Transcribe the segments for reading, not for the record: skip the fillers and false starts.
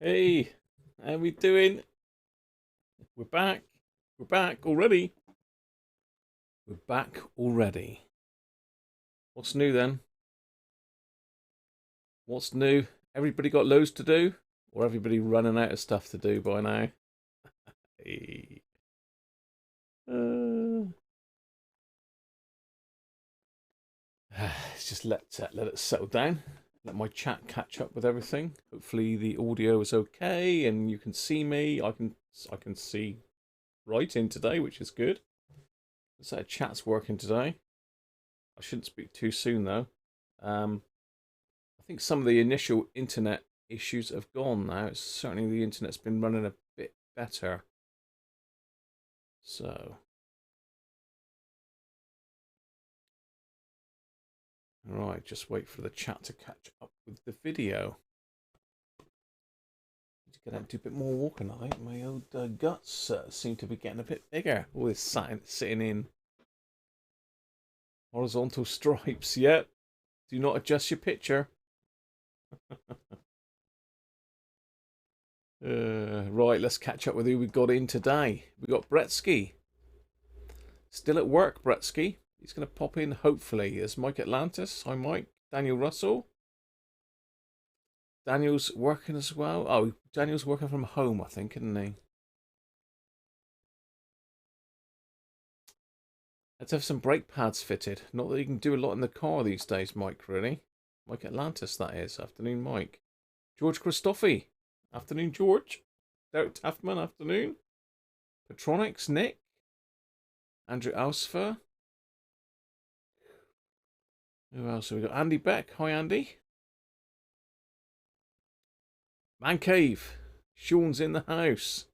Hey, how we doing? We're back. We're back already. We're back already. What's new then? What's new? Everybody got loads to do? Or everybody running out of stuff to do by now? Hey. Uh, just let it settle down. Let my chat catch up with everything. Hopefully the audio is okay and you can see me. I can see writing today, which is good. So chat's working today. I shouldn't speak too soon though. Um, I think some of the initial internet issues have gone now. It's certainly the internet's been running a bit better. So, right, just wait for the chat to catch up with the video. Need to get out and do a bit more walking. I think my old guts seem to be getting a bit bigger. All this sitting in horizontal stripes. Yep. Do not adjust your picture. Right, let's catch up with who we got in today. We got Bretsky. Still at work, Bretsky. He's going to pop in, hopefully. There's Mike Atlantis. Hi, Mike. Daniel Russell. Daniel's working as well. Oh, Daniel's working from home, I think, isn't he? Let's have some brake pads fitted. Not that you can do a lot in the car these days, Mike, really. Mike Atlantis, that is. Afternoon, Mike. George Christophe. Afternoon, George. Derek Taffman, afternoon. Petronics, Nick. Andrew Ausfer. Who else have we got? Andy Beck. Hi, Andy. Man Cave. Sean's in the house.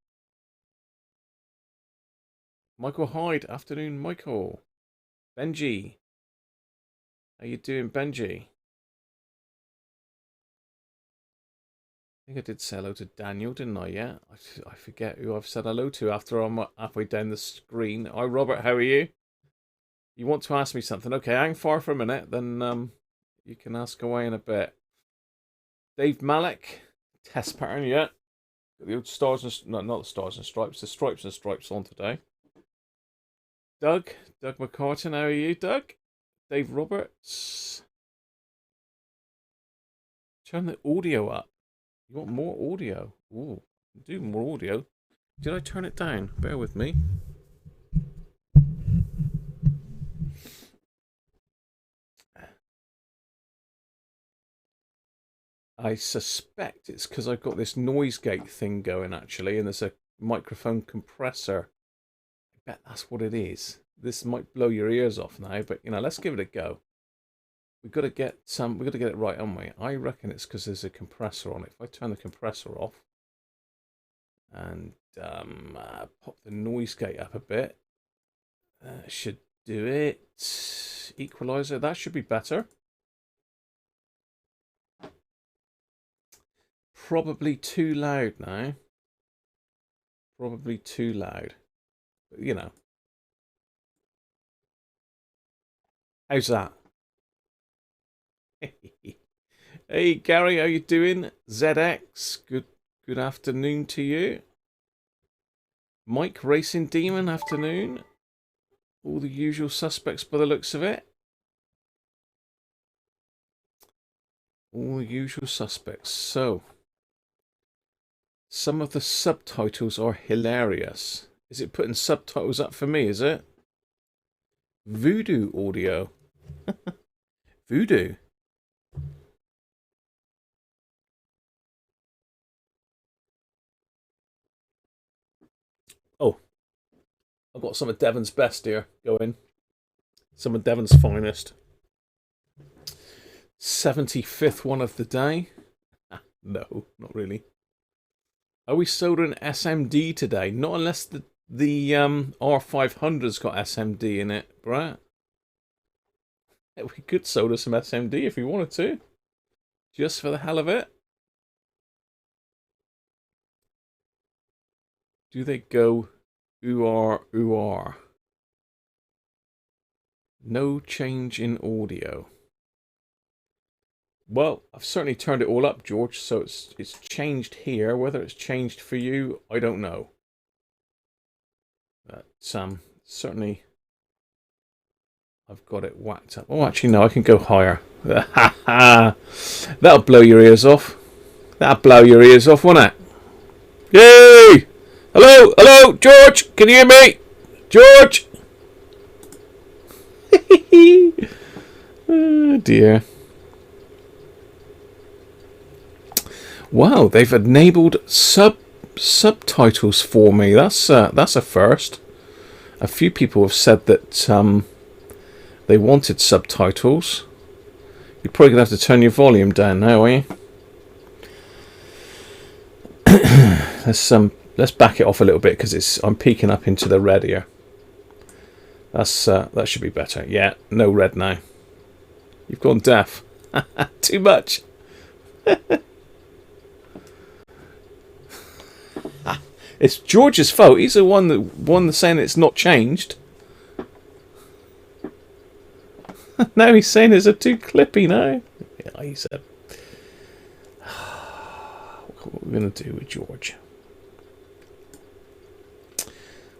Michael Hyde. Afternoon, Michael. Benji. How you doing, Benji? I think I did say hello to Daniel, didn't I? Yeah, I forget who I've said hello to after I'm halfway down the screen. Hi, Robert. How are you? You want to ask me something? Okay, hang far for a minute, then you can ask away in a bit. Dave Malik, test pattern. Yeah, got the old stars and no, not the stars and stripes. The stripes and stripes on today. Doug McCartan. How are you, Doug? Dave Roberts. Turn the audio up. You want more audio? Ooh, do more audio. Did I turn it down? Bear with me. I suspect it's because I've got this noise gate thing going actually, and there's a microphone compressor. I bet that's what it is. This might blow your ears off now, but let's give it a go. We've got to get it right, haven't we? I reckon it's because there's a compressor on it. If I turn the compressor off and pop the noise gate up a bit, should do it. Equalizer, that should be better. Probably too loud now. Probably too loud. But, how's that? Hey Gary, how you doing? ZX, good afternoon to you. Mike Racing Demon, afternoon. All the usual suspects by the looks of it. All the usual suspects. So, some of the subtitles are hilarious. Is it putting subtitles up for me, is it? Voodoo audio. Voodoo. Oh, I've got some of Devon's best here going. Some of Devon's finest. 75th one of the day. No, not really. Are we soldering SMD today? Not unless the R500's got SMD in it, Brett. We could solder some SMD if we wanted to. Just for the hell of it. Do they go ooh-are? No change in audio. Well, I've certainly turned it all up, George, so it's changed here. Whether it's changed for you, I don't know. But certainly I've got it whacked up. Oh, actually, no, I can go higher. That'll blow your ears off. That'll blow your ears off, won't it? Yay! Hello, hello, George. Can you hear me, George? Oh dear. Wow, they've enabled subtitles for me. That's a first. A few people have said that they wanted subtitles. You're probably gonna have to turn your volume down now, are you? Let's back it off a little bit because I'm peeking up into the red here. That should be better. Yeah, no red now. You've gone deaf. Too much. It's George's fault. He's the one that's saying it's not changed. Now he's saying it's a too clippy now. Yeah, he said. What are we going to do with George?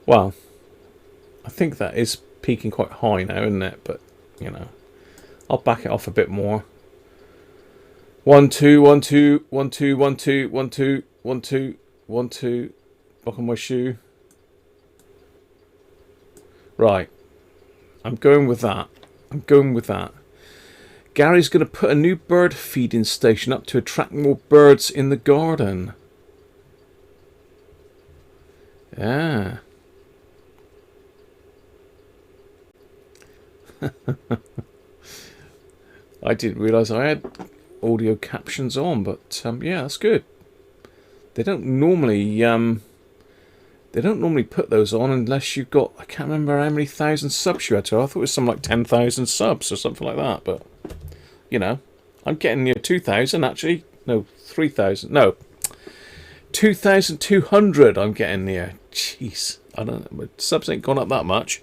Well, I think that is peaking quite high now, isn't it? But, you know, I'll back it off a bit more. 1 2 1 2 1 2 1 2 1 2 1 2 1 2. Lock on my shoe. Right. I'm going with that. I'm going with that. Gary's going to put a new bird feeding station up to attract more birds in the garden. Yeah. I didn't realise I had audio captions on, but yeah, that's good. They don't normally put those on unless you've got, I can't remember how many thousand subs you had to. I thought it was something like 10,000 subs or something like that, but you know, I'm getting near 2,000 actually. No, 3,000. No, 2,200 I'm getting near. Jeez, I don't know, but subs ain't gone up that much.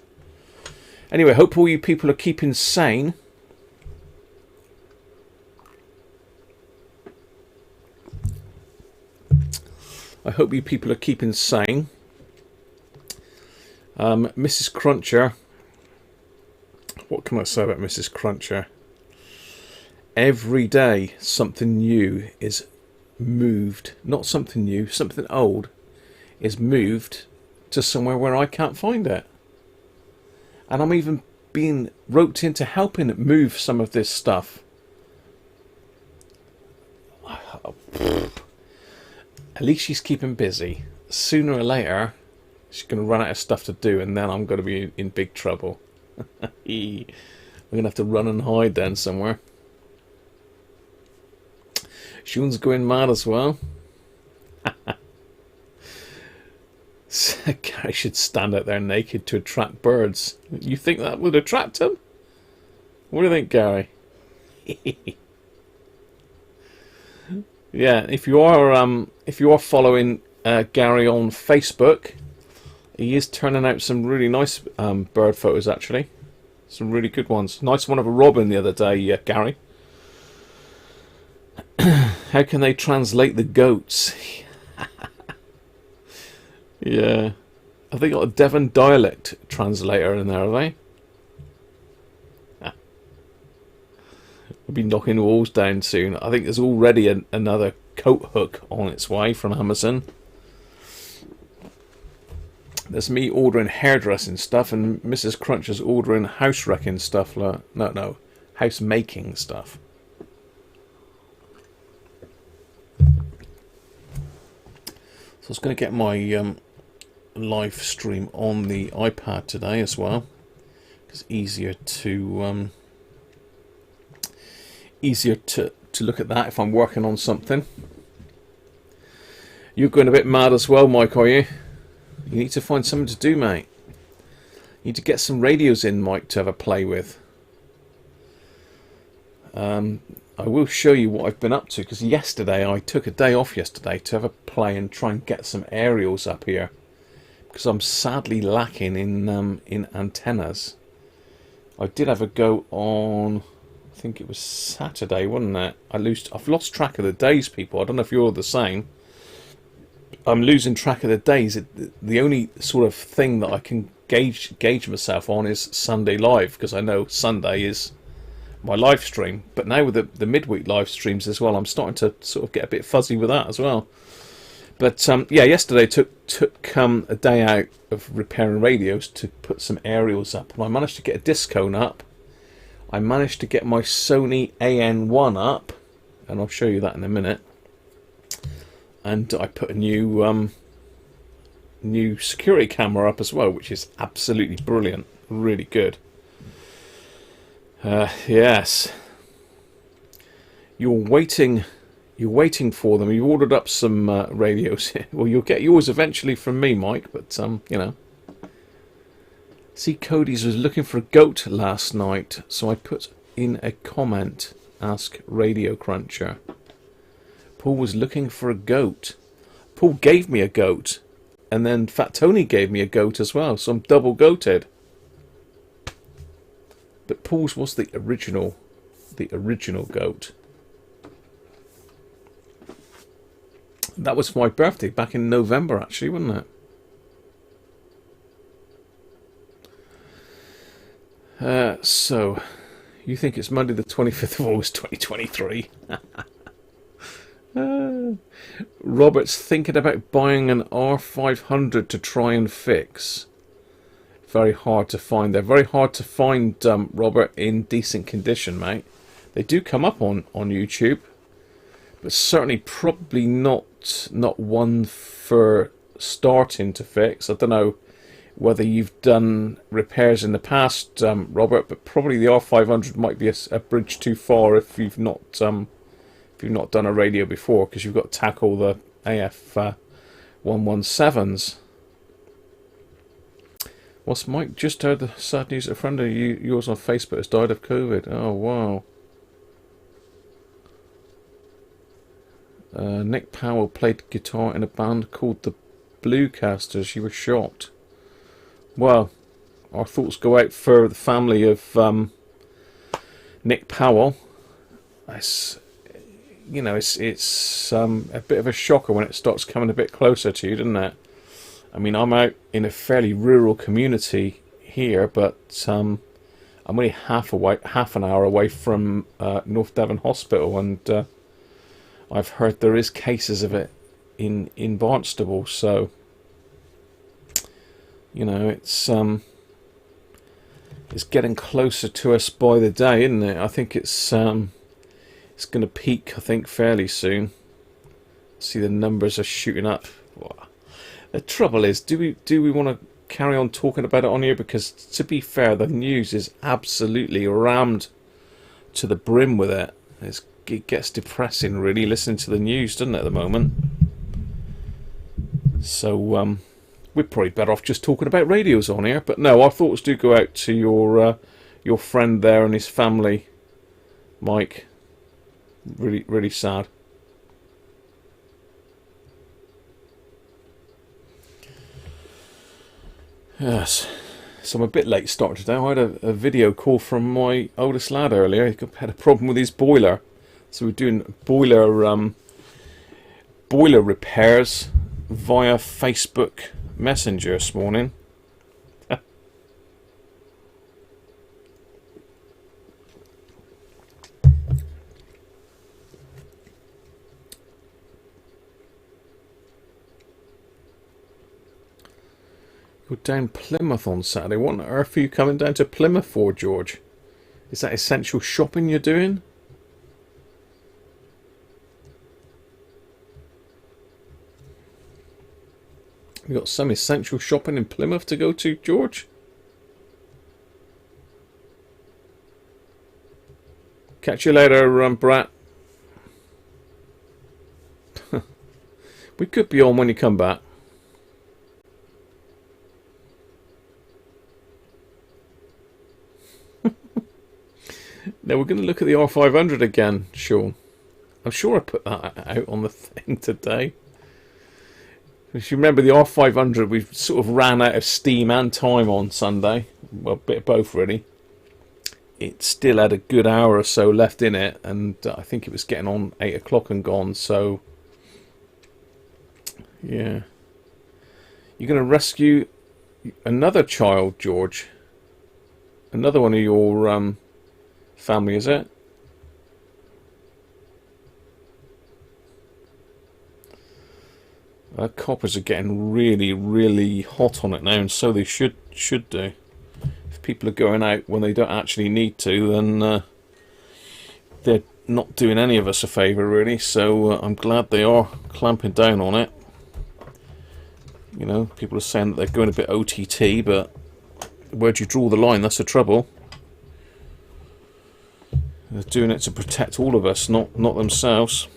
Anyway, hope all you people are keeping sane. I hope you people are keeping sane. Mrs. Cruncher. What can I say about Mrs. Cruncher? Every day something new is moved. Not something new, something old is moved to somewhere where I can't find it. And I'm even being roped into helping it move some of this stuff. At least she's keeping busy. Sooner or later, she's going to run out of stuff to do, and then I'm going to be in big trouble. I'm going to have to run and hide then somewhere. Sean's going mad as well. Gary should stand out there naked to attract birds. You think that would attract him? What do you think, Gary? Yeah, if you are following Gary on Facebook, he is turning out some really nice bird photos actually. Some really good ones. Nice one of a robin the other day, Gary. How can they translate the goats? Yeah. Have they got a Devon dialect translator in there, have they? We'll be knocking walls down soon. I think there's already another coat hook on its way from Amazon. There's me ordering hairdressing stuff, and Mrs. Cruncher's ordering house wrecking stuff. No, house making stuff. So I was going to get my live stream on the iPad today as well, because easier to look at that if I'm working on something. You're going a bit mad as well, Mike, are you? You need to find something to do, mate. You need to get some radios in, Mike, to have a play with. I will show you what I've been up to, because yesterday I took a day off yesterday to have a play and try and get some aerials up here, because I'm sadly lacking in antennas. I did have a go on I think it was Saturday, wasn't it? I've lost track of the days, people. I don't know if you're the same. I'm losing track of the days. The only sort of thing that I can gauge myself on is Sunday live, because I know Sunday is my live stream. But now with the midweek live streams as well, I'm starting to sort of get a bit fuzzy with that as well. But yeah, yesterday took a day out of repairing radios to put some aerials up, and I managed to get a Discone up. I managed to get my Sony AN1 up, and I'll show you that in a minute. And I put a new security camera up as well, which is absolutely brilliant, really good. Yes, you're waiting for them. You ordered up some radios. Well, you'll get yours eventually from me, Mike. But you know, see, Cody's was looking for a goat last night, so I put in a comment. Ask Radio Cruncher. Paul was looking for a goat. Paul gave me a goat, and then Fat Tony gave me a goat as well, so I'm double goated. But Paul's was the original goat. That was for my birthday back in November, actually, wasn't it? So, you think it's Monday the 25th of August 2023? Robert's thinking about buying an R500 to try and fix. Very hard to find. They're very hard to find, Robert, in decent condition, mate. They do come up on YouTube, but certainly probably not one for starting to fix. I don't know whether you've done repairs in the past, Robert, but probably the R500 might be a bridge too far if you've not done a radio before, because you've got to tackle the AF 117s. What's Mike? Just heard the sad news that a friend of yours on Facebook has died of COVID. Oh, wow. Nick Powell played guitar in a band called the Bluecasters. You were shocked. Well, our thoughts go out for the family of Nick Powell. It's a bit of a shocker when it starts coming a bit closer to you, doesn't it? I mean, I'm out in a fairly rural community here, but I'm only half an hour away from North Devon Hospital, and I've heard there is cases of it in Barnstable. So, you know, it's getting closer to us by the day, isn't it? I think it's going to peak, I think, fairly soon. See, the numbers are shooting up. The trouble is, do we want to carry on talking about it on here? Because, to be fair, the news is absolutely rammed to the brim with it. It gets depressing, really, listening to the news, doesn't it, at the moment? So, we're probably better off just talking about radios on here. But no, our thoughts do go out to your friend there and his family, Mike. Really, really sad. Yes. So I'm a bit late start today. I had a video call from my oldest lad earlier. He had a problem with his boiler. So we're doing boiler repairs via Facebook Messenger this morning. You're down Plymouth on Saturday. What on earth are you coming down to Plymouth for, George? Is that essential shopping you're doing? You got some essential shopping in Plymouth to go to, George? Catch you later, Brat. We could be on when you come back. Now we're going to look at the R500 again, Sean. I'm sure I put that out on the thing today. If you remember the R500, we sort of ran out of steam and time on Sunday. Well, a bit of both, really. it still had a good hour or so left in it, and I think it was getting on 8 o'clock and gone. So yeah, you're going to rescue another child, George? Another one of your family, is it? Coppers are getting really, really hot on it now, and so they should do. If people are going out when they don't actually need to, then they're not doing any of us a favour, really. So I'm glad they are clamping down on it. You know, people are saying that they're going a bit OTT, but where do you draw the line? That's the trouble. They're doing it to protect all of us, not themselves.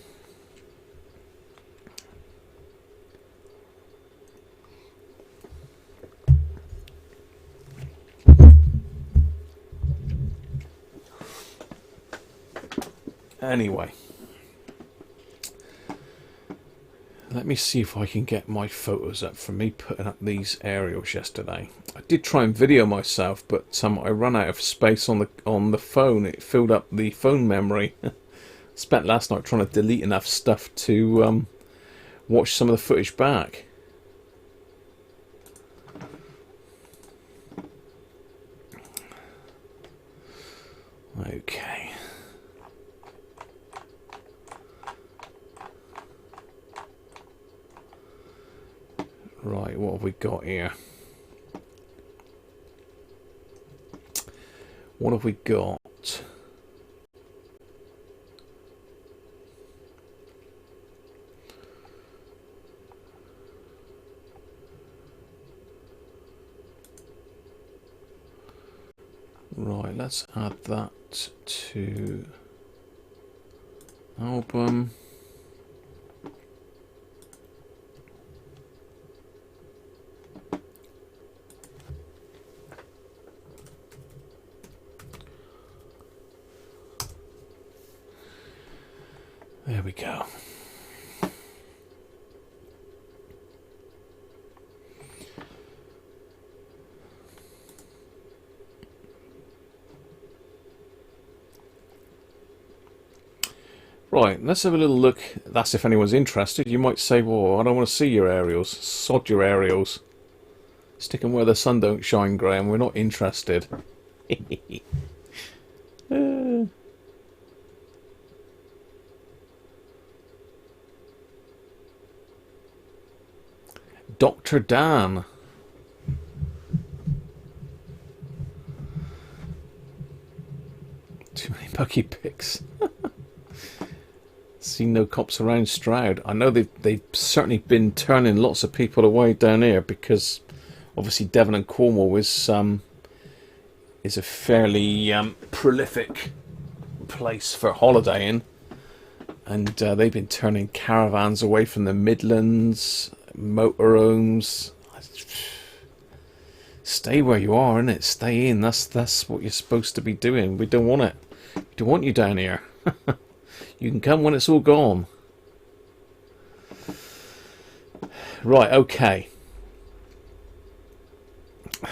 Anyway, let me see if I can get my photos up from me putting up these aerials yesterday. I did try and video myself, but I ran out of space on the phone. It filled up the phone memory. Spent last night trying to delete enough stuff to watch some of the footage back. Okay. Right, what have we got here? What have we got? Right, let's add that to album. There we go. Right, let's have a little look. That's if anyone's interested. You might say, well, I don't want to see your aerials. Sod your aerials. Stick them where the sun don't shine, Graham. We're not interested. Dr. Dan. Too many buggy pics. Seen no cops around Stroud. I know they've certainly been turning lots of people away down here because obviously Devon and Cornwall is a fairly prolific place for holidaying, and they've been turning caravans away from the Midlands, motorhomes. Stay where you are, innit? Stay in. That's what you're supposed to be doing. We don't want it. We don't want you down here. You can come when it's all gone. Right, okay.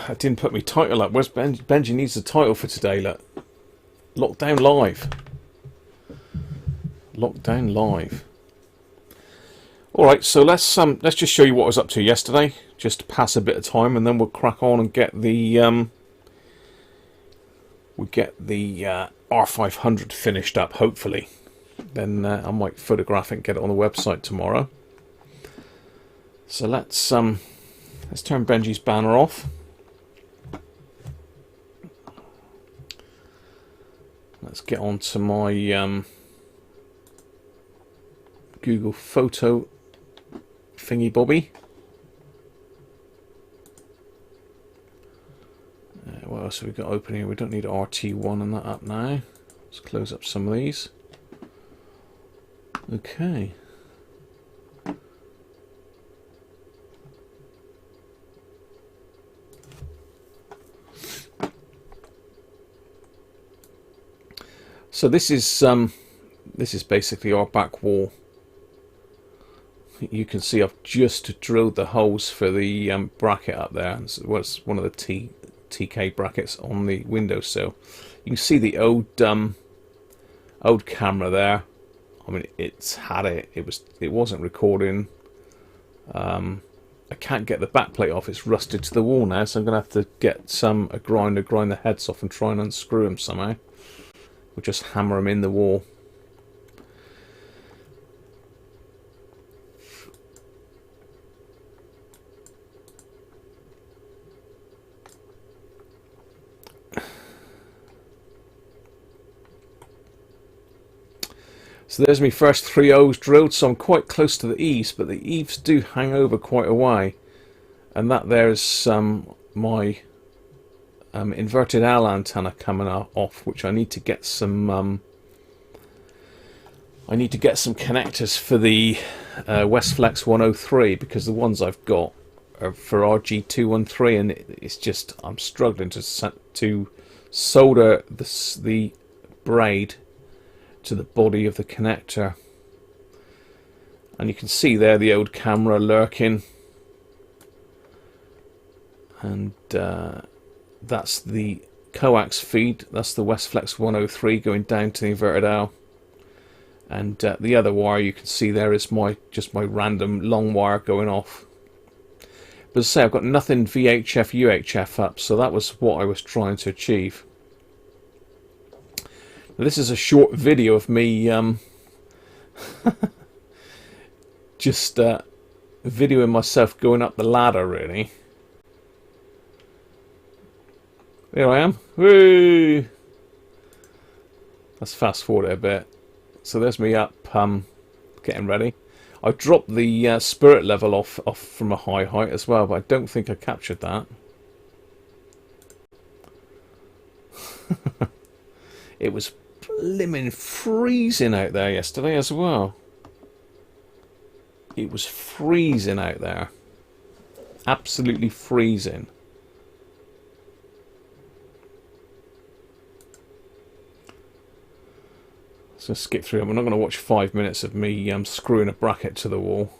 I didn't put my title up. Where's Benji? Benji needs the title for today, look. Lockdown Live. Lockdown Live. Alright, so let's just show you what I was up to yesterday. Just to pass a bit of time, and then we'll crack on and get the R500 finished up, hopefully. Then I might photograph it and get it on the website tomorrow. So let's turn Benji's banner off. Let's get on to my Google Photo thingy bobby. What else have we got open here? We don't need RT1 and that up now. Let's close up some of these. Okay. So this is basically our back wall. You can see I've just drilled the holes for the bracket up there. It was one of the TK brackets on the windowsill. You can see the old camera there. I mean, it's had it. It wasn't recording. I can't get the backplate off. It's rusted to the wall now, so I'm gonna have to get a grinder, grind the heads off, and try and unscrew them somehow. Or just hammer them in the wall. So there's my first 3 O's drilled, so I'm quite close to the eaves, but the eaves do hang over quite a way. And that there's my inverted L antenna coming off, which I need to get some connectors for the Westflex 103, because the ones I've got are for RG213, and it's just, I'm struggling to solder the braid to the body of the connector. And you can see there the old camera lurking, and that's the coax feed. That's the Westflex 103 going down to the inverted L. And the other wire you can see there is just my random long wire going off. But as I say, I've got nothing VHF UHF up, so that was what I was trying to achieve. Now, this is a short video of me just videoing myself going up the ladder, really. There I am. Woo! Let's fast forward a bit. So there's me up, getting ready. I dropped the spirit level off from a high height as well, but I don't think I captured that. It was blimmin' freezing out there yesterday as well. It was freezing out there. Absolutely freezing. So skip through them. I'm not going to watch 5 minutes of me screwing a bracket to the wall.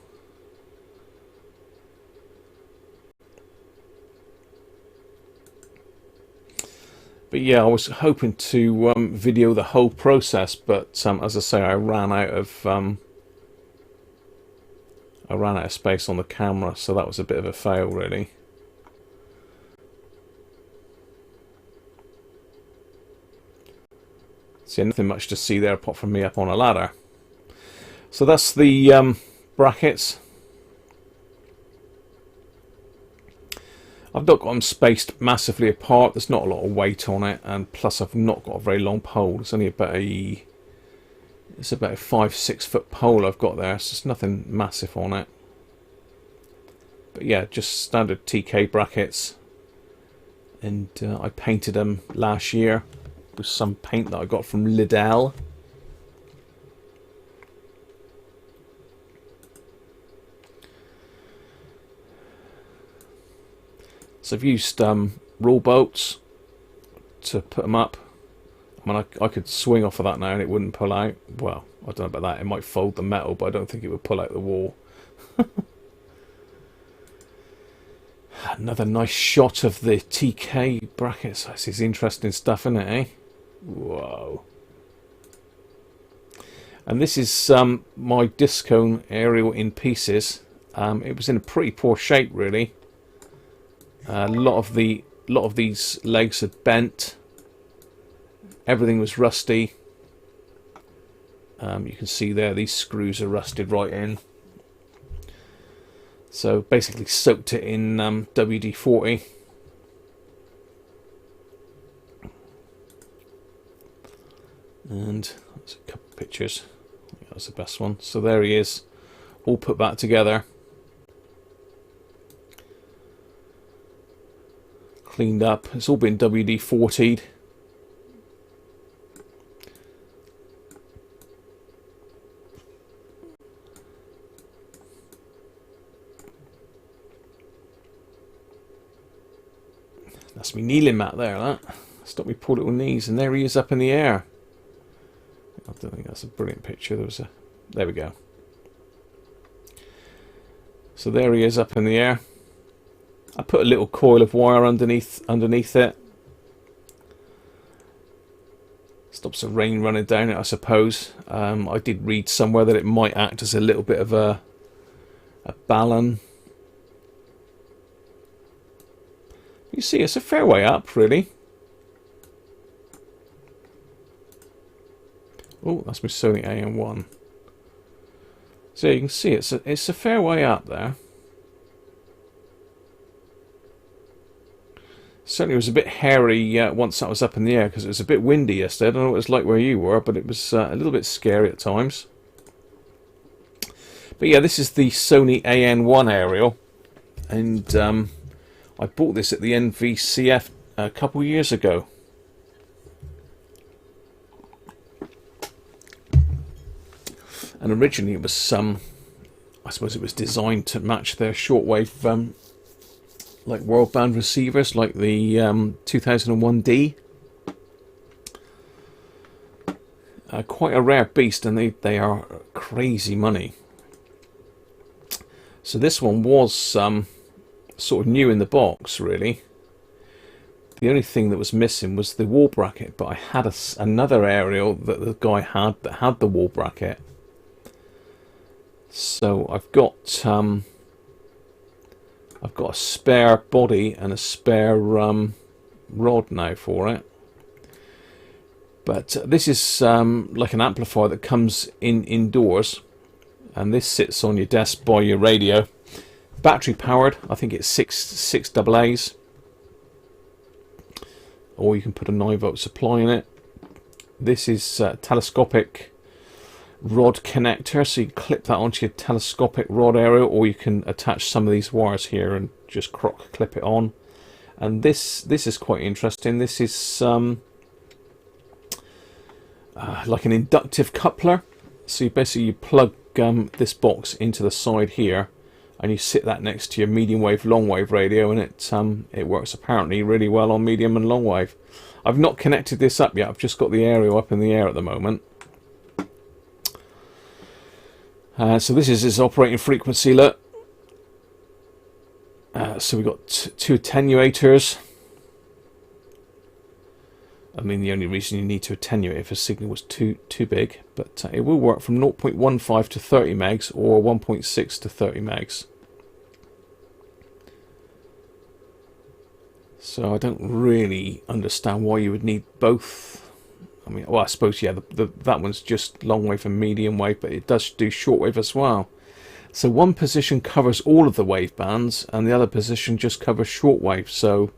But yeah, I was hoping to video the whole process, but as I say, I ran out of space on the camera, so that was a bit of a fail, really. See, nothing much to see there apart from me up on a ladder. So that's the brackets. I've not got them spaced massively apart. There's not a lot of weight on it, and plus I've not got a very long pole. It's only about a 5-6 foot pole I've got there. So there's nothing massive on it. But yeah, just standard TK brackets, and I painted them last year with some paint that I got from Lidl. So I've used roll bolts to put them up. I mean, I could swing off of that now and it wouldn't pull out. Well, I don't know about that. It might fold the metal, but I don't think it would pull out the wall. Another nice shot of the TK brackets. This is interesting stuff, isn't it, eh? Whoa. And this is my disc cone aerial in pieces. It was in a pretty poor shape, really. A lot of these legs had bent. Everything was rusty. You can see there these screws are rusted right in. So basically soaked it in WD-40. And there's a couple of pictures. I think that was the best one. So there he is, all put back together. Cleaned up. It's all been WD-40'd. That's me kneeling mat there, that. Stop me poor little knees, and there he is up in the air. I don't think that's a brilliant picture. There we go. So there he is up in the air. I put a little coil of wire underneath it. Stops the rain running down it, I suppose. I did read somewhere that it might act as a little bit of a balun. You see, it's a fair way up, really. Oh, that's my Sony AM1. So you can see it's a fair way up there. Certainly was a bit hairy once that was up in the air because it was a bit windy yesterday. I don't know what it was like where you were, but it was a little bit scary at times. But yeah, this is the Sony AN1 aerial, and I bought this at the NVCF a couple years ago. And originally it was I suppose it was designed to match their shortwave like world band receivers, like the 2001D. Quite a rare beast, and they are crazy money. So this one was sort of new in the box, really. The only thing that was missing was the wall bracket, but I had another aerial that the guy had that had the wall bracket. So I've got a spare body and a spare rod now for it. But this is like an amplifier that comes indoors, and this sits on your desk by your radio. Battery powered. I think it's six AA's, or you can put a 9-volt supply in it. This is telescopic rod connector, so you clip that onto your telescopic rod aerial, or you can attach some of these wires here and just clip it on. And this is quite interesting. This is like an inductive coupler. So you basically plug this box into the side here, and you sit that next to your medium wave, long wave radio, and it works apparently really well on medium and long wave. I've not connected this up yet. I've just got the aerial up in the air at the moment. So this is its operating frequency, look. So we've got two attenuators. I mean, the only reason you need to attenuate if a signal was too big, but it will work from 0.15 to 30 megs or 1.6 to 30 megs. So I don't really understand why you would need both. I mean, well, I suppose, yeah, that one's just long wave and medium wave, but it does do shortwave as well. So one position covers all of the wave bands, and the other position just covers shortwave. So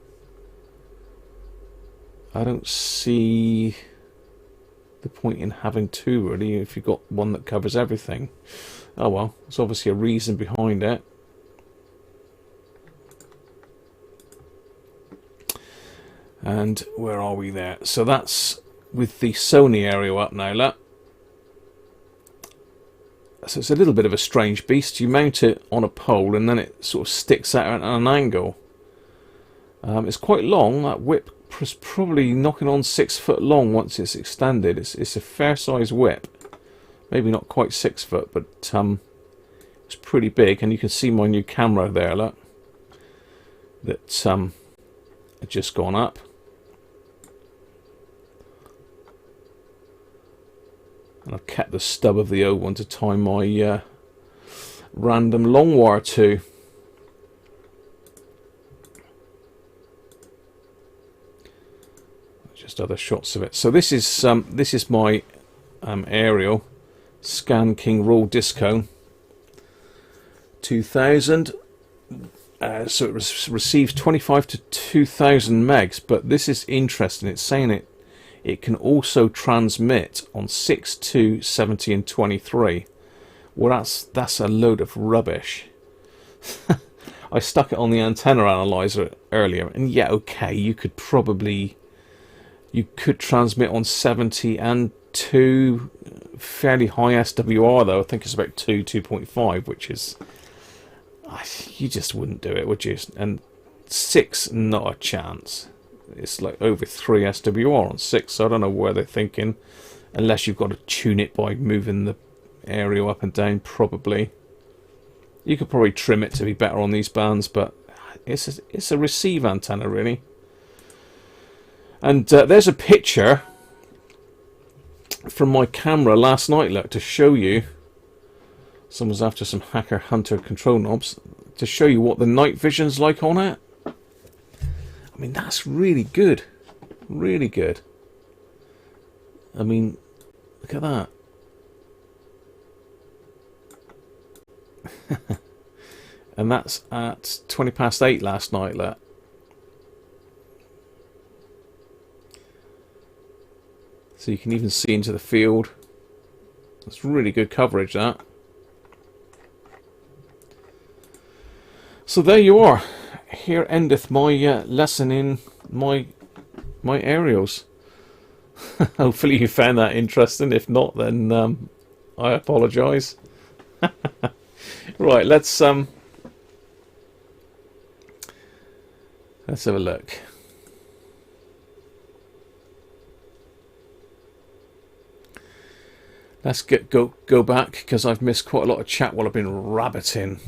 I don't see the point in having two, really, if you've got one that covers everything. Oh well, there's obviously a reason behind it. And where are we there? So that's with the Sony aerial up now, look. So it's a little bit of a strange beast. You mount it on a pole and then it sort of sticks out at an angle. It's quite long. That whip is probably knocking on 6 foot long once it's extended. It's a fair size whip. Maybe not quite 6 foot, but it's pretty big. And you can see my new camera there, look. That's just gone up. And I've kept the stub of the old one to tie my random long wire to. Just other shots of it. So this is my aerial Scan King Raw Disco 2000. So it receives 25 to 2000 megs, but this is interesting. It's saying it can also transmit on 6, 2, 70 and 23. Well, that's a load of rubbish. I stuck it on the antenna analyzer earlier, and yeah, okay, you could transmit on 70 and 2, fairly high SWR though. I think it's about 2.5, which is, you just wouldn't do it, would you? And 6, not a chance. It's like over 3 SWR on 6, so I don't know where they're thinking, unless you've got to tune it by moving the aerial up and down. Probably you could probably trim it to be better on these bands, but It's a receive antenna, really. And there's a picture from my camera last night, look, to show you. Someone's after some Hacker Hunter control knobs to show you what the night vision's like on it. I mean, that's really good. Really good. I mean, look at that. And that's at 20 past 8 last night, look. So you can even see into the field. That's really good coverage, that. So there you are. Here endeth my lesson in my aerials. Hopefully you found that interesting. If not, then I apologise. Right, let's have a look. Let's go back, because I've missed quite a lot of chat while I've been rabbiting.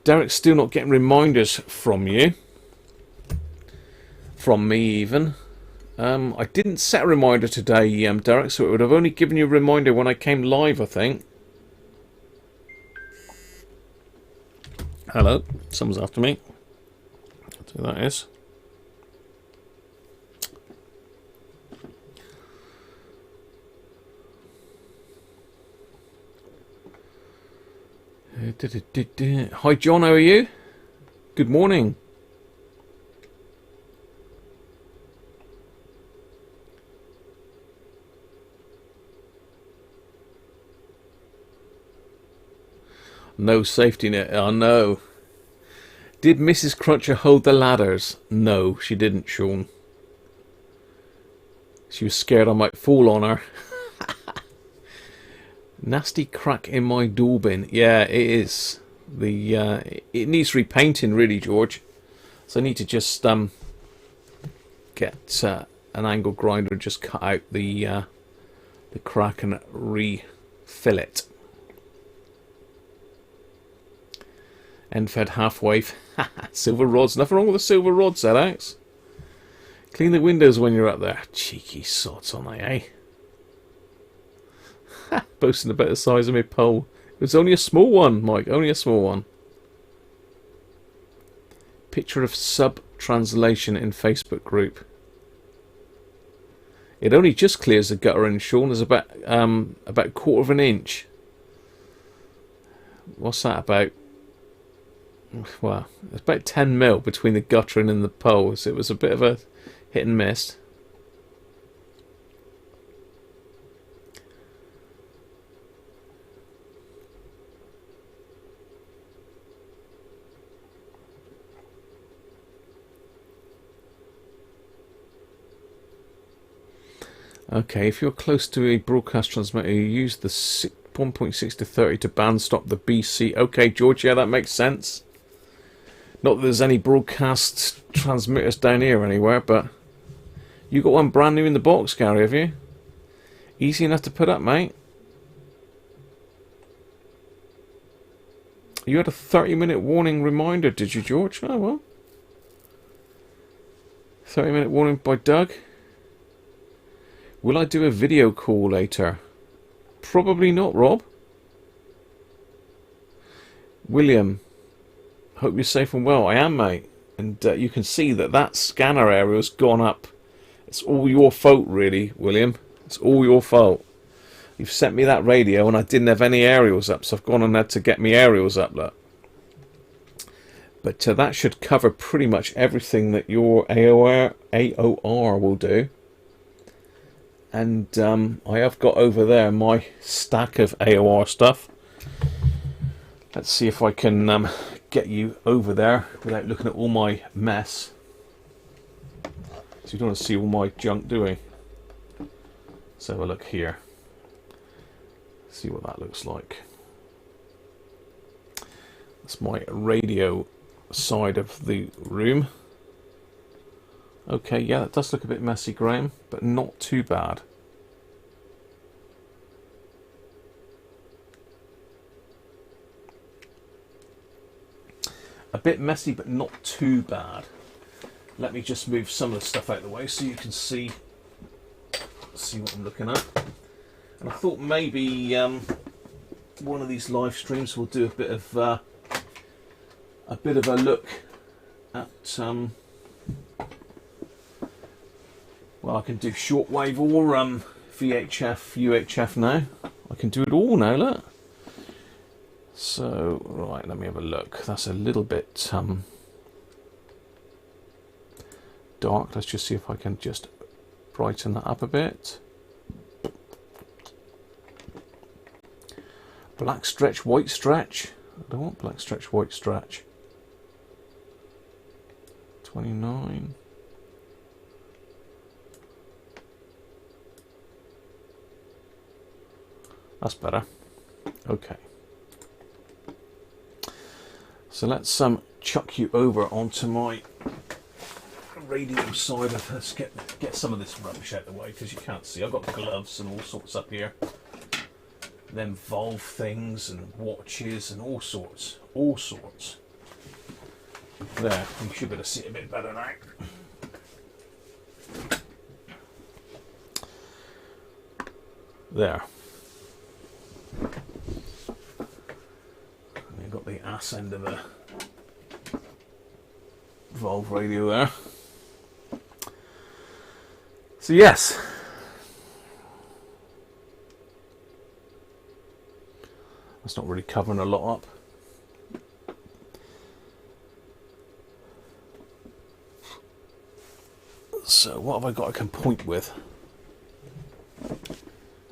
Derek's still not getting reminders from you. From me, even. I didn't set a reminder today, Derek, so it would have only given you a reminder when I came live, I think. Hello, someone's after me. That's who that is. Hi John, how are you? Good morning. No safety net, oh no. Did Mrs. Cruncher hold the ladders? No, she didn't, Sean. She was scared I might fall on her. Nasty crack in my door bin. Yeah, it is. It needs repainting, really, George. So I need to just get an angle grinder and just cut out the crack and refill it. End fed halfway. Silver rods. Nothing wrong with the silver rods, Alex. Clean the windows when you're up there. Cheeky sods on they, eh? Boasting about the size of my pole. It was only a small one, Mike. Only a small one. Picture of sub-translation in Facebook group. It only just clears the gutter in, Sean. There's about a quarter of an inch. What's that about? Well, it's about 10 mil between the guttering and the poles. It was a bit of a hit and miss. Okay, if you're close to a broadcast transmitter, you use the 1.6 to 30 to band stop the BC. Okay, George, yeah, that makes sense. Not that there's any broadcast transmitters down here anywhere, but you got one brand new in the box, Gary, have you? Easy enough to put up, mate. You had a 30-minute warning reminder, did you, George? Oh, well. 30-minute warning by Doug. Will I do a video call later? Probably not, Rob. William, hope you're safe and well. I am, mate. And you can see that scanner area has gone up. It's all your fault, really, William. It's all your fault. You've sent me that radio and I didn't have any aerials up, so I've gone and had to get me aerials up, look. But that should cover pretty much everything that your AOR will do. And I have got over there my stack of AOR stuff. Let's see if I can get you over there without looking at all my mess. So you don't want to see all my junk, do we? Let's have a look here. See what that looks like. That's my radio side of the room. Okay, yeah, that does look a bit messy, Graham, but not too bad. A bit messy, but not too bad. Let me just move some of the stuff out of the way so you can see what I'm looking at. And I thought maybe one of these live streams will do a bit of a look at. Well, I can do shortwave or VHF, UHF now. I can do it all now. Look. So right, let me have a look. That's a little bit dark. Let's just see if I can just brighten that up a bit. Black stretch, white stretch. I don't want black stretch, white stretch. 29. That's better. Okay. So let's chuck you over onto my radio side of us. Get some of this rubbish out of the way because you can't see. I've got gloves and all sorts up here. Then valve things and watches and all sorts. All sorts. There, you should be able to see it a bit better now. There. You've got the ass end of a valve radio there. So yes, that's not really covering a lot up. So what have I got I can point with?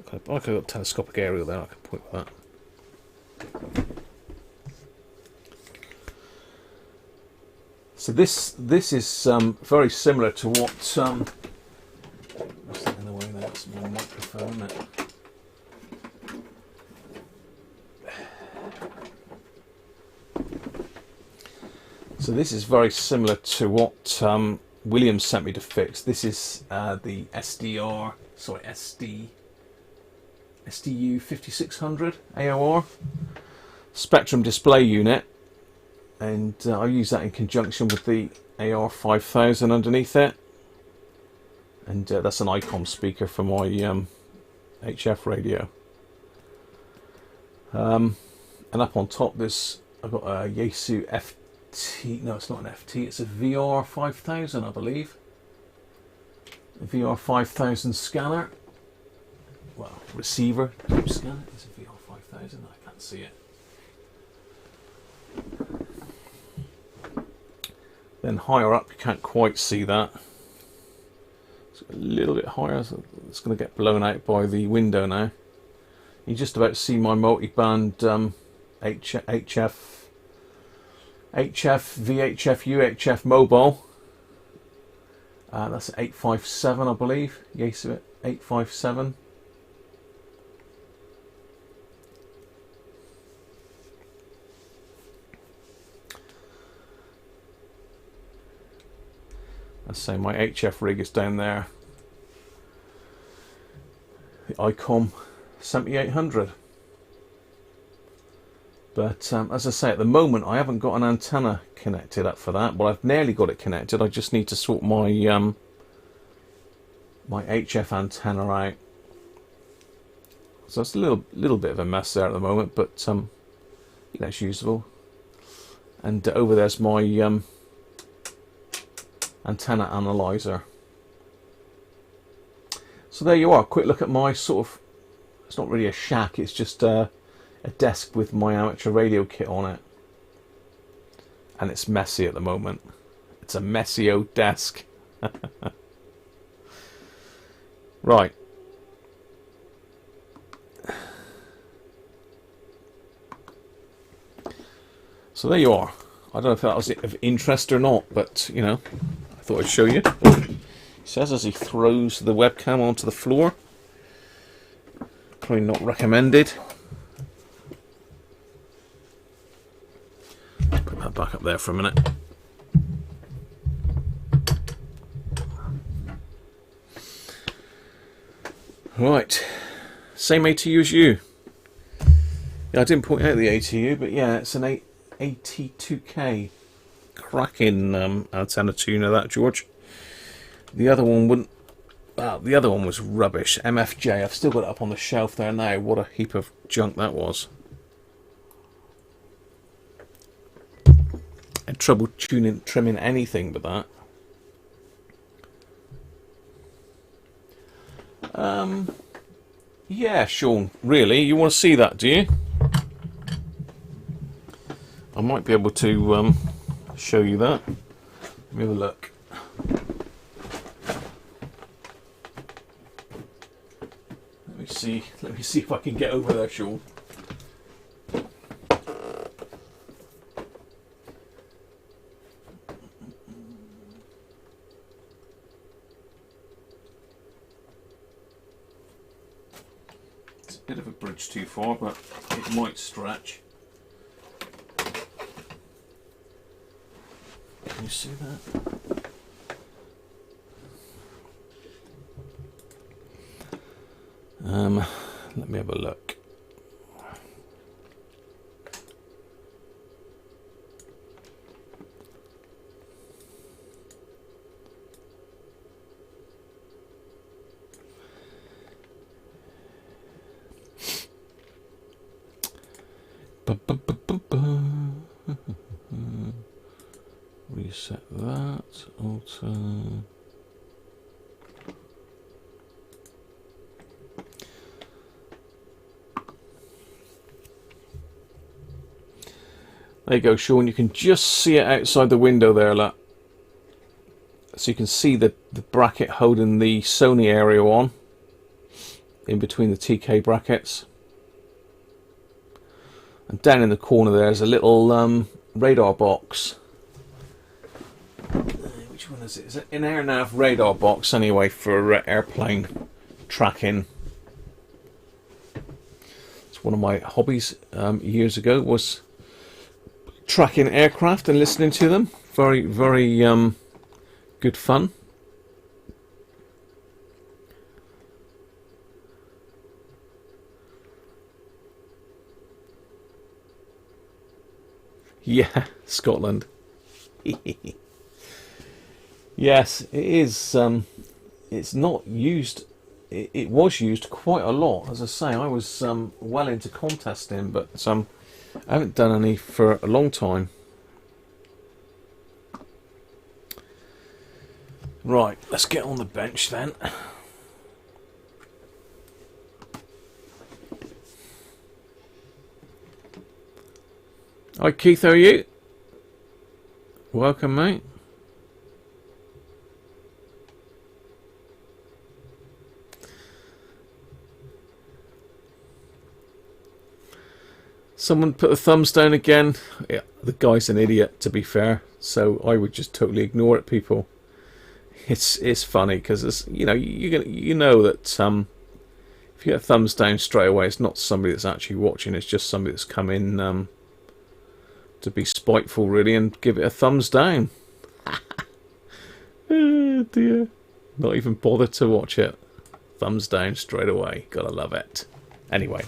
Okay, I've got a telescopic aerial there, I can point with that. So this is very similar to what what's that in the way there? That's my microphone, isn't it? So this is very similar to what William sent me to fix. This is the SDU 5600 AOR spectrum display unit, and I use that in conjunction with the AR5000 underneath it, and that's an ICOM speaker for my HF radio. And up on top I've got a Yaesu FT, no it's not an FT, it's a VR5000 I believe. A VR5000 scanner. Well, receiver type scanner. It's a VR5000, I can't see it. Then higher up, you can't quite see that. It's a little bit higher, so it's going to get blown out by the window now. You just about see my multi-band HF, VHF, UHF mobile. That's 857, I believe. Yaesu 857. Let's say my HF rig is down there. The ICOM 7800. But as I say, at the moment I haven't got an antenna connected up for that. Well, I've nearly got it connected. I just need to sort my my HF antenna out. So it's a little bit of a mess there at the moment, but you know, it's usable. And over there's my antenna analyzer. So there you are. Quick look at my sort of, it's not really a shack, it's just a desk with my amateur radio kit on it. And it's messy at the moment. It's a messy old desk. Right. So there you are. I don't know if that was of interest or not, but you know, I thought I'd show you. He says as he throws the webcam onto the floor. Probably not recommended. Put that back up there for a minute. Right, same ATU as you. Yeah, I didn't point out the ATU, but yeah, it's an AT2K cracking antenna tuner, that, George. The other one wouldn't. Well, the other one was rubbish. MFJ. I've still got it up on the shelf there now. What a heap of junk that was. Had trouble trimming anything but that. Yeah, Sean. Really, you want to see that, do you? I might be able to show you that. Let me have a look. Let me see if I can get over there, Sean. It's a bit of a bridge too far, but it might stretch. Can you see that? Let me have a look. Reset that. Alter. There you go, Sean. You can just see it outside the window there, look. So you can see the bracket holding the Sony area on, in between the TK brackets. And down in the corner there's a little radar box. Which one is it? Is it an AirNav radar box anyway for airplane tracking? It's one of my hobbies years ago, was tracking aircraft and listening to them. Very, very good fun. Yeah, Scotland. Yes, it is. It's not used. It was used quite a lot. As I say, I was well into contesting, but I haven't done any for a long time. Right, let's get on the bench then. Hi Keith, how are you? Welcome, mate. Someone put the thumbs down again. Yeah, the guy's an idiot, to be fair. So I would just totally ignore it, people. It's funny because it's, you know that if you get a thumbs down straight away, it's not somebody that's actually watching. It's just somebody that's come in to be spiteful, really, and give it a thumbs down. Oh dear! Not even bother to watch it. Thumbs down straight away. Gotta love it. Anyway,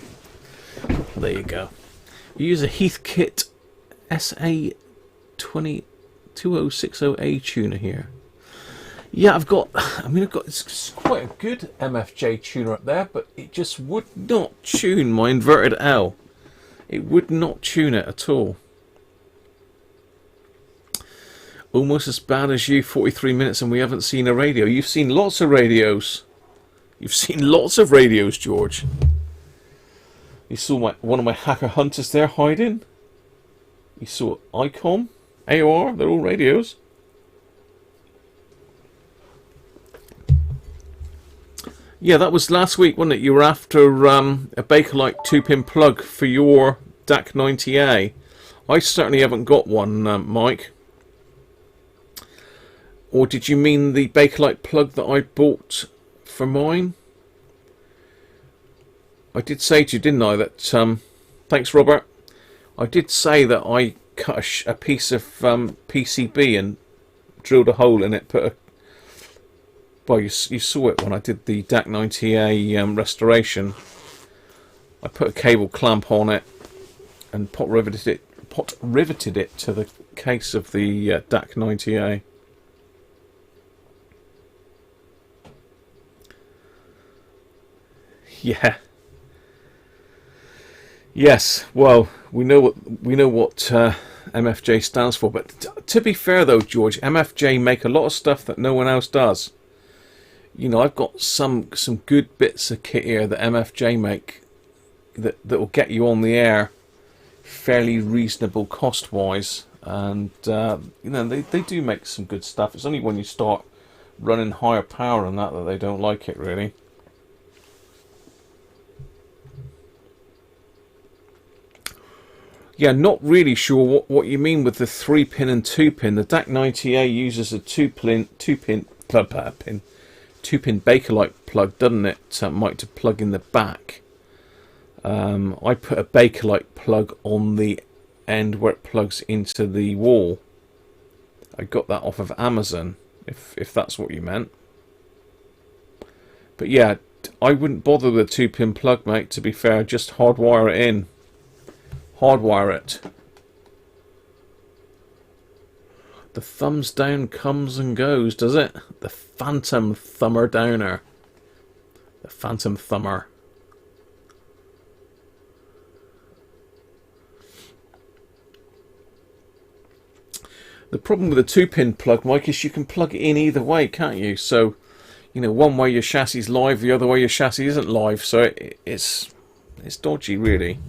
there you go. You use a Heathkit SA2060A tuner here. Yeah, I've got it's quite a good MFJ tuner up there, but it just would not tune my inverted L. It would not tune it at all. Almost as bad as you, 43 minutes, and we haven't seen a radio. You've seen lots of radios. You've seen lots of radios, George. You saw one of my hacker hunters there hiding. You saw ICOM, AOR, they're all radios. Yeah, that was last week, wasn't it? You were after a Bakelite 2-pin plug for your DAC 90A. I certainly haven't got one, Mike. Or did you mean the Bakelite plug that I bought for mine? I did say to you, didn't I, that... thanks, Robert. I did say that I cut a piece of PCB and drilled a hole in it, put a... Well, you saw it when I did the DAC 90A restoration. I put a cable clamp on it and pot riveted it to the case of the DAC 90A. Yeah. Yes. Well, we know what MFJ stands for. But to be fair, though, George, MFJ make a lot of stuff that no one else does. You know, I've got some good bits of kit here that MFJ make that will get you on the air fairly reasonable cost wise, and you know, they do make some good stuff. It's only when you start running higher power and that they don't like it, really. Yeah, not really sure what you mean with the 3-pin and 2-pin. The DAC 90A uses a 2-pin Bakelite plug, doesn't it, Mike, to plug in the back. I put a Bakelite plug on the end where it plugs into the wall. I got that off of Amazon, if that's what you meant. But yeah, I wouldn't bother with a 2-pin plug, mate, to be fair. Just hardwire it in. Hardwire it. The thumbs down comes and goes, does it? The Phantom Thumber Downer. The Phantom Thumber. The problem with a 2-pin plug, Mike, is you can plug it in either way, can't you? So, you know, one way your chassis is live, the other way your chassis isn't live. So it's dodgy, really.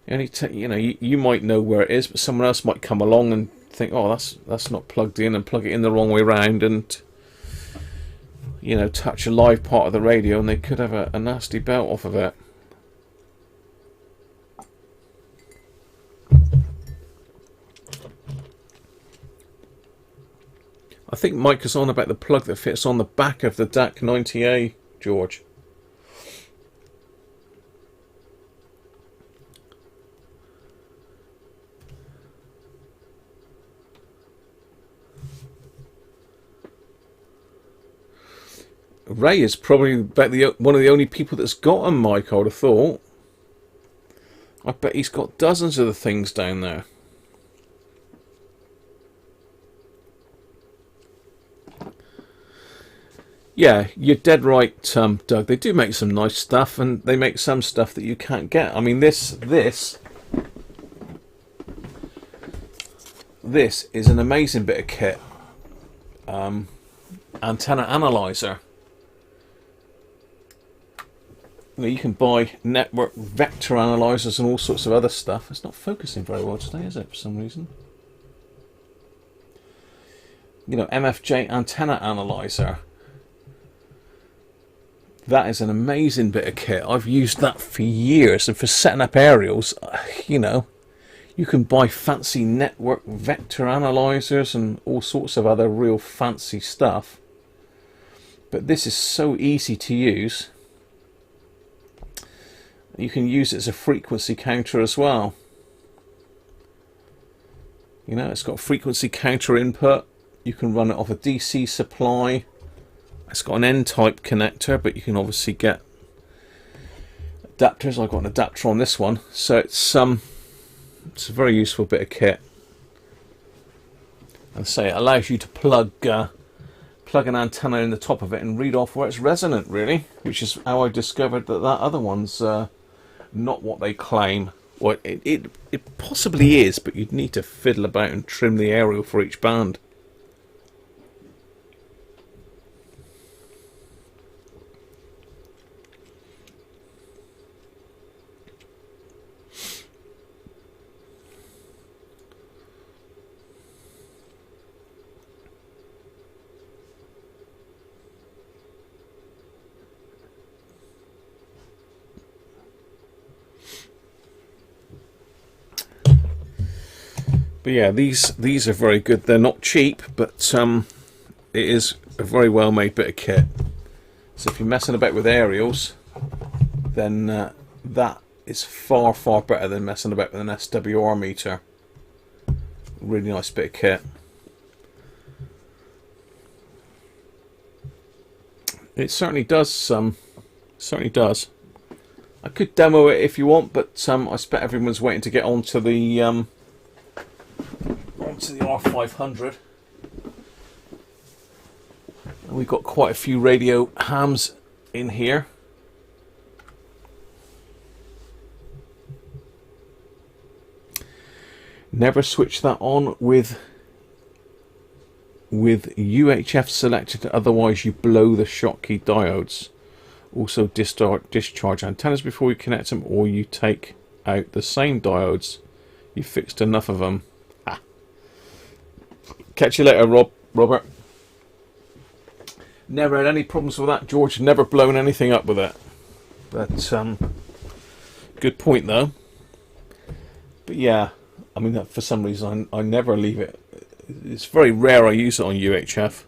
You know, you might know where it is, but someone else might come along and think, oh, that's not plugged in, and plug it in the wrong way round, and you know, touch a live part of the radio, and they could have a nasty belt off of it. I think Mike is on about the plug that fits on the back of the DAC 90A, George. Ray is probably about one of the only people that's got them, Mike, I would have thought. I bet he's got dozens of the things down there. Yeah, you're dead right, Doug. They do make some nice stuff, and they make some stuff that you can't get. I mean, this is an amazing bit of kit. Antenna analyzer. You know, you can buy network vector analyzers and all sorts of other stuff. It's not focusing very well today, is it, for some reason? You know, MFJ antenna analyzer. That is an amazing bit of kit. I've used that for years, and for setting up aerials, you know, you can buy fancy network vector analyzers and all sorts of other real fancy stuff. But this is so easy to use. You can use it as a frequency counter as well. You know, it's got a frequency counter input. You can run it off a DC supply. It's got an N-type connector, but you can obviously get adapters. I've got an adapter on this one, so it's a very useful bit of kit. And say it allows you to plug an antenna in the top of it and read off where it's resonant, really, which is how I discovered that other one's not what they claim. Well, it possibly is, but you'd need to fiddle about and trim the aerial for each band. But yeah, these are very good. They're not cheap, but it is a very well made bit of kit. So if you're messing about with aerials, then that is far better than messing about with an SWR meter. Really nice bit of kit. It certainly does. Certainly does. I could demo it if you want, but I expect everyone's waiting to get onto the R500. And we've got quite a few radio hams in here. Never switch that on with UHF selected, otherwise you blow the Schottky diodes. Also discharge antennas before you connect them, or you take out the same diodes. You fixed enough of them. Ah. Catch you later, Robert. Never had any problems with that, George. Never blown anything up with it. But good point though. But yeah, I mean, for some reason I never leave it. It's very rare I use it on UHF.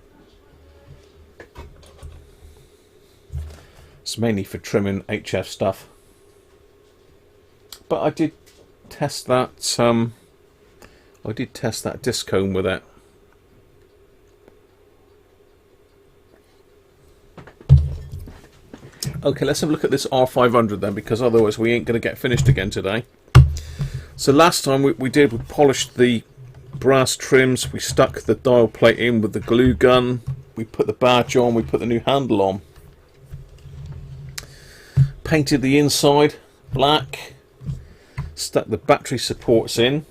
It's mainly for trimming HF stuff. But I did test that. I did test that disc comb with it. Okay, let's have a look at this R500 then, because otherwise we ain't going to get finished again today. So last time we polished the brass trims, we stuck the dial plate in with the glue gun, we put the badge on, we put the new handle on. Painted the inside black, stuck the battery supports in,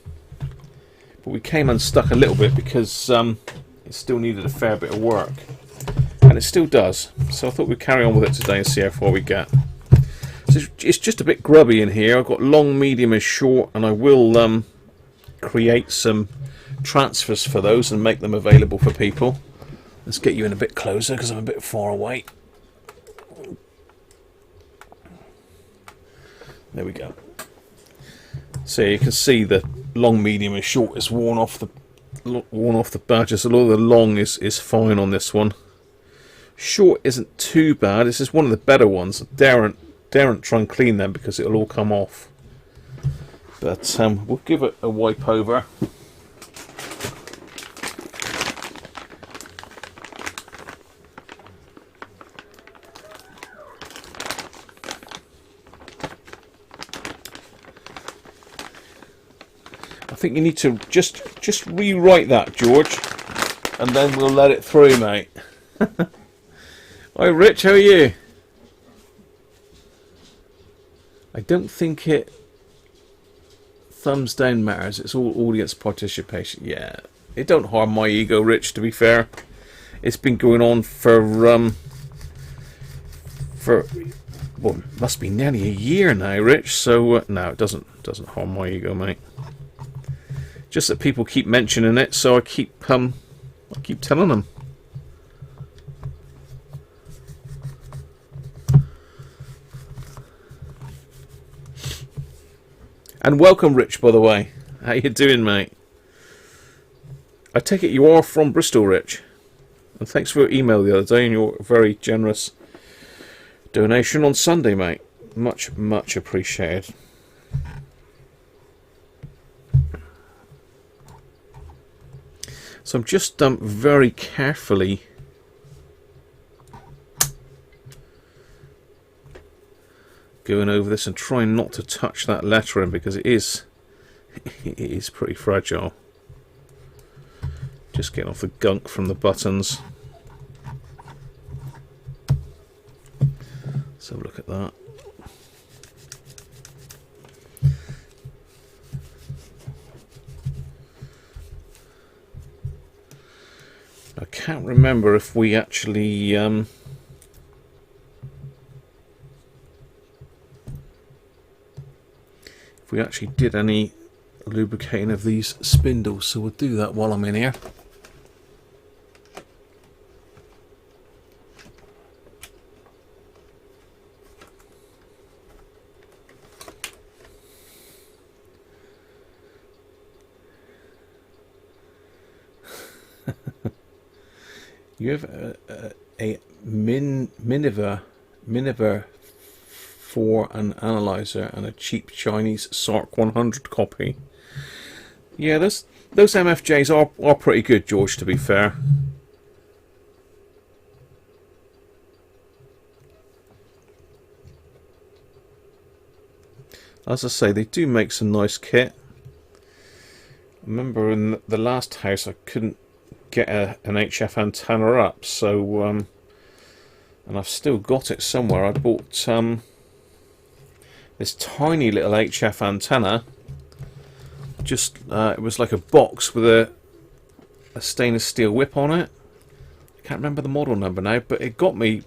but we came unstuck a little bit because it still needed a fair bit of work. And it still does, so I thought we'd carry on with it today and see how far we get. So it's just a bit grubby in here. I've got long, medium and short, and I will create some transfers for those and make them available for people. Let's get you in a bit closer because I'm a bit far away. There we go. So you can see the long, medium and short is worn off the badges. A lot of the long is fine on this one. Short isn't too bad. This is one of the better ones. Daren't try and clean them because it'll all come off. But we'll give it a wipe over. I think you need to just rewrite that, George, and then we'll let it through, mate. Hi Rich, how are you? I don't think it thumbs down matters. It's all audience participation. Yeah, it don't harm my ego, Rich, to be fair. It's been going on for well, it must be nearly a year now, Rich. So no, it doesn't harm my ego, mate. Just that people keep mentioning it, so I keep telling them. And welcome, Rich, by the way. How you doing, mate? I take it you are from Bristol, Rich. And thanks for your email the other day and your very generous donation on Sunday, mate. Much, much appreciated. So I'm just very carefully going over this and trying not to touch that lettering because it is pretty fragile. Just getting off the gunk from the buttons. Let's have a look at that. I can't remember if we actually if we actually did any lubricating of these spindles, so we'll do that while I'm in here. You have a Miniver for an analyzer and a cheap Chinese SARC 100 copy. Yeah, those MFJs are pretty good, George, to be fair. As I say, they do make some nice kit. remember in the last house I couldn't get an HF antenna up, so and I've still got it somewhere. I bought this tiny little HF antenna. Just it was like a box with a stainless steel whip on it. I can't remember the model number now, but it got me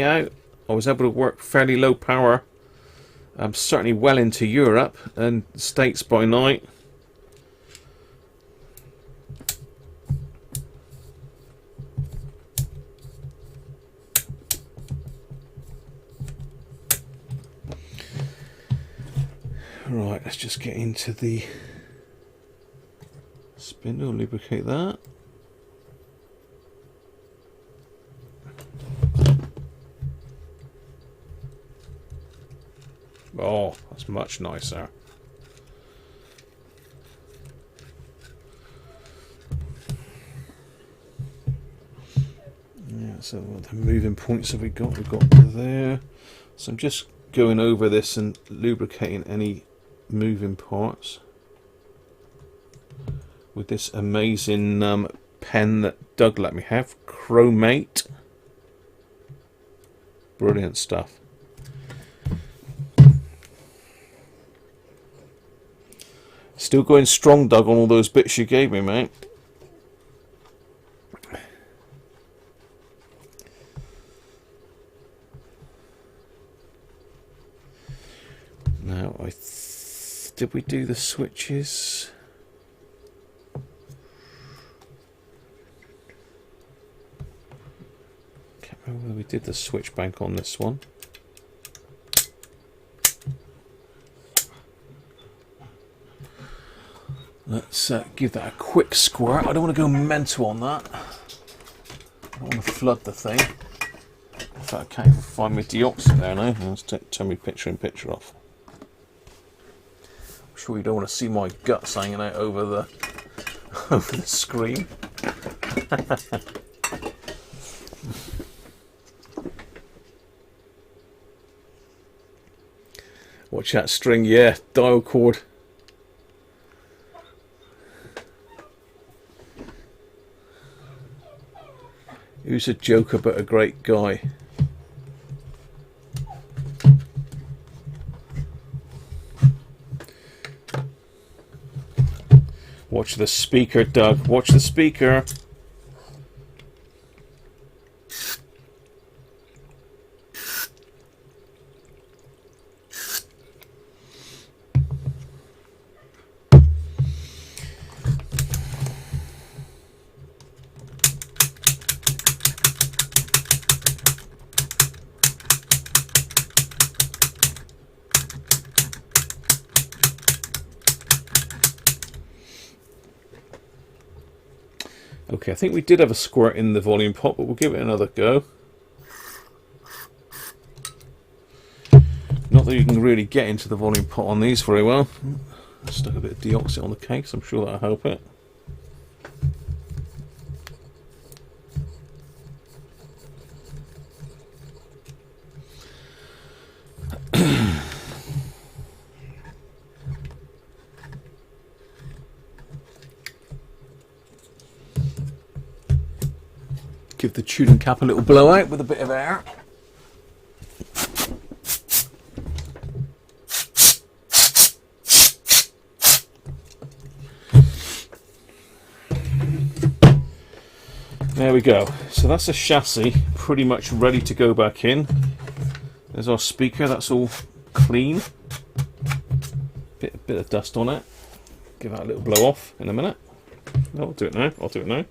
out. I was able to work fairly low power. Certainly well into Europe and States by night. Right, let's just get into the spindle, lubricate that. Oh, that's much nicer. Yeah, so what the moving points have we got? We've got there. So I'm just going over this and lubricating any moving parts with this amazing pen that Doug let me have, Chromate. Brilliant stuff. Still going strong, Doug, on all those bits you gave me, mate. Now, did we do the switches? Can't remember whether we did the switch bank on this one. Let's give that a quick squirt. I don't want to go mental on that. I don't want to flood the thing. In fact, I can't even find my deoxit there now. Let's turn my picture in picture off. I'm sure you don't want to see my guts hanging out over the screen. Watch that string, yeah, dial cord. Who's a joker but a great guy? Watch the speaker, Doug. Watch the speaker. Okay, I think we did have a squirt in the volume pot, but we'll give it another go. Not that you can really get into the volume pot on these very well. Stuck a bit of deoxit on the case, I'm sure that'll help it. Give the tuning cap a little blowout with a bit of air. There we go. So that's a chassis pretty much ready to go back in. There's our speaker, that's all clean. Bit of dust on it. Give that a little blow off in a minute. No, I'll do it now. I'll do it now.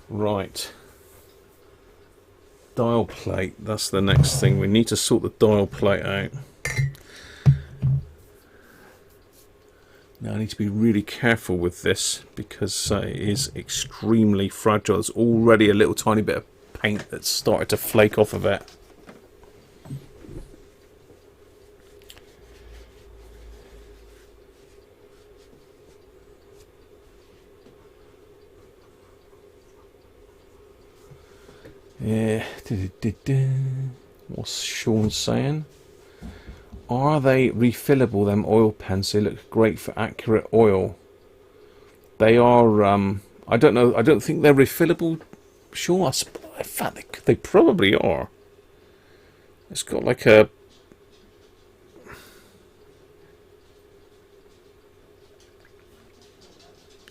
Right. Dial plate, that's the next thing. We need to sort the dial plate out. Now I need to be really careful with this because it is extremely fragile. There's already a little tiny bit of paint that's started to flake off of it. Yeah. What's Sean saying? Are they refillable, them oil pens? They look great for accurate oil. They are, I don't know, I don't think they're refillable. Sure, in fact, they probably are. It's got like a...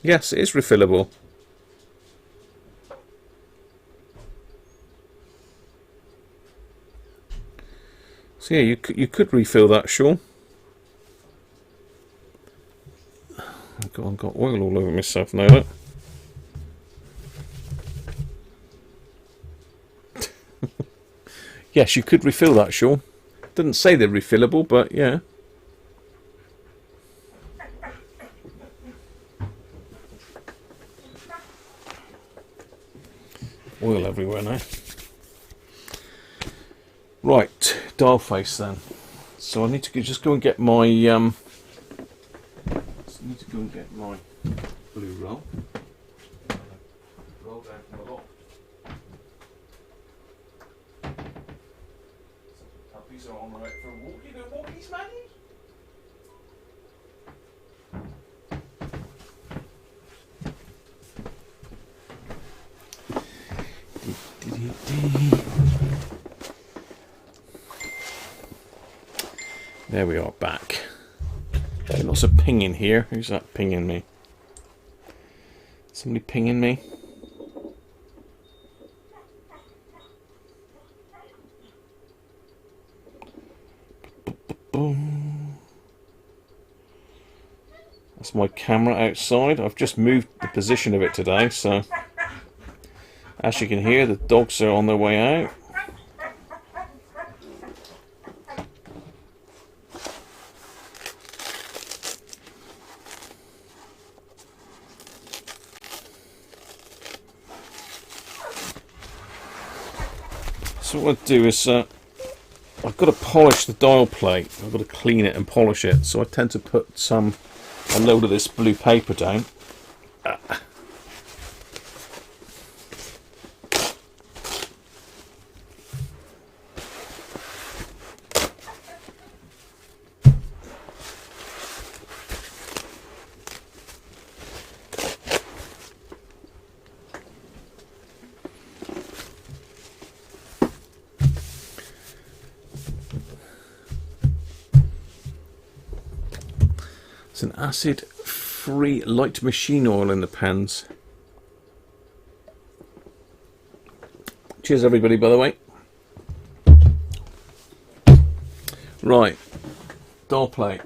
Yes, it is refillable. So yeah, you could refill that, sure. I've got oil all over myself now, look. Yes, you could refill that, sure. Didn't say they're refillable, but yeah. Oil everywhere now. Right, dial face then. So I need to just go and get my blue roll. Roll down from the lot. Puppies are on the way for a walk. You go walkies, Manny? There we are, back. Lots of pinging here. Who's that pinging me? Somebody pinging me? That's my camera outside. I've just moved the position of it today, so as you can hear, the dogs are on their way out. So what I'll do is, I've got to polish the dial plate. I've got to clean it and polish it. So I tend to put a load of this blue paper down. It's an acid-free light machine oil in the pans. Cheers everybody, by the way. Right, dial plate.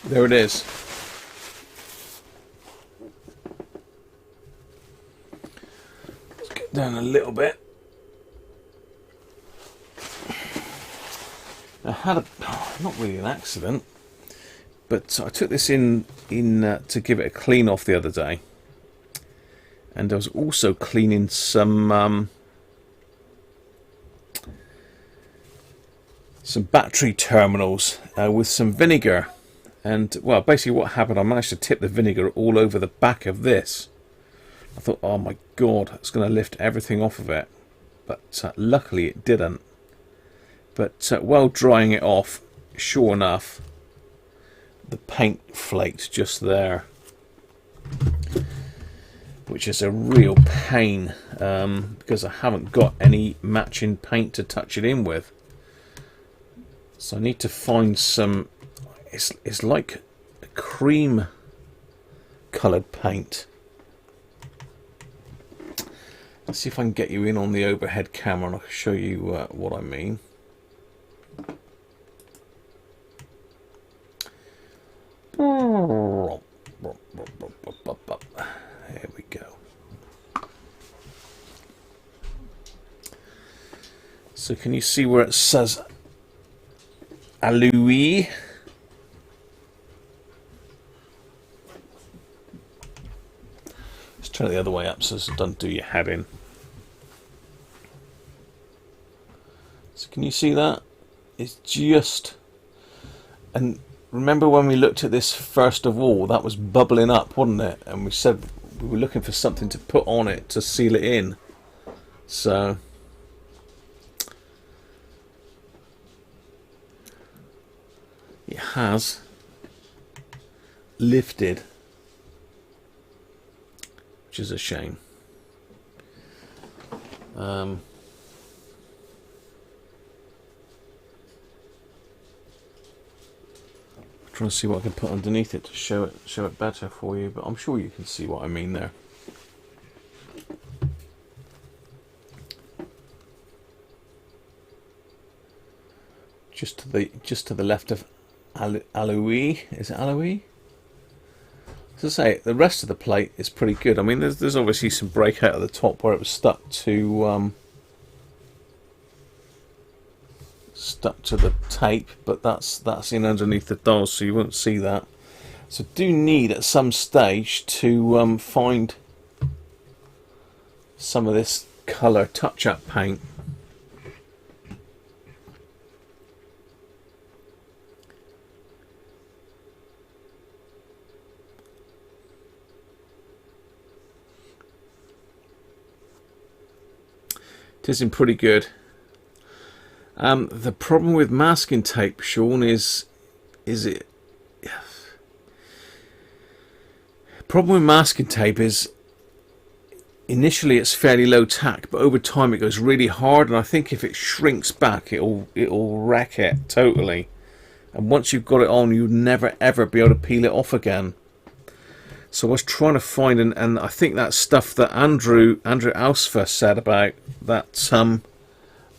There it is. Let's get down a little bit. I had not really an accident, but I took this in to give it a clean off the other day, and I was also cleaning some battery terminals with some vinegar. And well, basically what happened, I managed to tip the vinegar all over the back of this. I thought, oh my god, it's going to lift everything off of it, but luckily it didn't. But while drying it off, sure enough, the paint flaked just there, which is a real pain, because I haven't got any matching paint to touch it in with. So I need to find some, it's like a cream coloured paint. Let's see if I can get you in on the overhead camera and I'll show you what I mean. There we go. So can you see where it says Aloe? Let's turn it the other way up so it doesn't do your head in. So can you see that? It's just And remember when we looked at this first of all, that was bubbling up, wasn't it? And we said we were looking for something to put on it to seal it in. So it has lifted, which is a shame. Trying to see what I can put underneath it to show it better for you, but I'm sure you can see what I mean there. Just to the left of Aloe. Is it Aloe? As I say, the rest of the plate is pretty good. I mean, there's obviously some breakout at the top where it was stuck to the tape, but that's in underneath the dial, so you won't see that. So do need at some stage to find some of this colour touch-up paint. It isn't pretty good. The problem with masking tape, Sean, is it? Problem with masking tape is initially it's fairly low tack, but over time it goes really hard, and I think if it shrinks back, it'll wreck it totally. And once you've got it on, you'll never ever be able to peel it off again. So I was trying to find, and I think that stuff that Andrew Ausfer said about that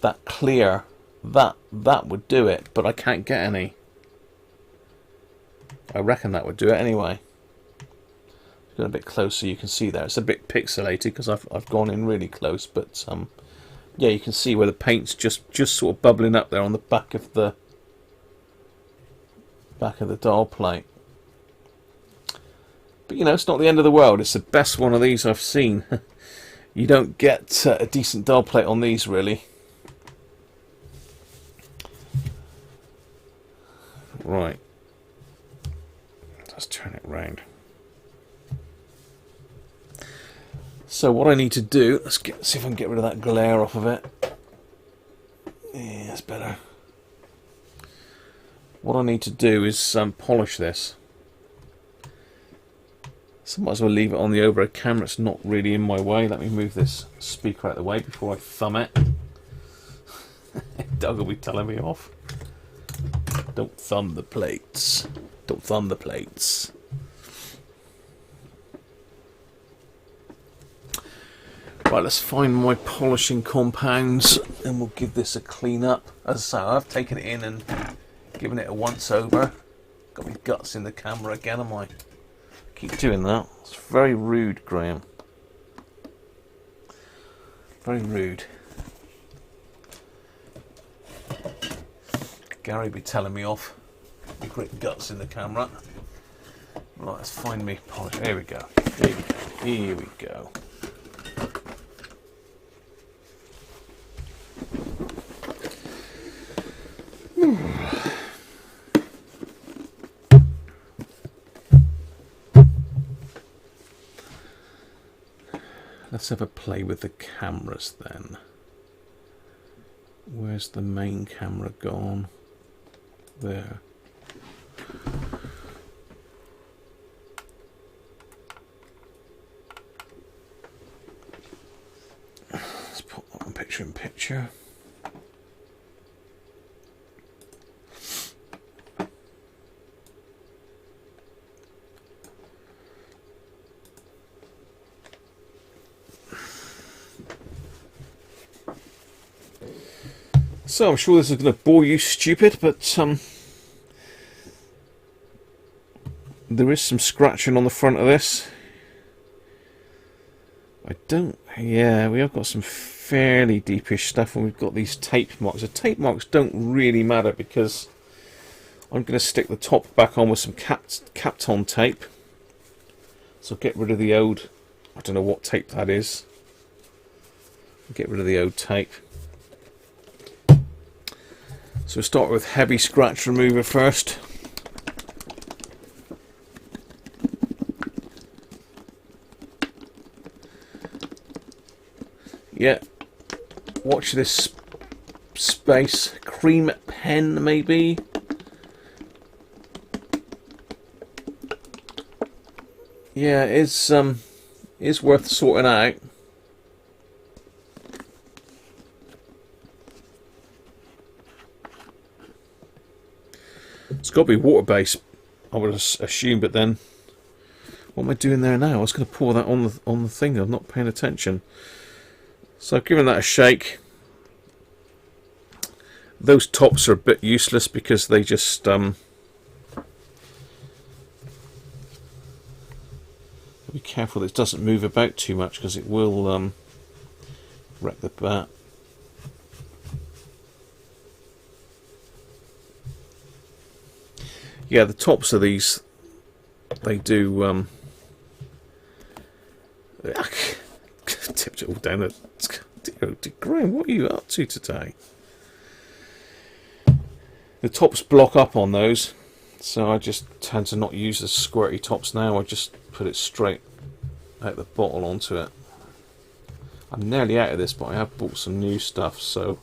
that clear, that would do it, but I can't get any. I reckon that would do it anyway. Get a bit closer, you can see there. It's a bit pixelated because I've gone in really close, but yeah, you can see where the paint's just sort of bubbling up there on the back of the dial plate. But you know, it's not the end of the world. It's the best one of these I've seen. You don't get a decent dial plate on these, really. Right. Let's turn it round. So what I need to do, let's see if I can get rid of that glare off of it. Yeah, that's better. What I need to do is polish this. So I might as well leave it on the overhead camera. It's not really in my way. Let me move this speaker out of the way before I thumb it. Doug will be telling me off. Don't thumb the plates. Don't thumb the plates. Right, let's find my polishing compounds and we'll give this a clean up. As I say, I've taken it in and given it a once over. Got my guts in the camera again, am I? Keep doing that. It's very rude, Graham. Very rude. Gary be telling me off. Great guts in the camera. Right, let's find me polish. Here we go. Here we go. Here we go. Let's have a play with the cameras then. Where's the main camera gone? There. Let's put that one picture in picture. So I'm sure this is going to bore you stupid, but there is some scratching on the front of this. Yeah, we have got some fairly deepish stuff, and we've got these tape marks. The tape marks don't really matter because I'm going to stick the top back on with some Kapton tape. So get rid of the old, I don't know what tape that is. Get rid of the old tape. So we'll start with heavy scratch remover first. Yeah, watch this space. Cream pen, maybe. Yeah, it's worth sorting out. It's got to be water-based, I would assume, but then what am I doing there now? I was going to pour that on the thing. I'm not paying attention. So I've given that a shake. Those tops are a bit useless because they just be careful that it doesn't move about too much because it will wreck the bat. Yeah, the tops of these, they do tipped it all down. Dear Graham, what are you up to today? The tops block up on those, so I just tend to not use the squirty tops now. I just put it straight out the bottle onto it. I'm nearly out of this, but I have bought some new stuff, so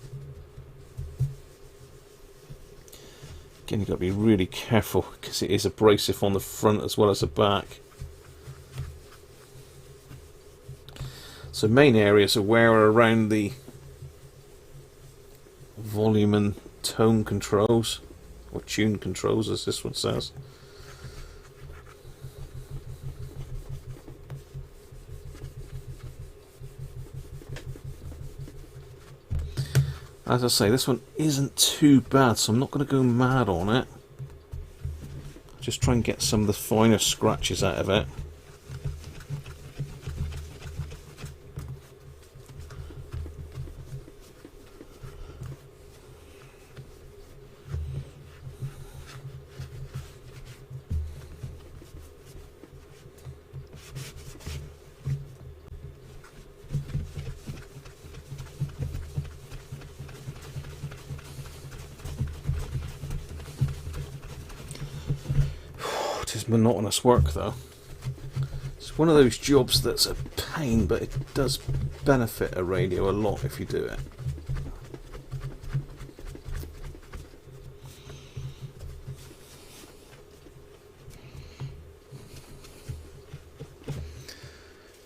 again, you've got to be really careful because it is abrasive on the front as well as the back. So main areas are where are around the volume and tone controls, or tune controls as this one says. As I say, this one isn't too bad, so I'm not going to go mad on it. Just try and get some of the finer scratches out of it. It is monotonous work though. It's one of those jobs that's a pain, but it does benefit a radio a lot if you do it.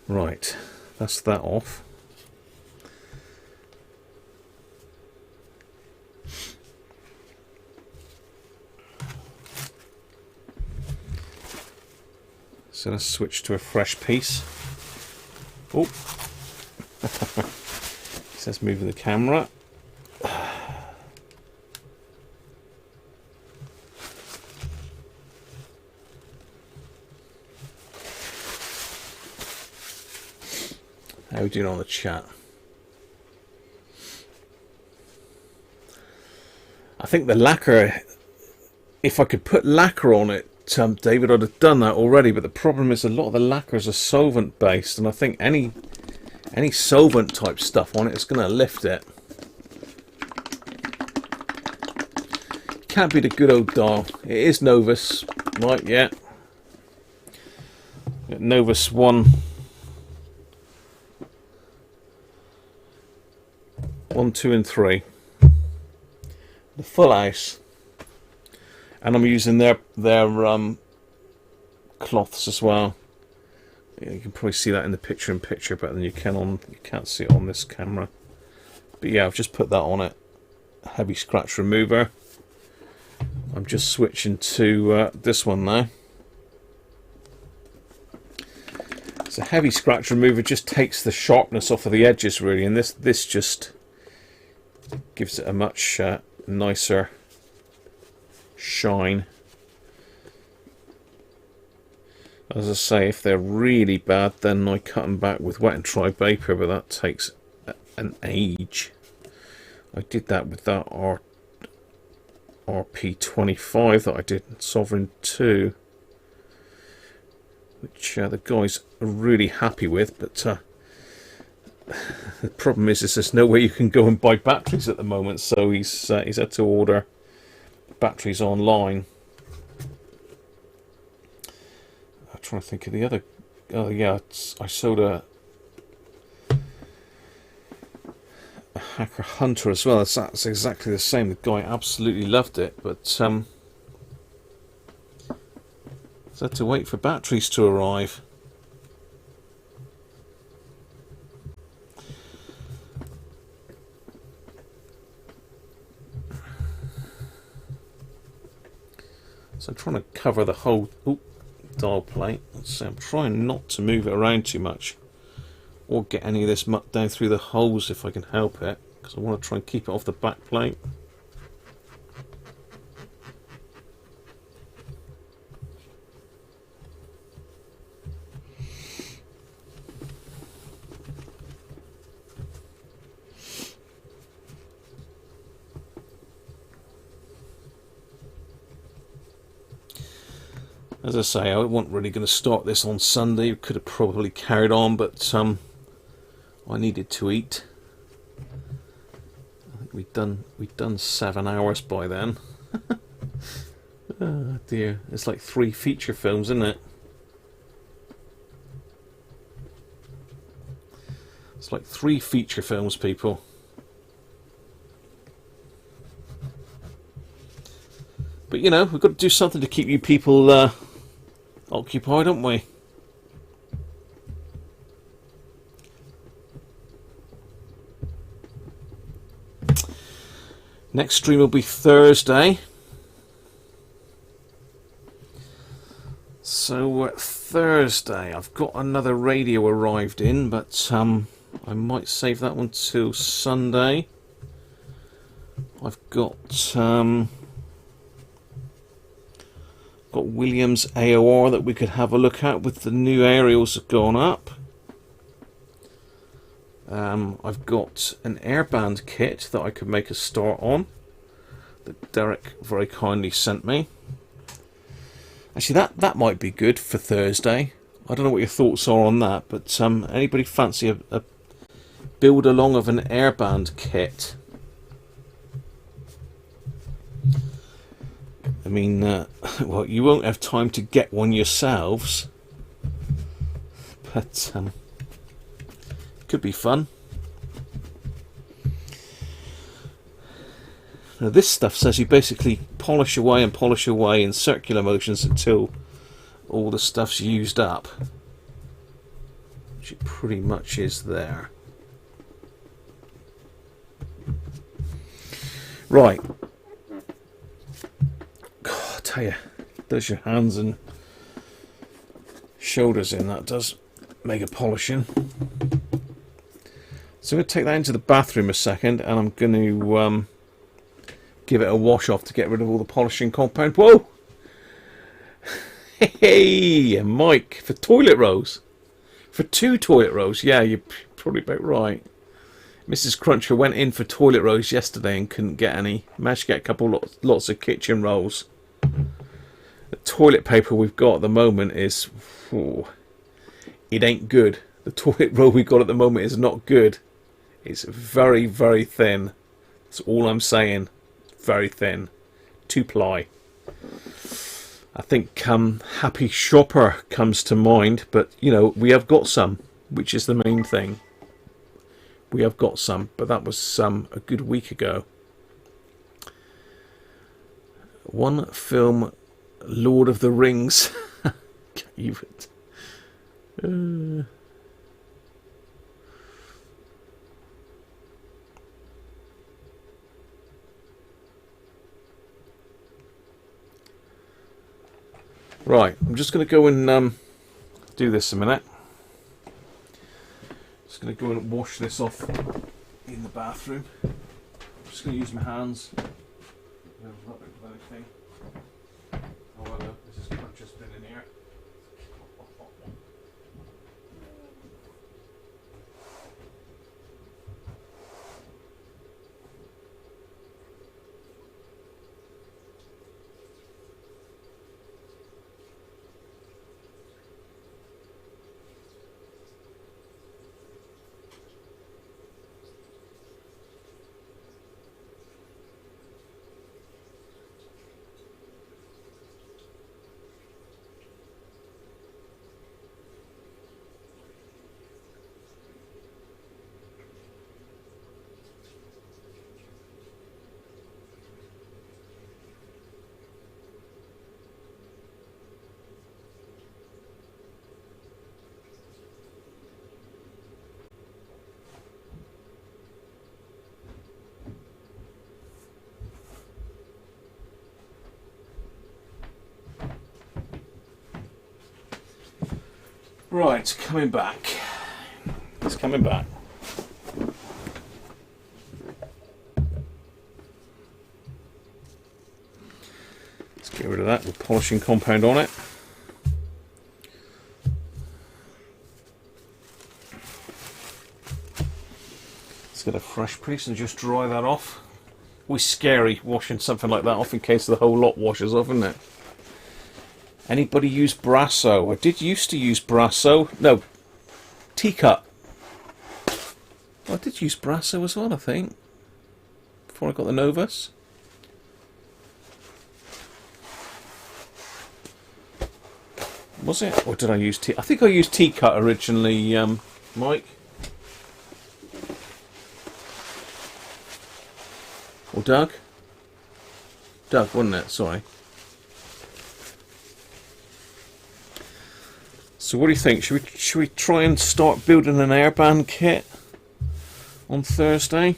Right, that's that off. So let's switch to a fresh piece. Oh, it says moving the camera. How are we doing on the chat? I think the lacquer, if I could put lacquer on it, David, I'd have done that already, but the problem is a lot of the lacquers are solvent based, and I think any solvent type stuff on it is going to lift it. Can't be the good old dial. It is Novus, right? Yeah, Novus 1, 2 and 3, the full house. And I'm using their cloths as well. Yeah, you can probably see that in the picture-in-picture better than you can on. You can't see it on this camera. But yeah, I've just put that on it. Heavy scratch remover. I'm just switching to this one now. So heavy scratch remover just takes the sharpness off of the edges really, and this just gives it a much nicer shine. As I say, if they're really bad, then I cut them back with wet and dry vapor, but that takes an age. I did that with that RP25 that I did in Sovereign 2, which the guys are really happy with, but the problem is there's no way you can go and buy batteries at the moment, so he's had to order batteries online. I'm trying to think of the other. Oh yeah, I sold a Hacker Hunter as well. That's exactly the same. The guy absolutely loved it, but so I had to wait for batteries to arrive. So I'm trying to cover the whole dial plate. So I'm trying not to move it around too much, or get any of this muck down through the holes if I can help it, because I want to try and keep it off the back plate. As I say, I wasn't really going to start this on Sunday. Could have probably carried on, but I needed to eat. I think we'd done 7 hours by then. Oh dear, it's like 3 feature films, isn't it? It's like 3 feature films, people. But you know, we've got to do something to keep you people occupied, haven't we? Next stream will be Thursday. So Thursday, I've got another radio arrived in, but I might save that one till Sunday. I've got Williams AOR that we could have a look at with the new aerials have gone up. I've got an airband kit that I could make a start on that Derek very kindly sent me. Actually, that might be good for Thursday. I don't know what your thoughts are on that, but anybody fancy a build along of an airband kit? I mean, well, you won't have time to get one yourselves, but could be fun. Now this stuff says you basically polish away in circular motions until all the stuff's used up, which it pretty much is there. Right. God, I tell you, does your hands and shoulders in, that does make a polishing. So I'm going to take that into the bathroom a second, and I'm going to give it a wash off to get rid of all the polishing compound. Whoa! Hey, Mike, for toilet rolls. For 2 toilet rolls, yeah, you're probably about right. Mrs. Cruncher went in for toilet rolls yesterday and couldn't get any. Managed to get a couple lots of kitchen rolls. The toilet paper we've got at the moment is... it ain't good. The toilet roll we've got at the moment is not good. It's very, very thin. That's all I'm saying. Very thin. 2-ply. I think Happy Shopper comes to mind, but you know, we have got some, which is the main thing. We have got some, but that was a good week ago. One film, Lord of the Rings. Right, I'm just going to go and do this a minute. Just going to go and wash this off in the bathroom. I'm just going to use my hands. Oh, hello, this is Cruncher's been in here. Right, coming back. It's coming back. Let's get rid of that with polishing compound on it. Let's get a fresh piece and just dry that off. Always scary washing something like that off in case the whole lot washes off, isn't it? Anybody use Brasso? I did used to use Brasso. No, teacup. I did use Brasso as well, I think, before I got the Novus. Was it? Or did I use I think I used teacup originally, Mike. Or Doug? Doug, wasn't it? Sorry. So what do you think? Should we try and start building an airband kit on Thursday?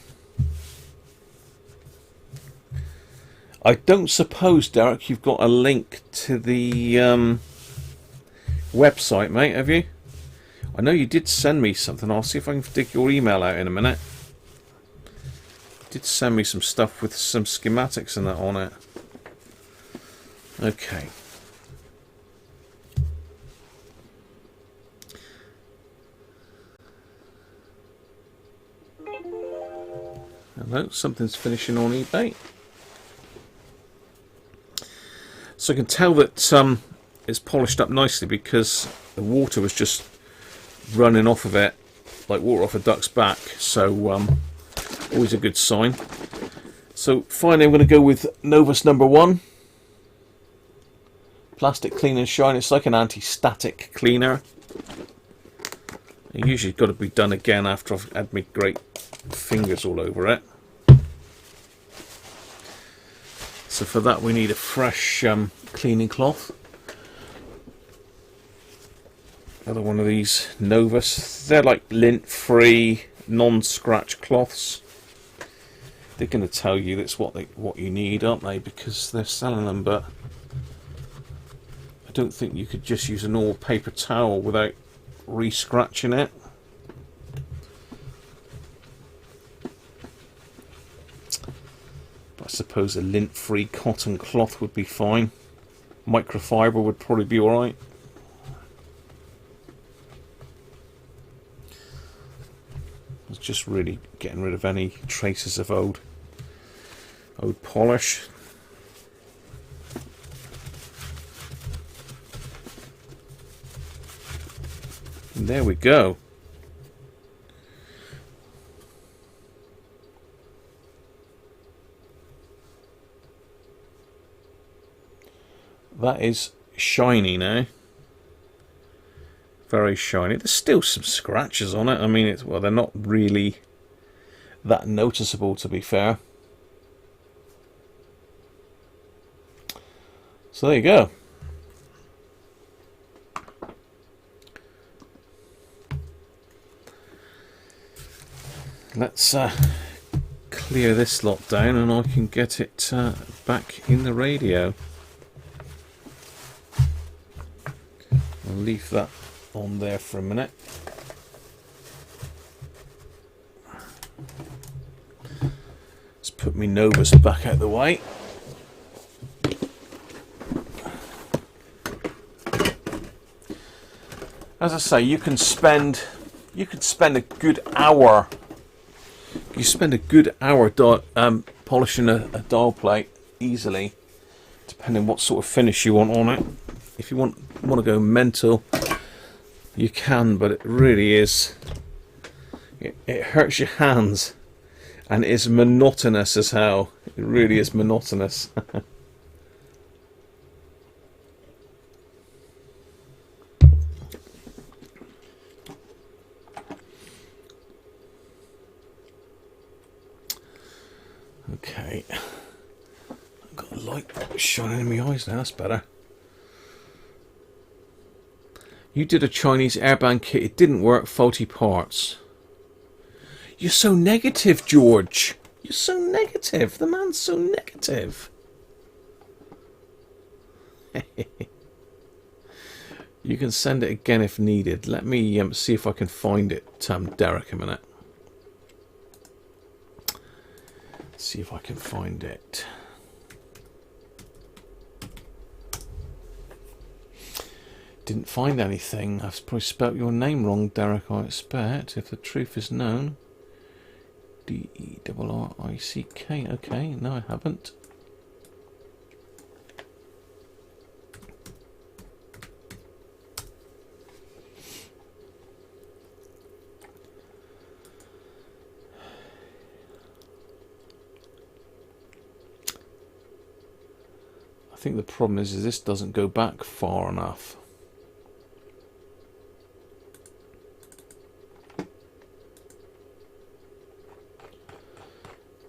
I don't suppose, Derek, you've got a link to the website, mate, have you? I know you did send me something. I'll see if I can dig your email out in a minute. You did send me some stuff with some schematics and that on it. Okay. Hello, something's finishing on eBay. So I can tell that it's polished up nicely because the water was just running off of it like water off a duck's back. So always a good sign. So finally I'm going to go with Novus number 1. Plastic Clean and Shine. It's like an anti-static cleaner. It usually got to be done again after I've had my great fingers all over it. So for that we need a fresh cleaning cloth. Another one of these Novus. They're like lint-free, non-scratch cloths. They're going to tell you that's what you need, aren't they? Because they're selling them, but I don't think you could just use a normal paper towel without re-scratching it. But I suppose a lint-free cotton cloth would be fine. Microfiber would probably be alright. It's just really getting rid of any traces of old polish. And there we go. That is shiny now. Very shiny. There's still some scratches on it. I mean, well, they're not really that noticeable, to be fair. So there you go. Let's clear this lot down and I can get it back in the radio. I'll leave that on there for a minute. Let's put my Novus back out the way. As I say, you can spend a good hour. You spend a good hour polishing a dial plate easily, depending what sort of finish you want on it. If you want to go mental, you can, but it really is. It hurts your hands, and it is monotonous as hell. It really is monotonous. Okay, I've got a light shining in my eyes now. That's better. You did a Chinese airband kit. It didn't work. Faulty parts. You're so negative, George. You're so negative. The man's so negative. You can send it again if needed. Let me see if I can find it, Derek, a minute. See if I can find it. Didn't find anything. I've probably spelt your name wrong, Derek, I expect, if the truth is known. D-E-R-R-I-C-K. Okay, no, I haven't. I think the problem is this doesn't go back far enough.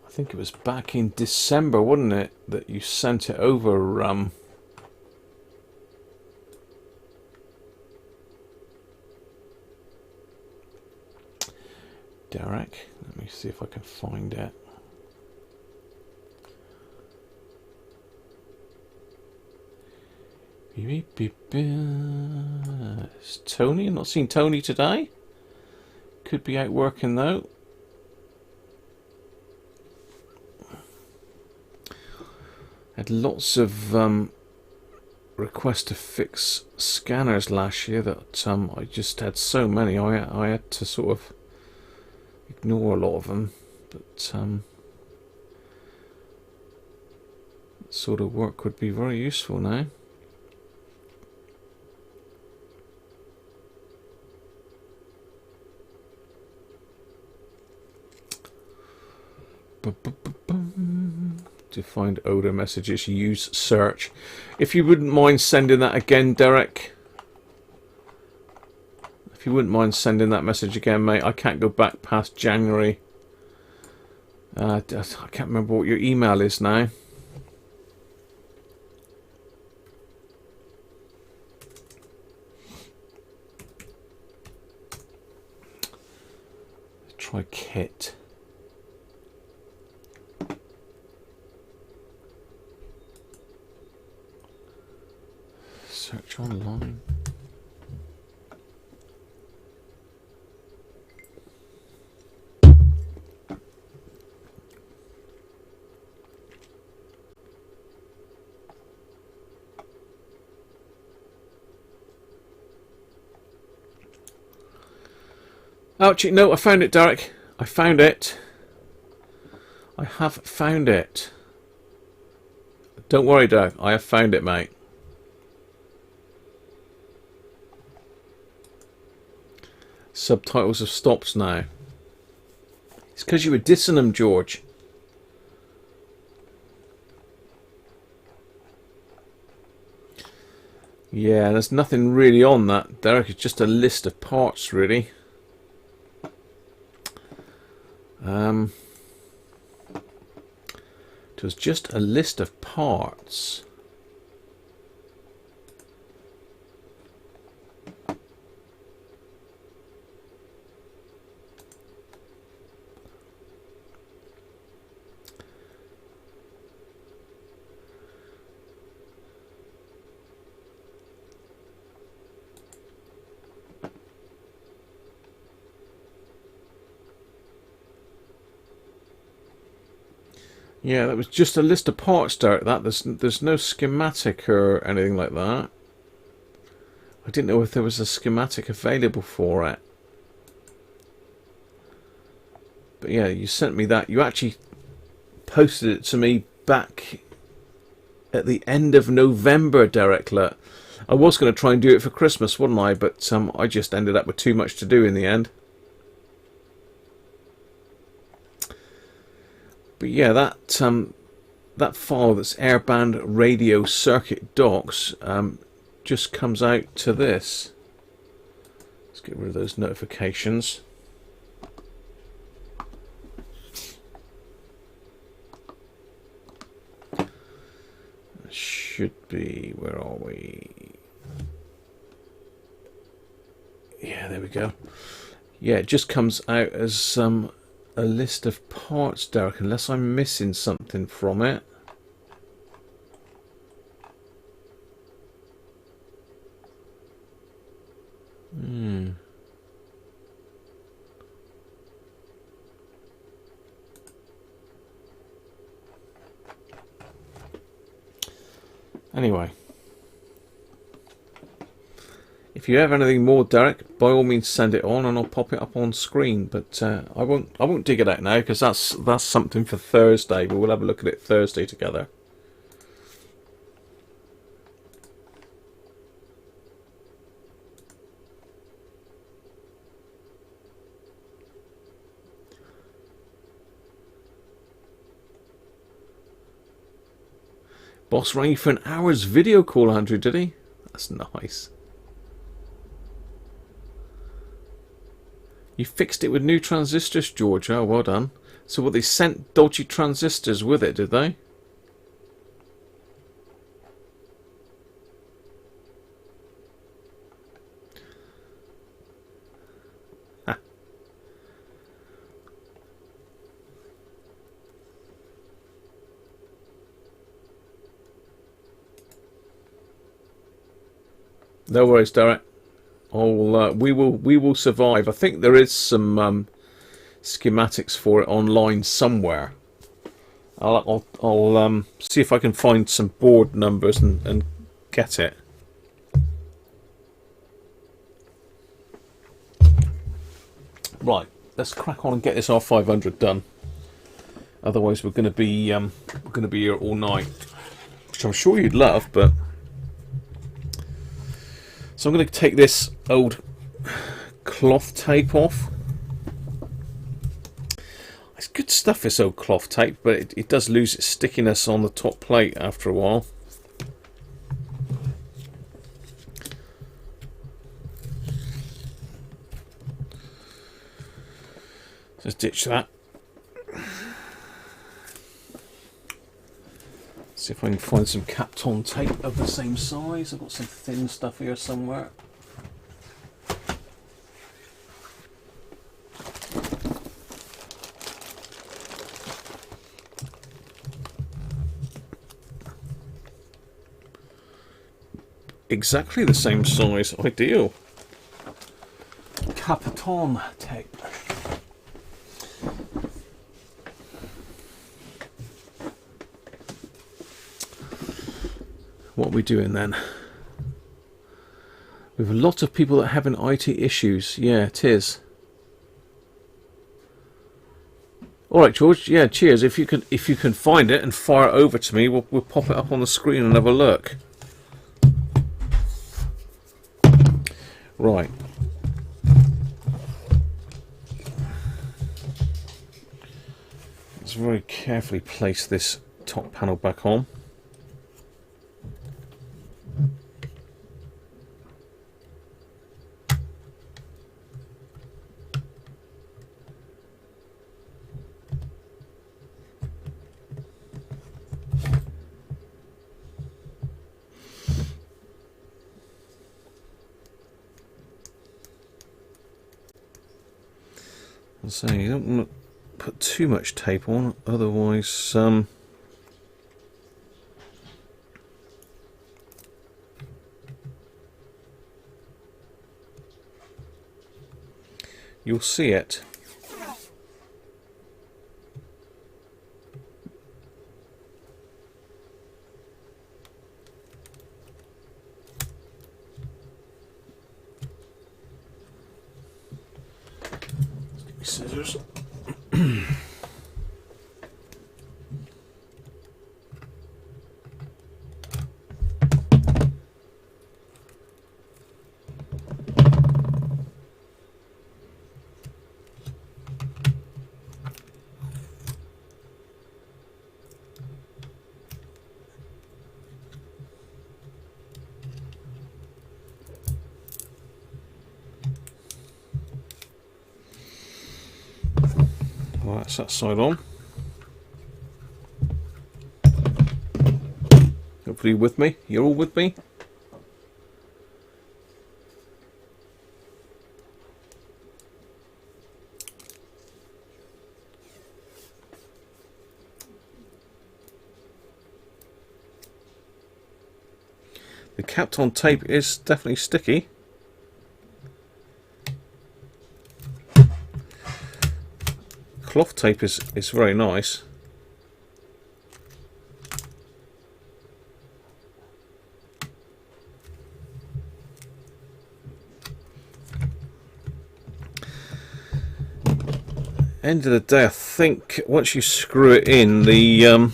I think it was back in December, wasn't it, that you sent it over, Derek. Let me see if I can find it. It's Tony. I've not seen Tony today. Could be out working though. Had lots of requests to fix scanners last year that I just had so many. I had to sort of ignore a lot of them, but that sort of work would be very useful now. To find older messages, use search. If you wouldn't mind sending that again, Derek. If you wouldn't mind sending that message again, mate. I can't go back past January. I can't remember what your email is now. Let's try Kit. Search online. Actually, no, I found it, Derek. I found it. I have found it. Don't worry, Derek. I have found it, mate. Subtitles have stopped now. It's because you were dissing them, George. Yeah, there's nothing really on that, Derek. It's just a list of parts, really. It was just a list of parts. Yeah, that was just a list of parts, Derek. There's no schematic or anything like that. I didn't know if there was a schematic available for it. But yeah, you sent me that. You actually posted it to me back at the end of November, Derek. I was going to try and do it for Christmas, wasn't I? But I just ended up with too much to do in the end. But yeah, that file that's airband radio circuit docs just comes out to this. Let's get rid of those notifications. Should be, where are we? Yeah, there we go. Yeah, it just comes out as a list of parts, Derek, unless I'm missing something from it. Anyway, if you have anything more, Derek, by all means send it on, and I'll pop it up on screen. But I won't dig it out now, because that's something for Thursday. But we'll have a look at it Thursday together. Boss rang you for an hour's video call, Andrew, did he? That's nice. You fixed it with new transistors, George. Oh, well done. So what, they sent dodgy transistors with it, did they? Ha. No worries, Derek. We will survive. I think there is some schematics for it online somewhere. I'll see if I can find some board numbers and get it. Right, let's crack on and get this R500 done. Otherwise, we're going to be here all night, which I'm sure you'd love, but. So I'm going to take this old cloth tape off. It's good stuff, this old cloth tape, but it does lose its stickiness on the top plate after a while. Just ditch that. See if I can find some Kapton tape of the same size. I've got some thin stuff here somewhere. Exactly the same size, ideal. Kapton tape. What are we doing then? We have a lot of people that are having IT issues. Yeah, it is. All right, George. Yeah, cheers. If you can find it and fire it over to me, we'll pop it up on the screen and have a look. Right. Let's very carefully place this top panel back on. So you don't want to put too much tape on, otherwise you'll see it. Scissors. Well, that's that side on. Hopefully you're with me. You're all with me? The Kapton tape is definitely sticky. Cloth tape is very nice. End of the day, I think once you screw it in, the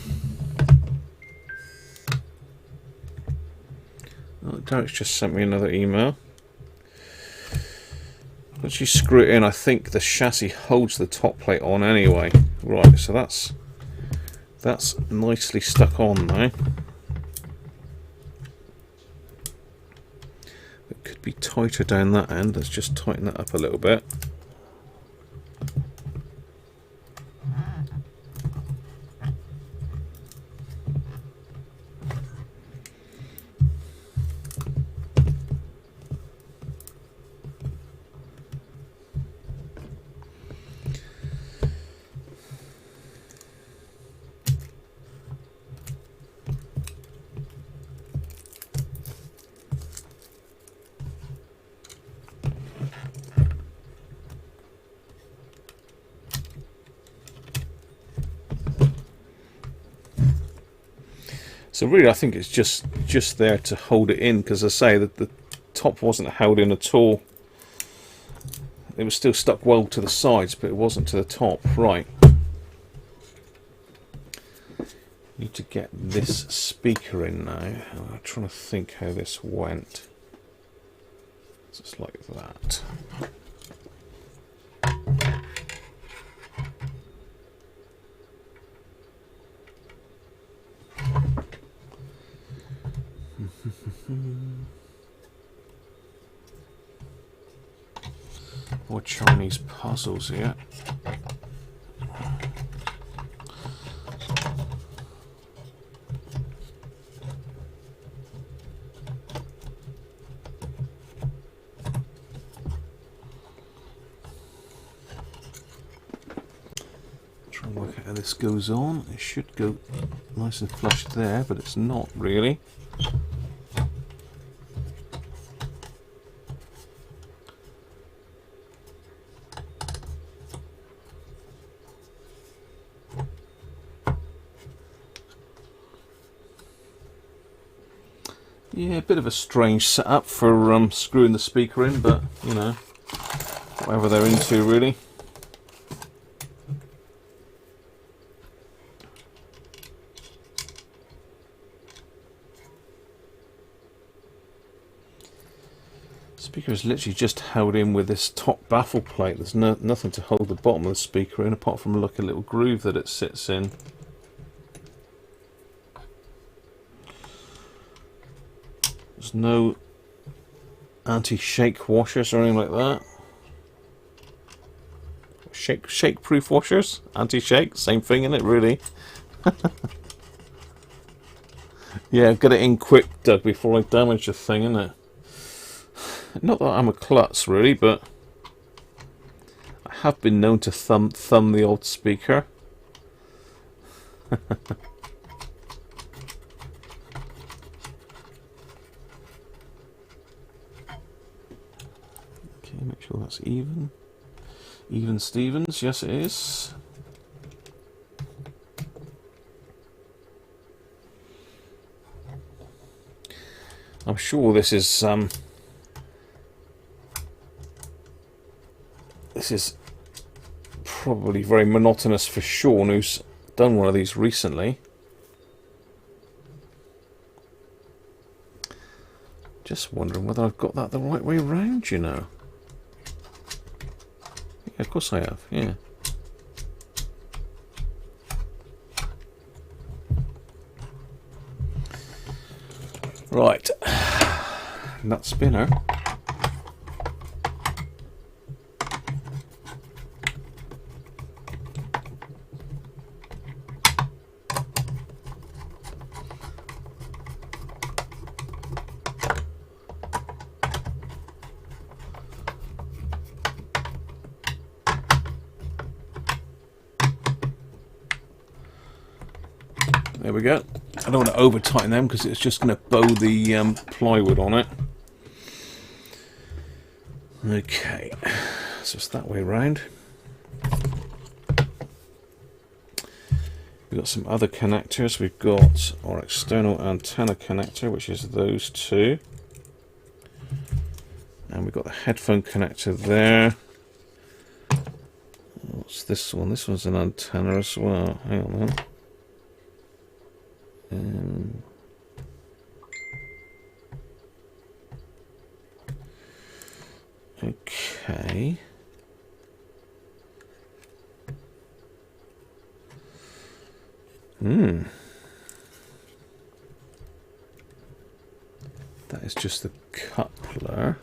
Derek's just sent me another email. Once you screw it in, I think the chassis holds the top plate on anyway. Right, so that's nicely stuck on now. It could be tighter down that end. Let's just tighten that up a little bit. So really, I think it's just there to hold it in, because I say that the top wasn't held in at all. It was still stuck well to the sides, but it wasn't to the top. Right. Need to get this speaker in now. I'm trying to think how this went. Just like that. More Chinese puzzles here. Try and work out how this goes on. It should go nice and flush there, but it's not really. Yeah, a bit of a strange setup for screwing the speaker in, but you know, whatever they're into, really. Speaker is literally just held in with this top baffle plate. There's nothing to hold the bottom of the speaker in apart from like a little groove that it sits in. There's no anti-shake washers or anything like that. Shake-proof washers? Anti-shake? Same thing, isn't it, really? Yeah, get it in quick, Doug, before I damage the thing, isn't it? Not that I'm a klutz, really, but I have been known to thumb the old speaker. Make sure that's even. Even Stevens, yes it is. I'm sure this is probably very monotonous for Sean, who's done one of these recently. Just wondering whether I've got that the right way round, you know. Yeah, of course I have, yeah. Right, nut spinner. There we go. I don't want to over tighten them because it's just going to bow the plywood on it. Okay, so it's that way round. We've got some other connectors. We've got our external antenna connector, which is those two. And we've got the headphone connector there. What's this one? This one's an antenna as well. Hang on then. Okay. That is just the coupler.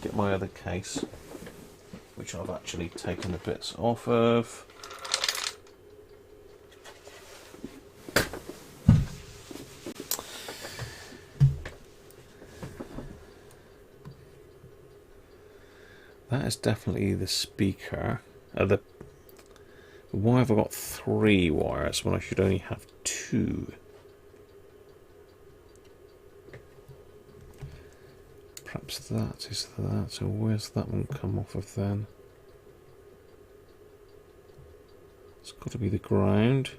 Get my other case, which I've actually taken the bits off of. That is definitely the speaker. Why have I got 3 wires when I should only have 2? Perhaps that is that. So where's that one come off of then? It's got to be the ground.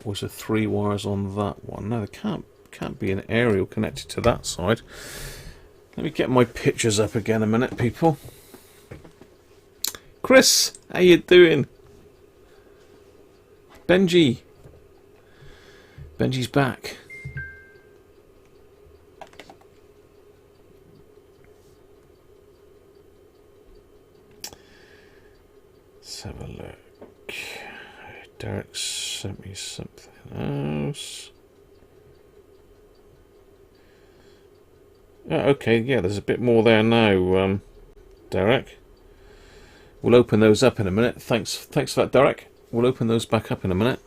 Or is there 3 wires on that one? No, there can't be an aerial connected to that side. Let me get my pictures up again a minute, people. Chris, how you doing? Benji's back. Let's have a look. Derek sent me something else. Oh, okay, yeah, there's a bit more there now, Derek. We'll open those up in a minute. Thanks for that, Derek. We'll open those back up in a minute.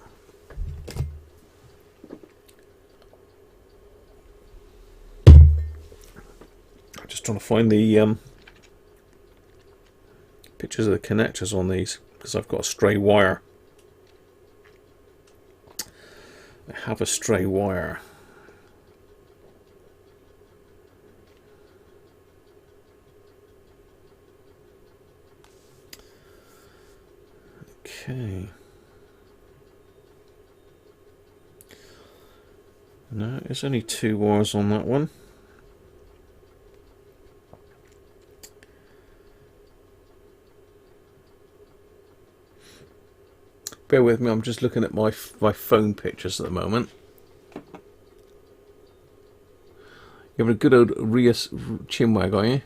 I'm just trying to find the pictures of the connectors on these, because I've got a stray wire. I have a stray wire. Okay. No, there's only 2 wires on that one. Bear with me, I'm just looking at my phone pictures at the moment. You're having a good old chinwag, are you?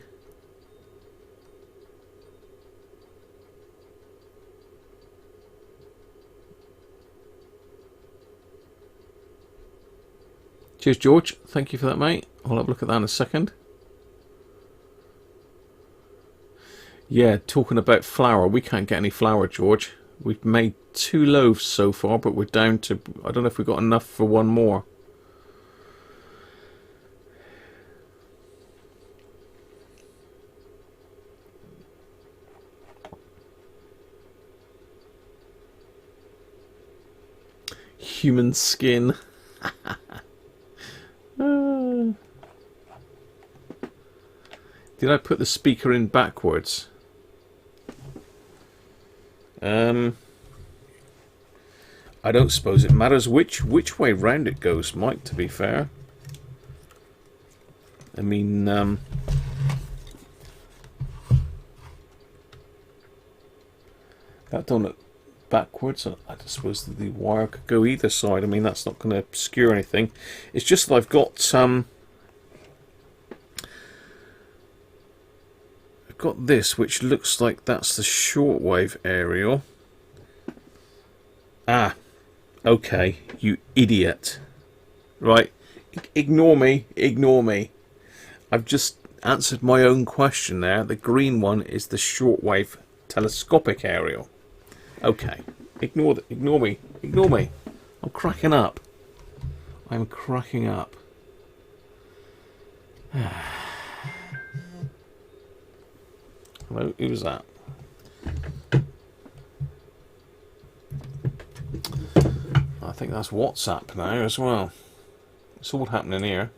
Cheers, George. Thank you for that, mate. I'll have a look at that in a second. Yeah, talking about flour. We can't get any flour, George. We've made 2 loaves so far, but we're down to... I don't know if we've got enough for 1 more. Human skin. Did I put the speaker in backwards? I don't suppose it matters which way round it goes, Mike, to be fair. I mean, that don't look backwards. I suppose the wire could go either side. I mean, that's not going to obscure anything. It's just that I've got this, which looks like that's the shortwave aerial. Ah, okay, you idiot. Right, ignore me. I've just answered my own question there. The green one is the shortwave telescopic aerial. Okay, ignore me. I'm cracking up. I'm cracking up. Hello, who's that? I think that's WhatsApp now as well. It's all happening here.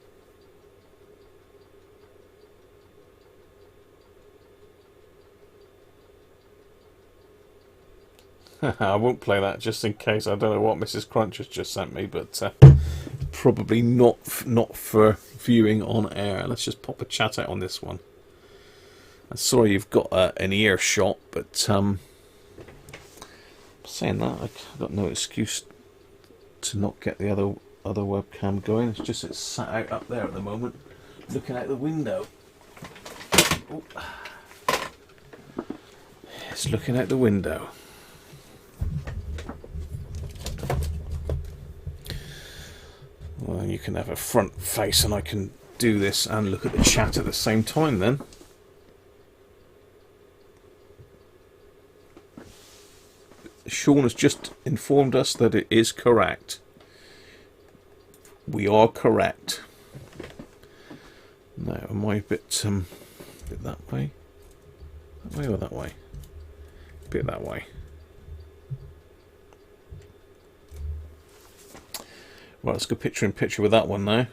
I won't play that just in case. I don't know what Mrs. Crunch has just sent me, but probably not for viewing on air. Let's just pop a chat out on this one. I'm sorry you've got an earshot, but saying that, I've got no excuse to not get the other webcam going. It's just it's sat out up there at the moment, looking out the window. Oh. It's looking out the window. Well, you can have a front face and I can do this and look at the chat at the same time then. Sean has just informed us that it is correct. We are correct. Now, am I a bit that way? That way or that way? A bit that way. Right, let's go picture in picture with that one now.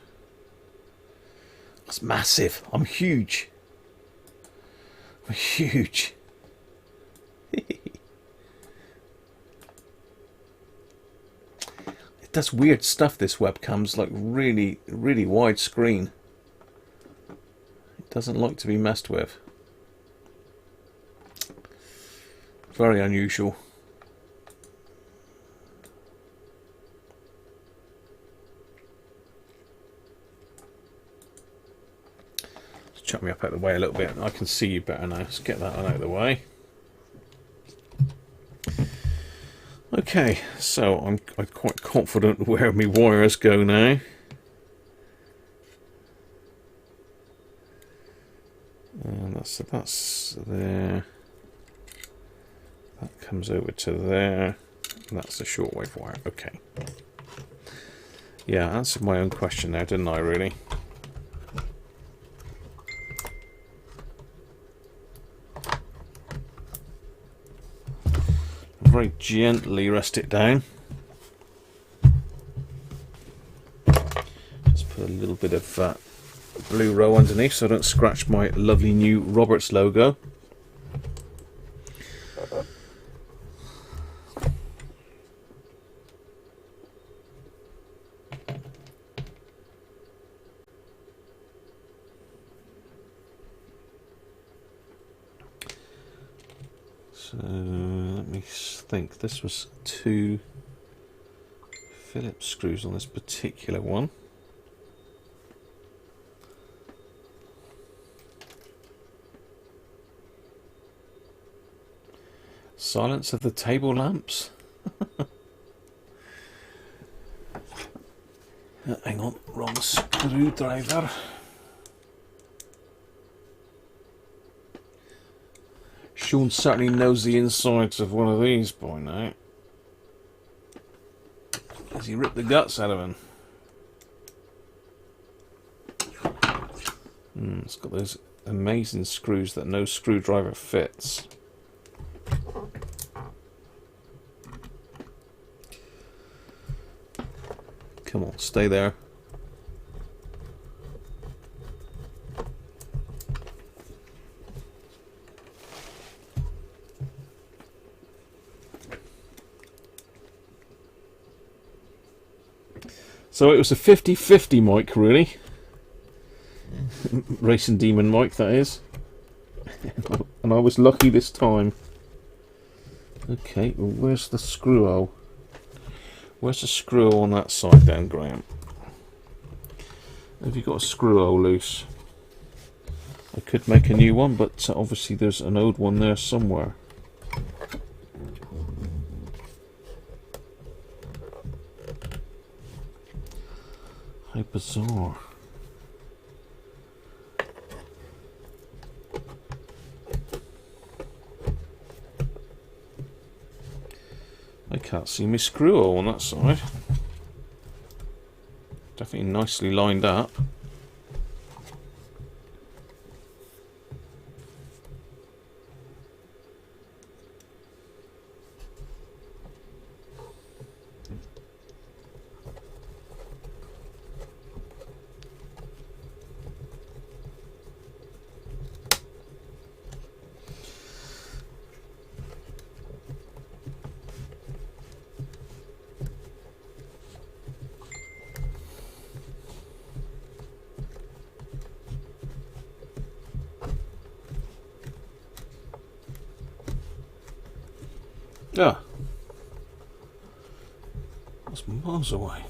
That's massive. I'm huge. I'm huge. It does weird stuff, this webcam's like really, really wide screen. It doesn't like to be messed with. Very unusual. Chuck me up out of the way a little bit. I can see you better now. Let's get that one out of the way. Okay, so I'm quite confident where my wires go now. And that's there. That comes over to there. And that's the shortwave wire. Okay. Yeah, I answered my own question there, didn't I, really? Very gently rest it down. Just put a little bit of blue row underneath so I don't scratch my lovely new Roberts logo. So let me think. This was 2 Phillips screws on this particular one. Silence of the table lamps. Hang on, wrong screwdriver. Sean certainly knows the insides of one of these by now. Has he ripped the guts out of him? It's got those amazing screws that no screwdriver fits. Come on, stay there. So it was a 50-50 mic, really. Racing Demon mic, that is. And I was lucky this time. Okay, well, where's the screw hole? Where's the screw hole on that side then, Graham? Have you got a screw hole loose? I could make a new one, but obviously there's an old one there somewhere. How bizarre. I can't see my screw hole on that side. Definitely nicely lined up. Ah, that's miles away.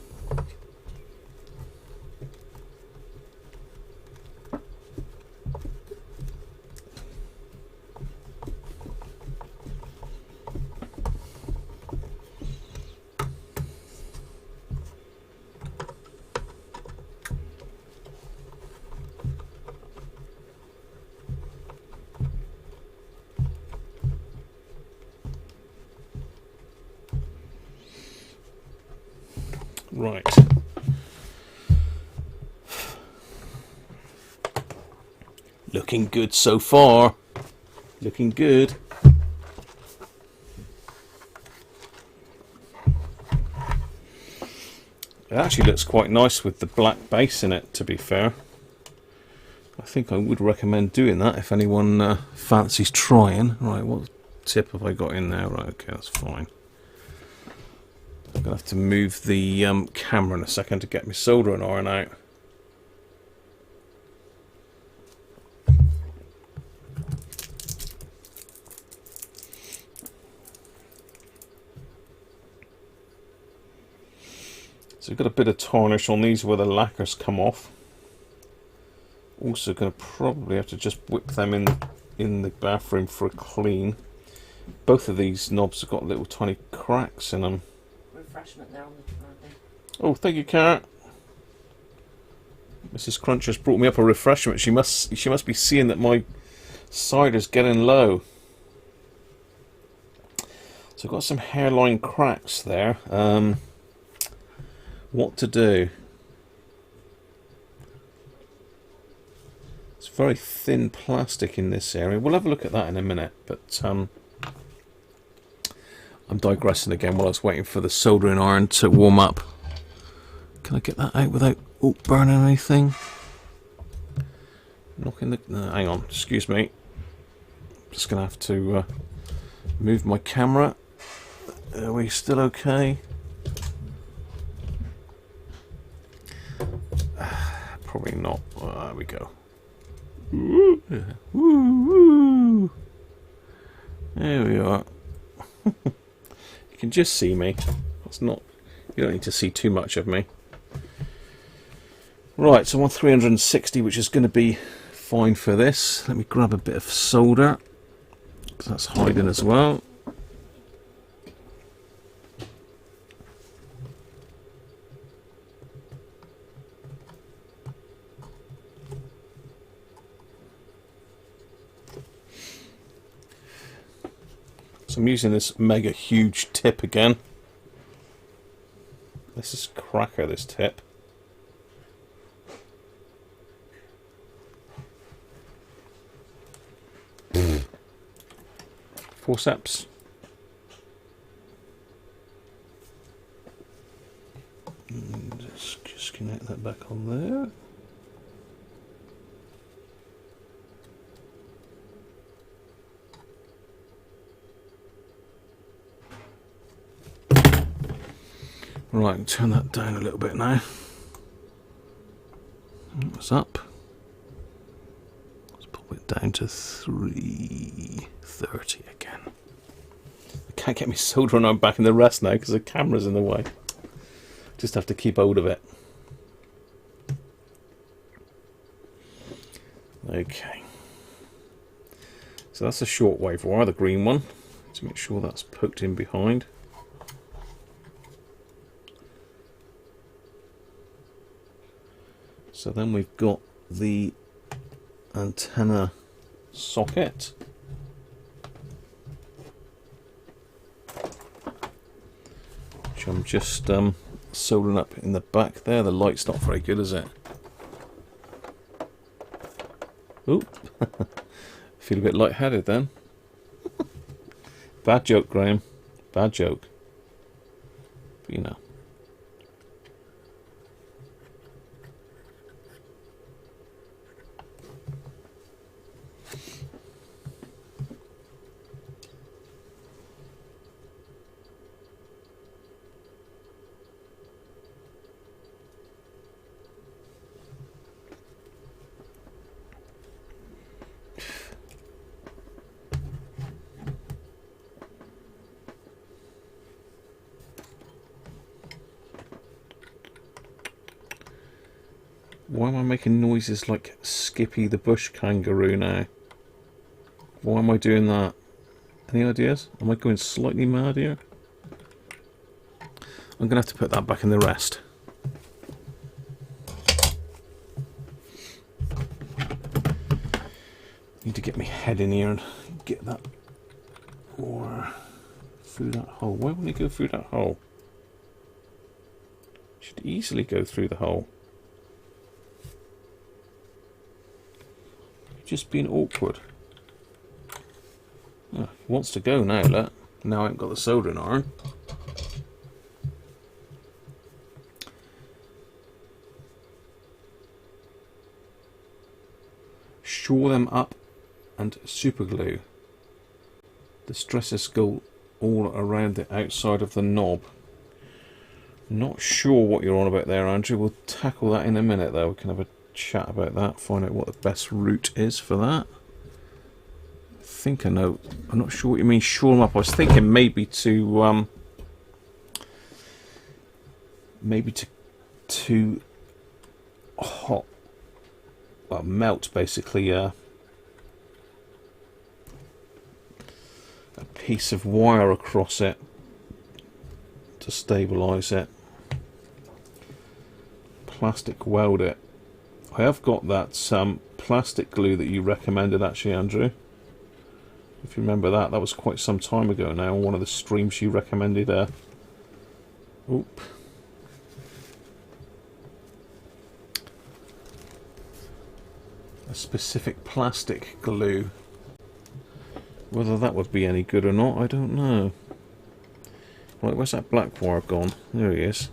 Right. Looking good so far. Looking good. It actually looks quite nice with the black base in it, to be fair. I think I would recommend doing that if anyone fancies trying. Right, what tip have I got in there? Right, okay, that's fine. I'm going to have to move the camera in a second to get my soldering iron out. So we've got a bit of tarnish on these where the lacquers come off. Also going to probably have to just whip them in the bathroom for a clean. Both of these knobs have got little tiny cracks in them. Refreshment there on the thing. Oh, thank you, Carrot. Mrs. Crunch has brought me up a refreshment. She must be seeing that my cider's getting low. So I've got some hairline cracks there. What to do? It's very thin plastic in this area. We'll have a look at that in a minute, but I'm digressing again while I was waiting for the soldering iron to warm up. Can I get that out without burning anything? Knocking the... No, hang on, excuse me. Just going to have to move my camera. Are we still okay? Probably not. There we go. Woo, woo. There we are. You can just see me. That's not. You don't need to see too much of me. Right, so I'm on 360, which is going to be fine for this. Let me grab a bit of solder, because that's hiding as well. So I'm using this mega huge tip again. This is cracker, this tip. Forceps. And just connect that back on there. Right, turn that down a little bit now. What's up? Let's pop it down to 330 again. I can't get my soldering iron back in the rest now because the camera's in the way. Just have to keep hold of it. Okay. So that's a shortwave wire, the green one. To make sure that's poked in behind. So then we've got the antenna socket. Which I'm just soldering up in the back there. The light's not very good, is it? Oop. Feel a bit lightheaded then. Bad joke, Graham. Bad joke. But you know. Why am I making noises like Skippy the bush kangaroo now? Why am I doing that? Any ideas? Am I going slightly mad here? I'm going to have to put that back in the rest. Need to get my head in here and get that ore through that hole. Why wouldn't it go through that hole? Should easily go through the hole. Just being awkward. Oh, he wants to go now, look. Now I haven't got the soldering iron. Shore them up and super glue. The stresses go all around the outside of the knob. Not sure what you're on about there, Andrew. We'll tackle that in a minute, though. We can have a chat about that, find out what the best route is for that. I think I know. I'm not sure what you mean, shore them up. I was thinking maybe to hot, well, melt basically a piece of wire across it to stabilise it. Plastic weld it. I have got that plastic glue that you recommended, actually, Andrew. If you remember that, that was quite some time ago now. On one of the streams you recommended. Oop. A specific plastic glue. Whether that would be any good or not, I don't know. Right, where's that black wire gone? There he is.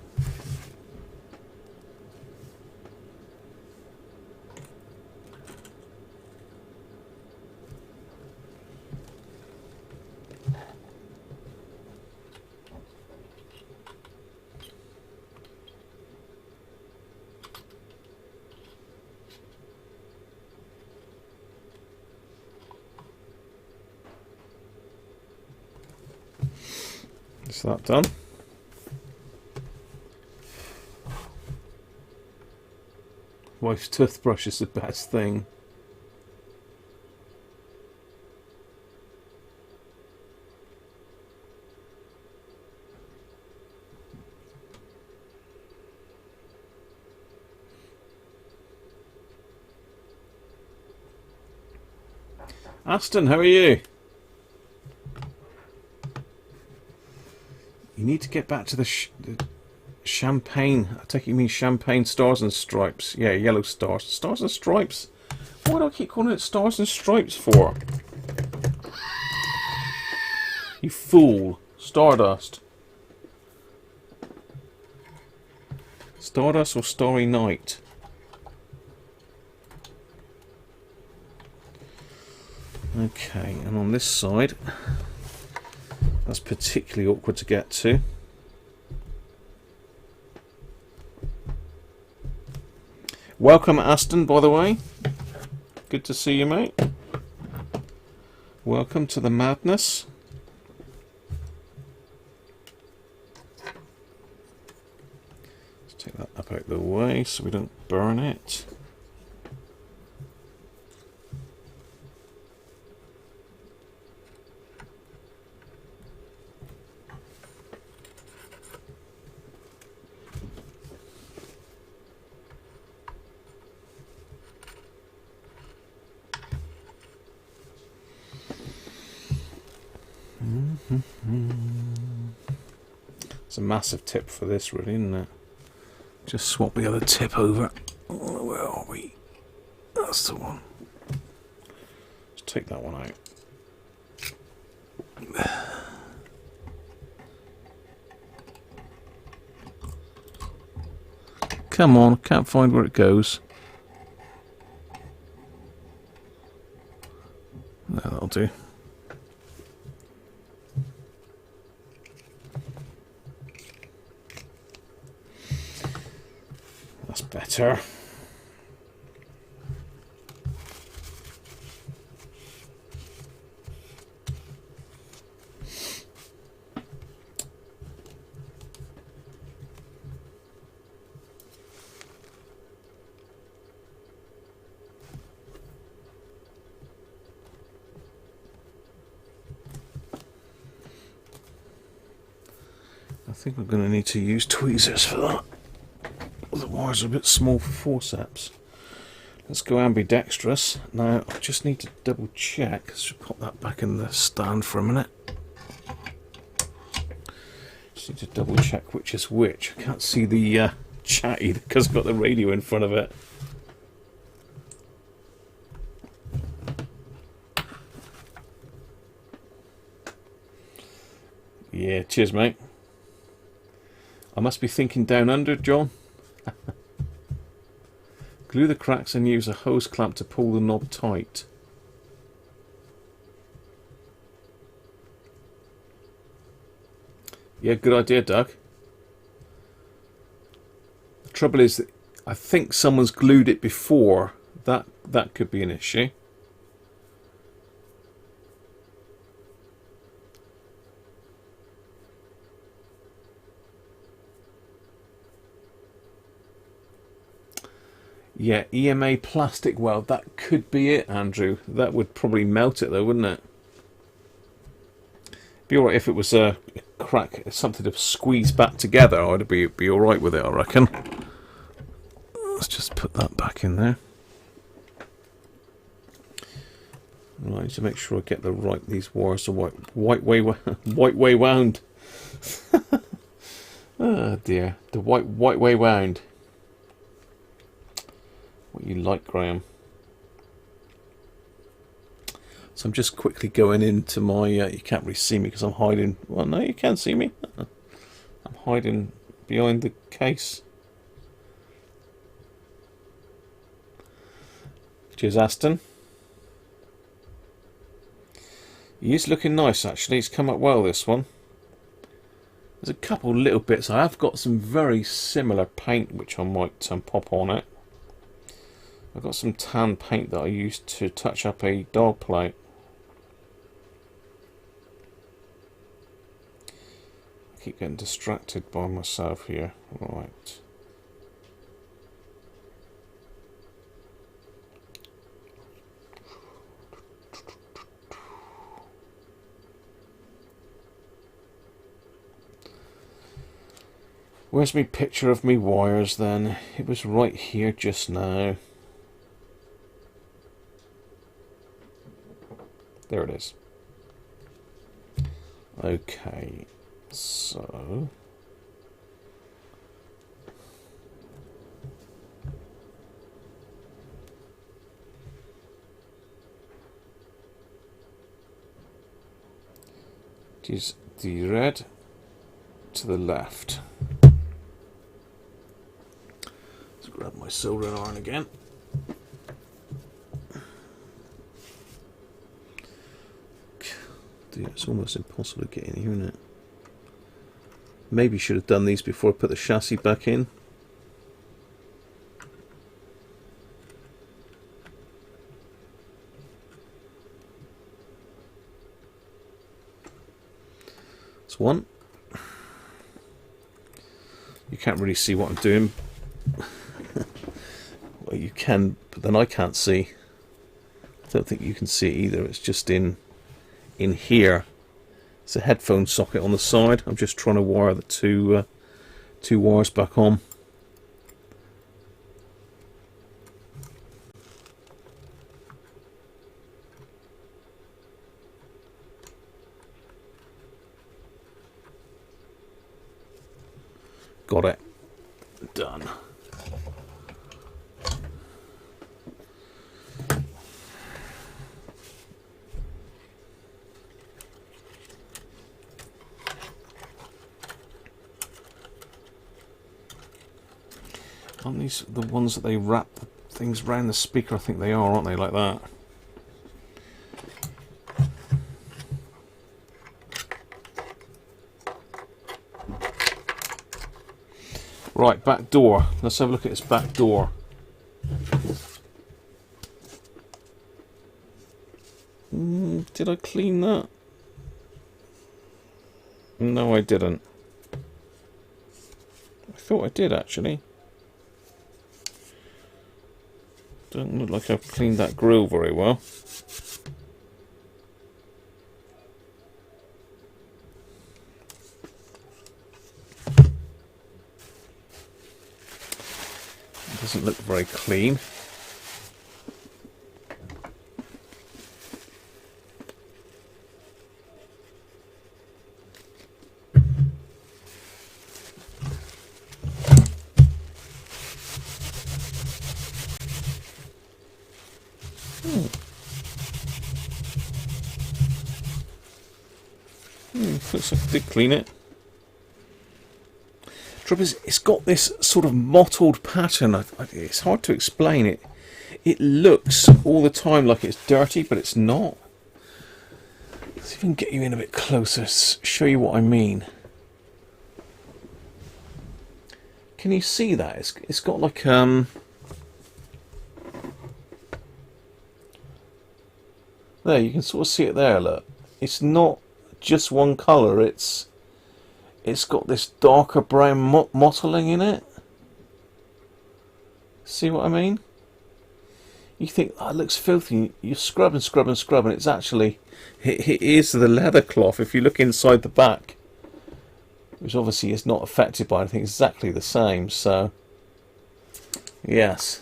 Is that done? Wife's toothbrush is the best thing. Aston, how are you? You need to get back to the champagne. I take it you mean champagne stars and stripes. Yeah, yellow stars. Stars and stripes? Why do I keep calling it stars and stripes for? You fool. Stardust. Stardust or Starry Night? Okay, and on this side, that's particularly awkward to get to. Welcome, Aston, by the way. Good to see you, mate. Welcome to the madness. Let's take that up out of the way so we don't burn it. It's a massive tip for this, really, isn't it? Just swap the other tip over. Oh, where are we? That's the one. Let's take that one out. Come on, can't find where it goes. No, that'll do. That's better. think I'm going to need to use tweezers for that. The wires are a bit small for forceps. Let's go ambidextrous. Now, I just need to double check. Let's just pop that back in the stand for a minute. Just need to double check which is which. I can't see the chatty because I've got the radio in front of it. Yeah, cheers, mate. I must be thinking down under, John. Glue the cracks and use a hose clamp to pull the knob tight. Yeah, good idea, Doug. The trouble is that I think someone's glued it before. That could be an issue. Yeah, EMA plastic weld, that could be it, Andrew. That would probably melt it though, wouldn't it? Be alright if it was a crack, something to squeeze back together. I'd be alright with it, I reckon. Let's just put that back in there. Right, to make sure I get the right, these wires are white way wound. Oh dear, the white way wound. What you like, Graham? So I'm just quickly going into my. You can't really see me because I'm hiding. Well, no, you can see me. I'm hiding behind the case. Cheers, Aston. He is looking nice, actually. He's come up well, this one. There's a couple little bits. I have got some very similar paint which I might pop on it. I've got some tan paint that I used to touch up a dog plate. I keep getting distracted by myself here. Right. Where's my picture of me wires then? It was right here just now. There it is. Okay, so use the red to the left. Let's grab my soldering iron again. Dude, it's almost impossible to get in here, isn't it? Maybe should have done these before I put the chassis back in. That's one. You can't really see what I'm doing. Well, you can, but then I can't see. I don't think you can see it either. It's just in here. It's a headphone socket on the side. I'm just trying to wire the two wires back on. Got it. Done. Aren't these the ones that they wrap things around the speaker? I think they are, aren't they? Like that. Right, back door. Let's have a look at this back door. Did I clean that? No, I didn't. I thought I did, actually. Doesn't look like I've cleaned that grill very well. Doesn't look very clean. Looks like I did clean it. Trouble is, it's got this sort of mottled pattern. It's hard to explain it. It looks all the time like it's dirty, but it's not. Let's see if I can get you in a bit closer, show you what I mean. Can you see that? It's got like there, you can sort of see it there, look. It's not just one colour, it's got this darker brown mottling in it. See what I mean? You think, oh, it looks filthy. You scrub and scrub and scrub, and it's actually, it is the leather cloth. If you look inside the back, which obviously is not affected by anything, exactly the same. So, yes.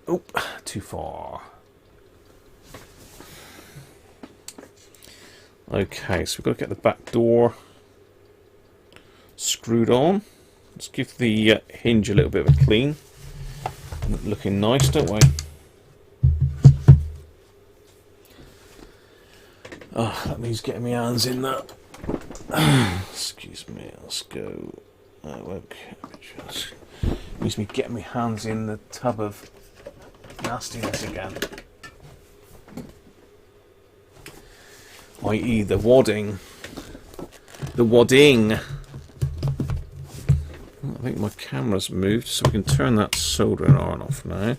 Oh, too far. Okay, so we've got to get the back door screwed on. Let's give the hinge a little bit of a clean. Looking nice, don't we? Oh, that means getting my hands in that. Excuse me, let's go. Okay, just means me getting my hands in the tub of nastiness again. I.e. the wadding. The wadding. I think my camera's moved, so we can turn that soldering iron off now.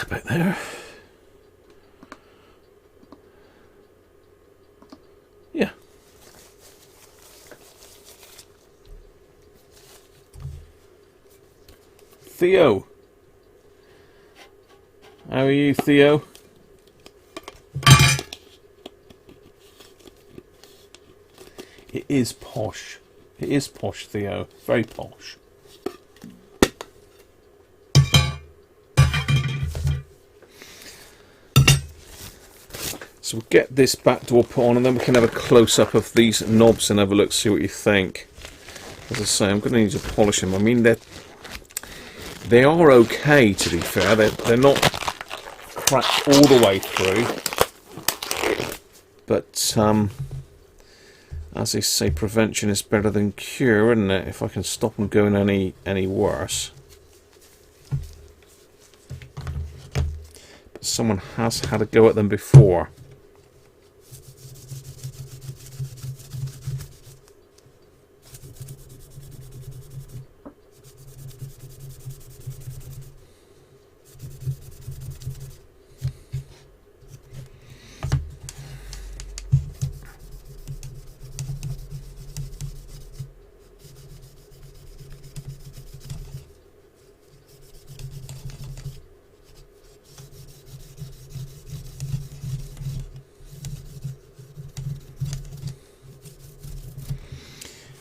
About there. Yeah. Theo. How are you, Theo? It is posh. It is posh, Theo. Very posh. So we'll get this back door put on, and then we can have a close-up of these knobs and have a look, see what you think. As I say, I'm going to need to polish them. I mean, they are okay, to be fair. They're not cracked all the way through, but as they say, prevention is better than cure, isn't it? If I can stop them going any worse. But someone has had a go at them before.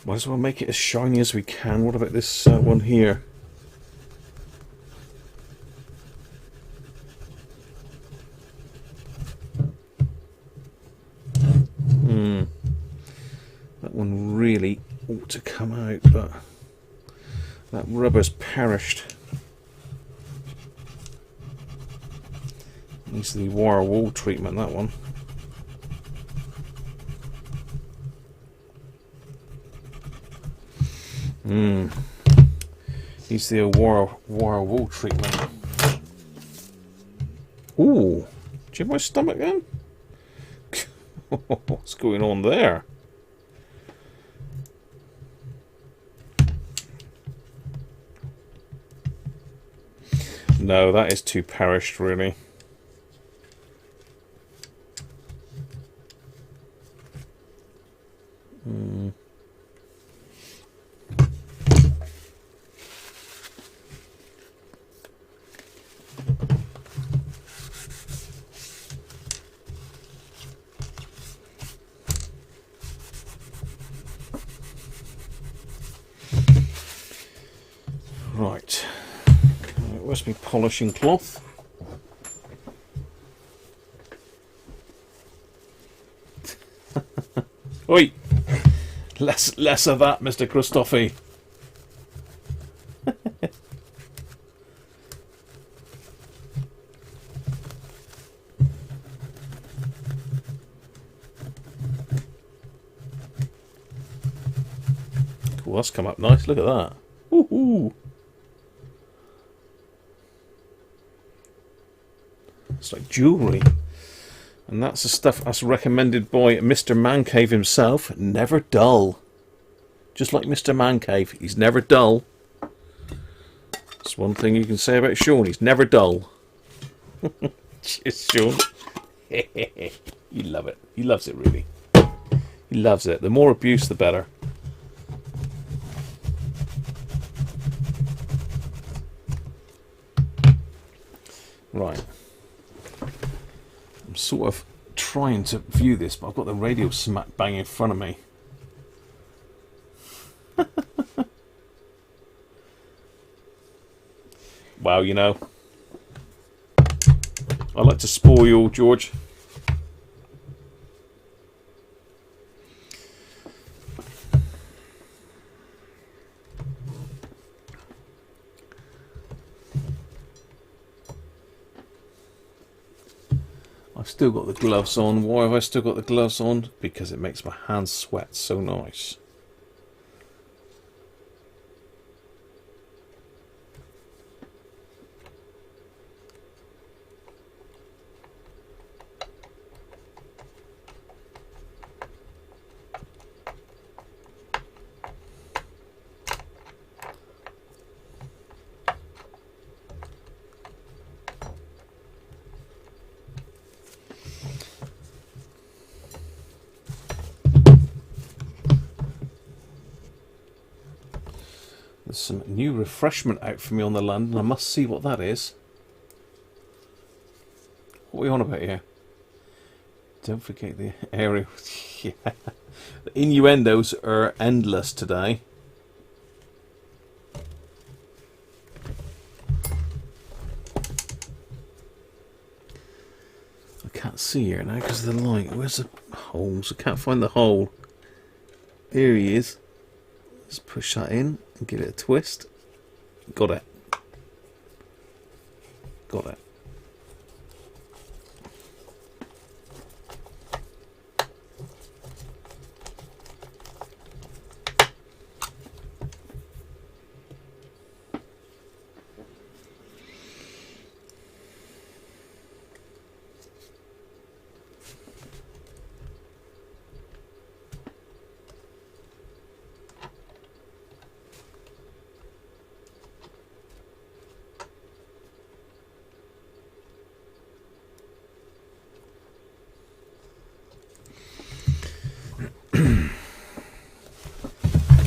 Might as well make it as shiny as we can. What about this one here? That one really ought to come out, but that rubber's perished. Needs the wire wool treatment, that one. Needs the wire wool treatment. Ooh, do you have my stomach then? What's going on there? No, that is too perished, really. where's my polishing cloth? Oi! Less of that, Mr. Christophe. Cool, that's come up nice. Look at that. Woohoo! It's like jewellery. And that's the stuff that's recommended by Mr. Mancave himself. Never dull. Just like Mr. Mancave, he's never dull. That's one thing you can say about Sean. He's never dull. Cheers, Sean. You love it. He loves it, really. He loves it. The more abuse, the better. Right. I'm sort of trying to view this, but I've got the radio smack bang in front of me. Wow, you know, I like to spoil you all, George. I've still got the gloves on. Why have I still got the gloves on? Because it makes my hands sweat so nice. There's some new refreshment out for me on the land, and I must see what that is. What are we on about here? Don't forget the aerial. Yeah. The innuendos are endless today. I can't see here now because of the light. Where's the holes? I can't find the hole. Here he is. Let's push that in and give it a twist. Got it. Got it.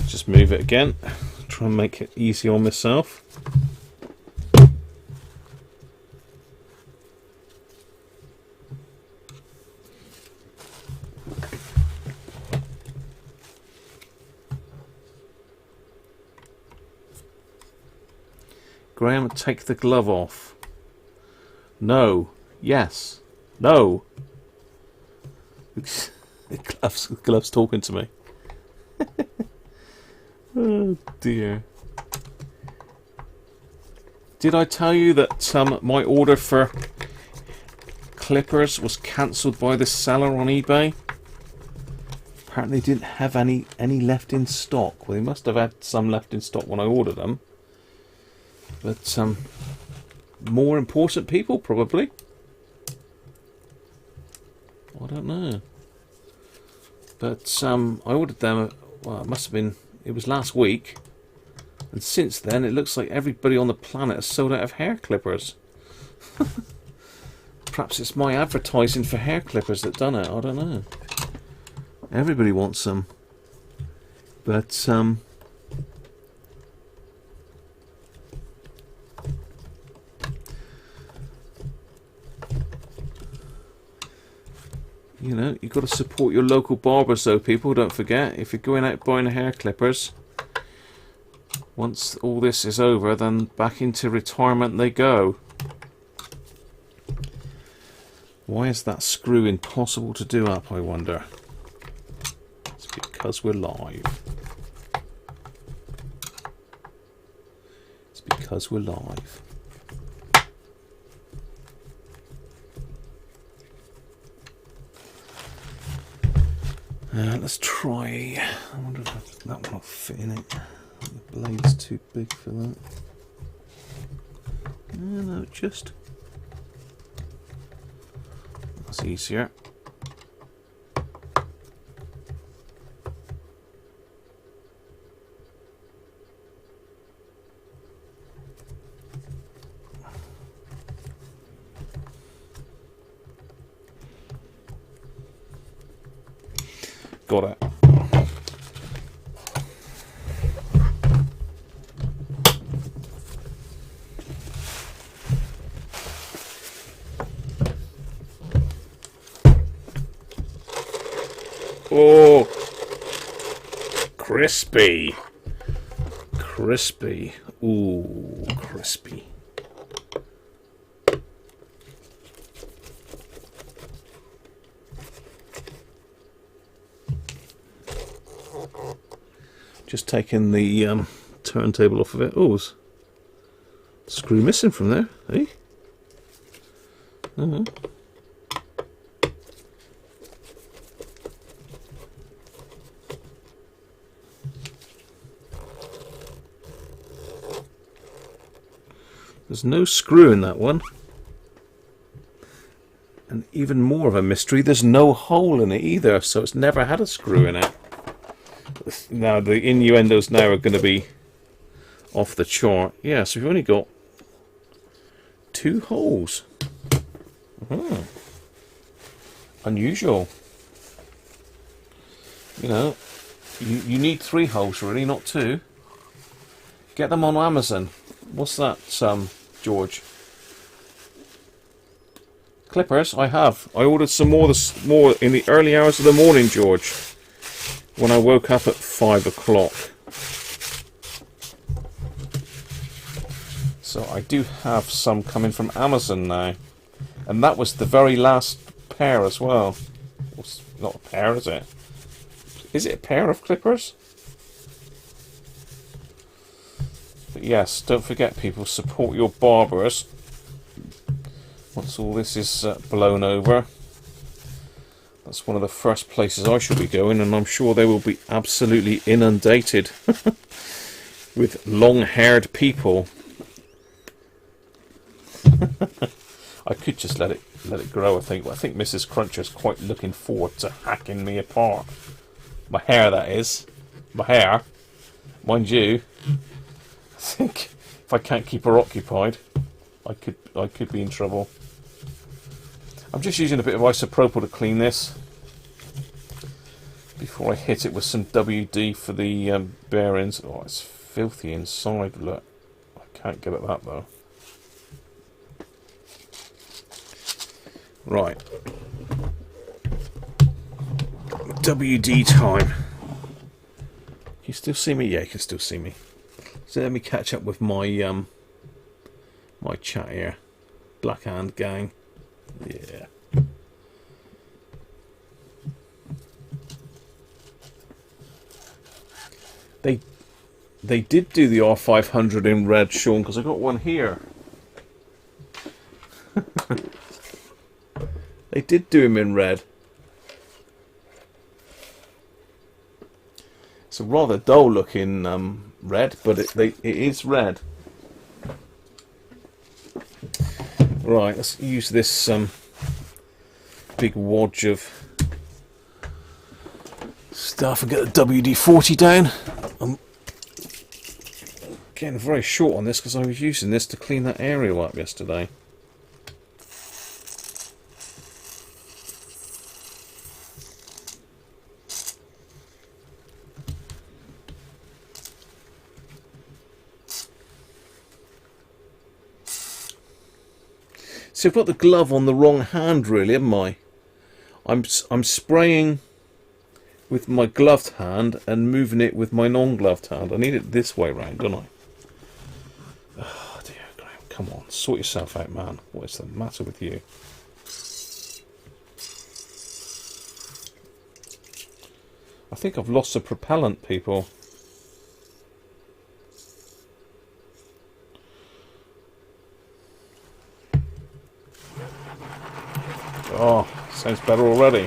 Just move it again. Try and make it easy on myself. Graham, take the glove off. No. Yes. No. The glove's talking to me. Oh dear. Did I tell you that my order for clippers was cancelled by the seller on eBay? Apparently they didn't have any left in stock. Well, they must have had some left in stock when I ordered them. But more important people probably. I don't know. But I ordered them, well, it must have been, it was last week. And since then, it looks like everybody on the planet has sold out of hair clippers. Perhaps it's my advertising for hair clippers that done it, I don't know. Everybody wants them. But, you know, you've got to support your local barbers though, people, don't forget. If you're going out buying hair clippers, Once all this is over, then back into retirement they go. Why is that screw impossible to do up, I wonder? It's because we're live. It's because we're live. Let's try. I wonder if that one will fit in it. The blade's too big for that. No, just. That's easier. Got it. Oh, crispy. Crispy. Ooh, crispy. Just taking the turntable off of it. Oh, there's a screw missing from there, eh? There's no screw in that one. And even more of a mystery, there's no hole in it either, so it's never had a screw in it. Now, the innuendos now are going to be off the chart. Yeah, so we've only got 2 holes. Unusual. You know, you need 3 holes really, not 2. Get them on Amazon. What's that, George? Clippers? I have. I ordered some more in the early hours of the morning, George. When I woke up at 5 o'clock. So I do have some coming from Amazon now. And that was the very last pair as well. It's not a pair, is it? Is it a pair of clippers? But yes, don't forget, people, support your barbers. Once all this is blown over. That's one of the first places I shall be going, and I'm sure they will be absolutely inundated with long-haired people. I could just let it grow. I think Mrs. Cruncher's quite looking forward to hacking me apart. My hair, that is. My hair, mind you. I think if I can't keep her occupied, I could be in trouble. I'm just using a bit of isopropyl to clean this before I hit it with some WD for the bearings. Oh, it's filthy inside, look. I can't get at that though. Right. WD time. Can you still see me? Yeah, you can still see me. So let me catch up with my my chat here. Black Hand gang. Yeah. They did do the R500 in red, Sean, because I got one here. They did do him in red. It's a rather dull looking red, but it is red. Right, let's use this big wadge of stuff and get the WD-40 down. I'm getting very short on this because I was using this to clean that area up yesterday. So I've got the glove on the wrong hand, really, haven't I? I'm spraying with my gloved hand and moving it with my non-gloved hand. I need it this way round, don't I? Oh dear, Graham, come on, sort yourself out, man. What is the matter with you? I think I've lost the propellant, people. Oh, sounds better already.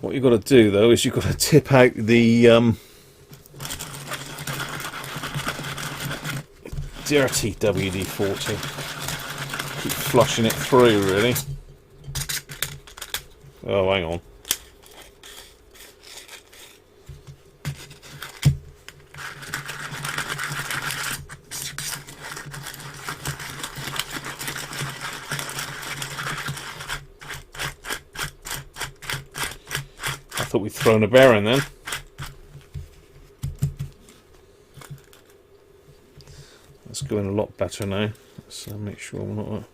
What you've got to do, though, is you've got to tip out the dirty WD-40. Keep flushing it through, really. Oh, hang on. I thought we'd thrown a bearing then. That's going a lot better now. Let's make sure I'm not...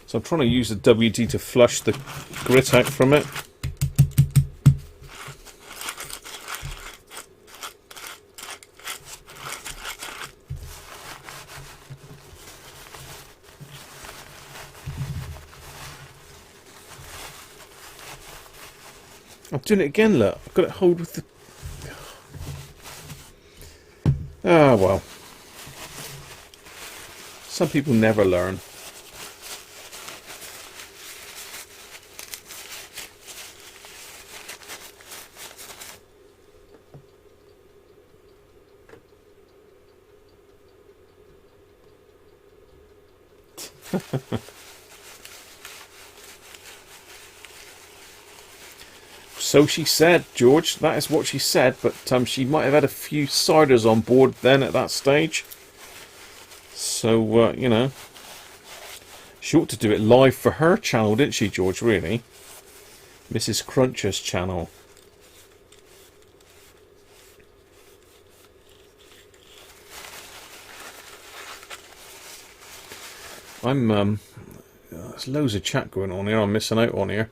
So I'm trying to use the WD to flush the grit out from it. I'm doing it again, look. I've got it hold with the... Ah, well. Some people never learn. So she said, George. That is what she said. But she might have had a few ciders on board then at that stage. So, you know. She ought to do it live for her channel, didn't she, George, really? Mrs. Cruncher's channel. There's loads of chat going on here. I'm missing out on here.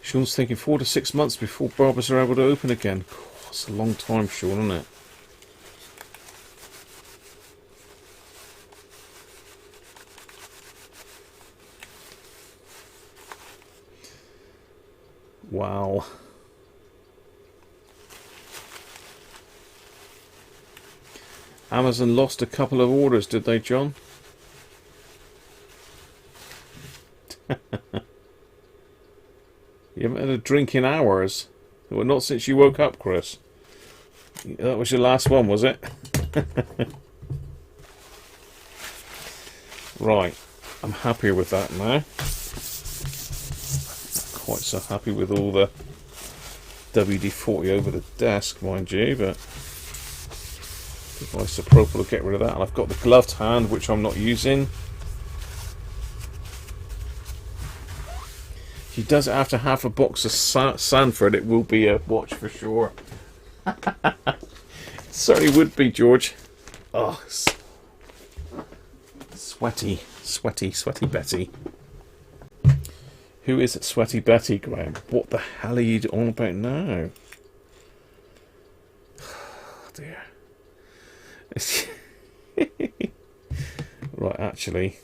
Sean's thinking 4 to 6 months before barbers are able to open again. That's a long time, Sean, isn't it? Wow. Amazon lost a couple of orders, did they, John? You haven't had a drink in hours? Well, not since you woke up, Chris. That was your last one, was it? Right. I'm happier with that now. Not quite so happy with all the WD-40 over the desk, mind you, but isopropyl will get rid of that. And I've got the gloved hand, which I'm not using. He does it after half a box of Sanford. It will be a watch for sure. It certainly would be, George. Oh, sweaty Betty. Who is Sweaty Betty, Graham? What the hell are you on about now? Oh, dear. Right, actually,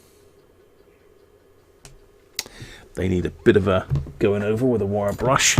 they need a bit of a going over with a wire brush.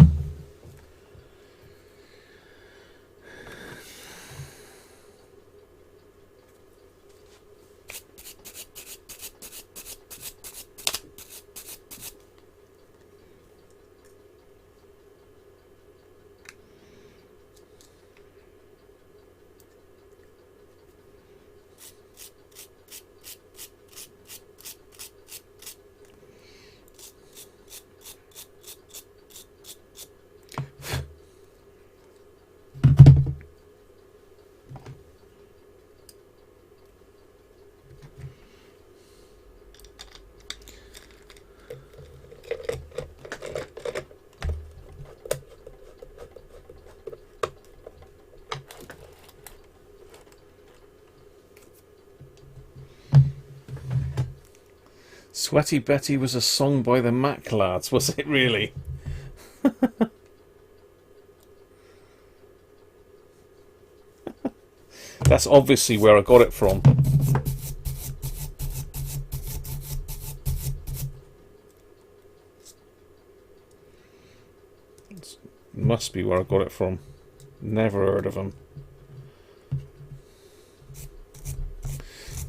Sweaty Betty was a song by the Mac Lads, was it really? That's obviously where I got it from. It must be where I got it from. Never heard of them.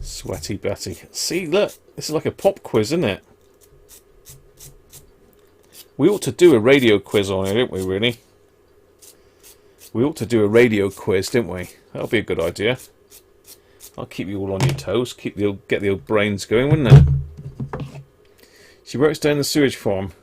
Sweaty Betty. See, look, this is like a pop quiz, isn't it? We ought to do a radio quiz on it, don't we, really? We ought to do a radio quiz, don't we? That'll be a good idea. I'll keep you all on your toes, get the old brains going, wouldn't it? She works down the sewage farm.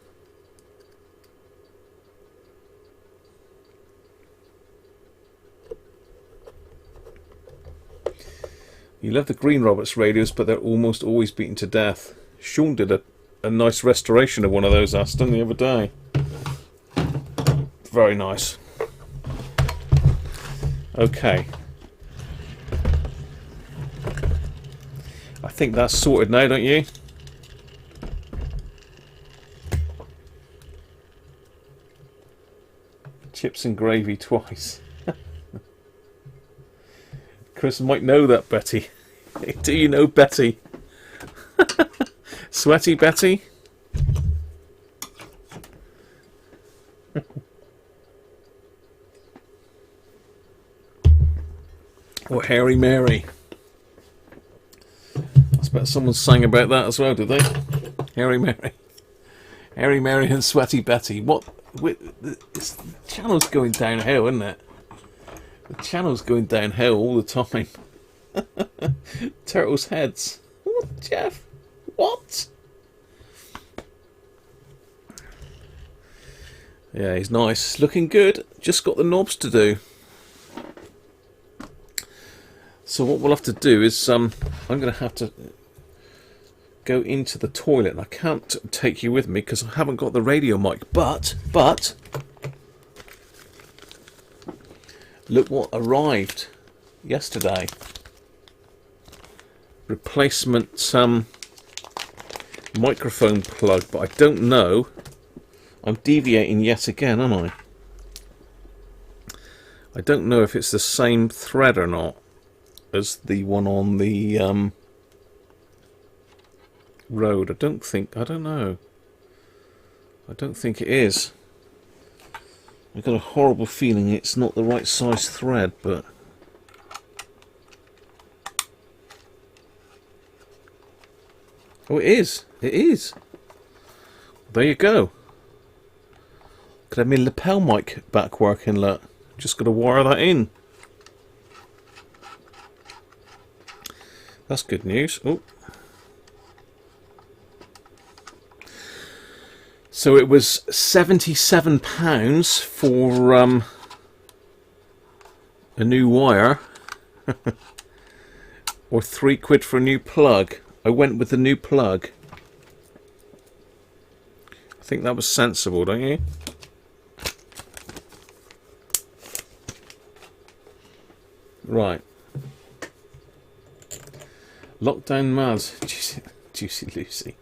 You love the Green Roberts radios, but they're almost always beaten to death. Sean did a nice restoration of one of those, Aston, the other day. Very nice. Okay. I think that's sorted now, don't you? Chips and gravy twice. Chris might know that, Betty. Do you know Betty? Sweaty Betty? Or Hairy Mary? I bet someone sang about that as well, did they? Hairy Mary. Hairy Mary and Sweaty Betty. What? The channel's going downhill, isn't it? The channel's going downhill all the time. Turtles' heads. What, Jeff? What? Yeah, he's nice. Looking good. Just got the knobs to do. So what we'll have to do is I'm going to have to go into the toilet. And I can't take you with me because I haven't got the radio mic. But look what arrived yesterday. Replacement microphone plug, but I don't know. I'm deviating yet again, am I? I don't know if it's the same thread or not as the one on the road. I don't know. I don't think it is. I've got a horrible feeling it's not the right size thread, but oh, it is. It is. There you go. Could have my lapel mic back working, look. Just got to wire that in. That's good news. Oh. So it was £77 for a new wire, or £3 for a new plug. I went with the new plug. I think that was sensible, don't you? Right. Lockdown Maz. Juicy Lucy.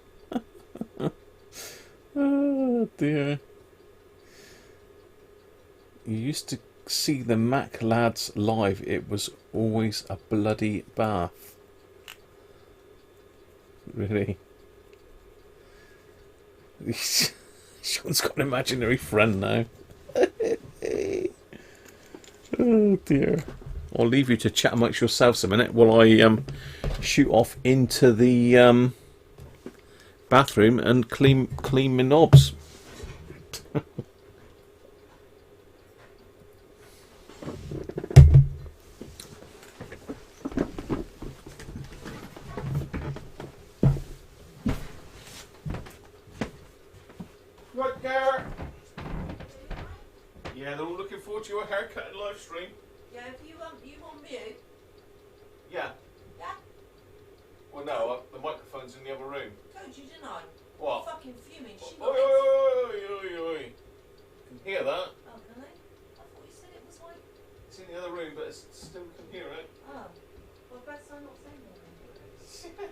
Oh dear. You used to see the Mac Lads live. It was always a bloody bath. Really? Sean's got an imaginary friend now. Oh dear. I'll leave you to chat amongst yourselves a minute while I shoot off into the bathroom and clean my knobs. Right, Garrett. Yeah, they're all looking forward to your haircut and live stream. Yeah, if you want mute. Yeah. Yeah. Well, no, the microphone's in the other room. Told you, didn't I? What? I'm fucking fuming. She Oi, got oi, oi, oi, oi. Can hear that? Oh, can they? I thought you said it was like. It's in the other room, but it's still can hear it. Oh. Well, best I'm not saying anything.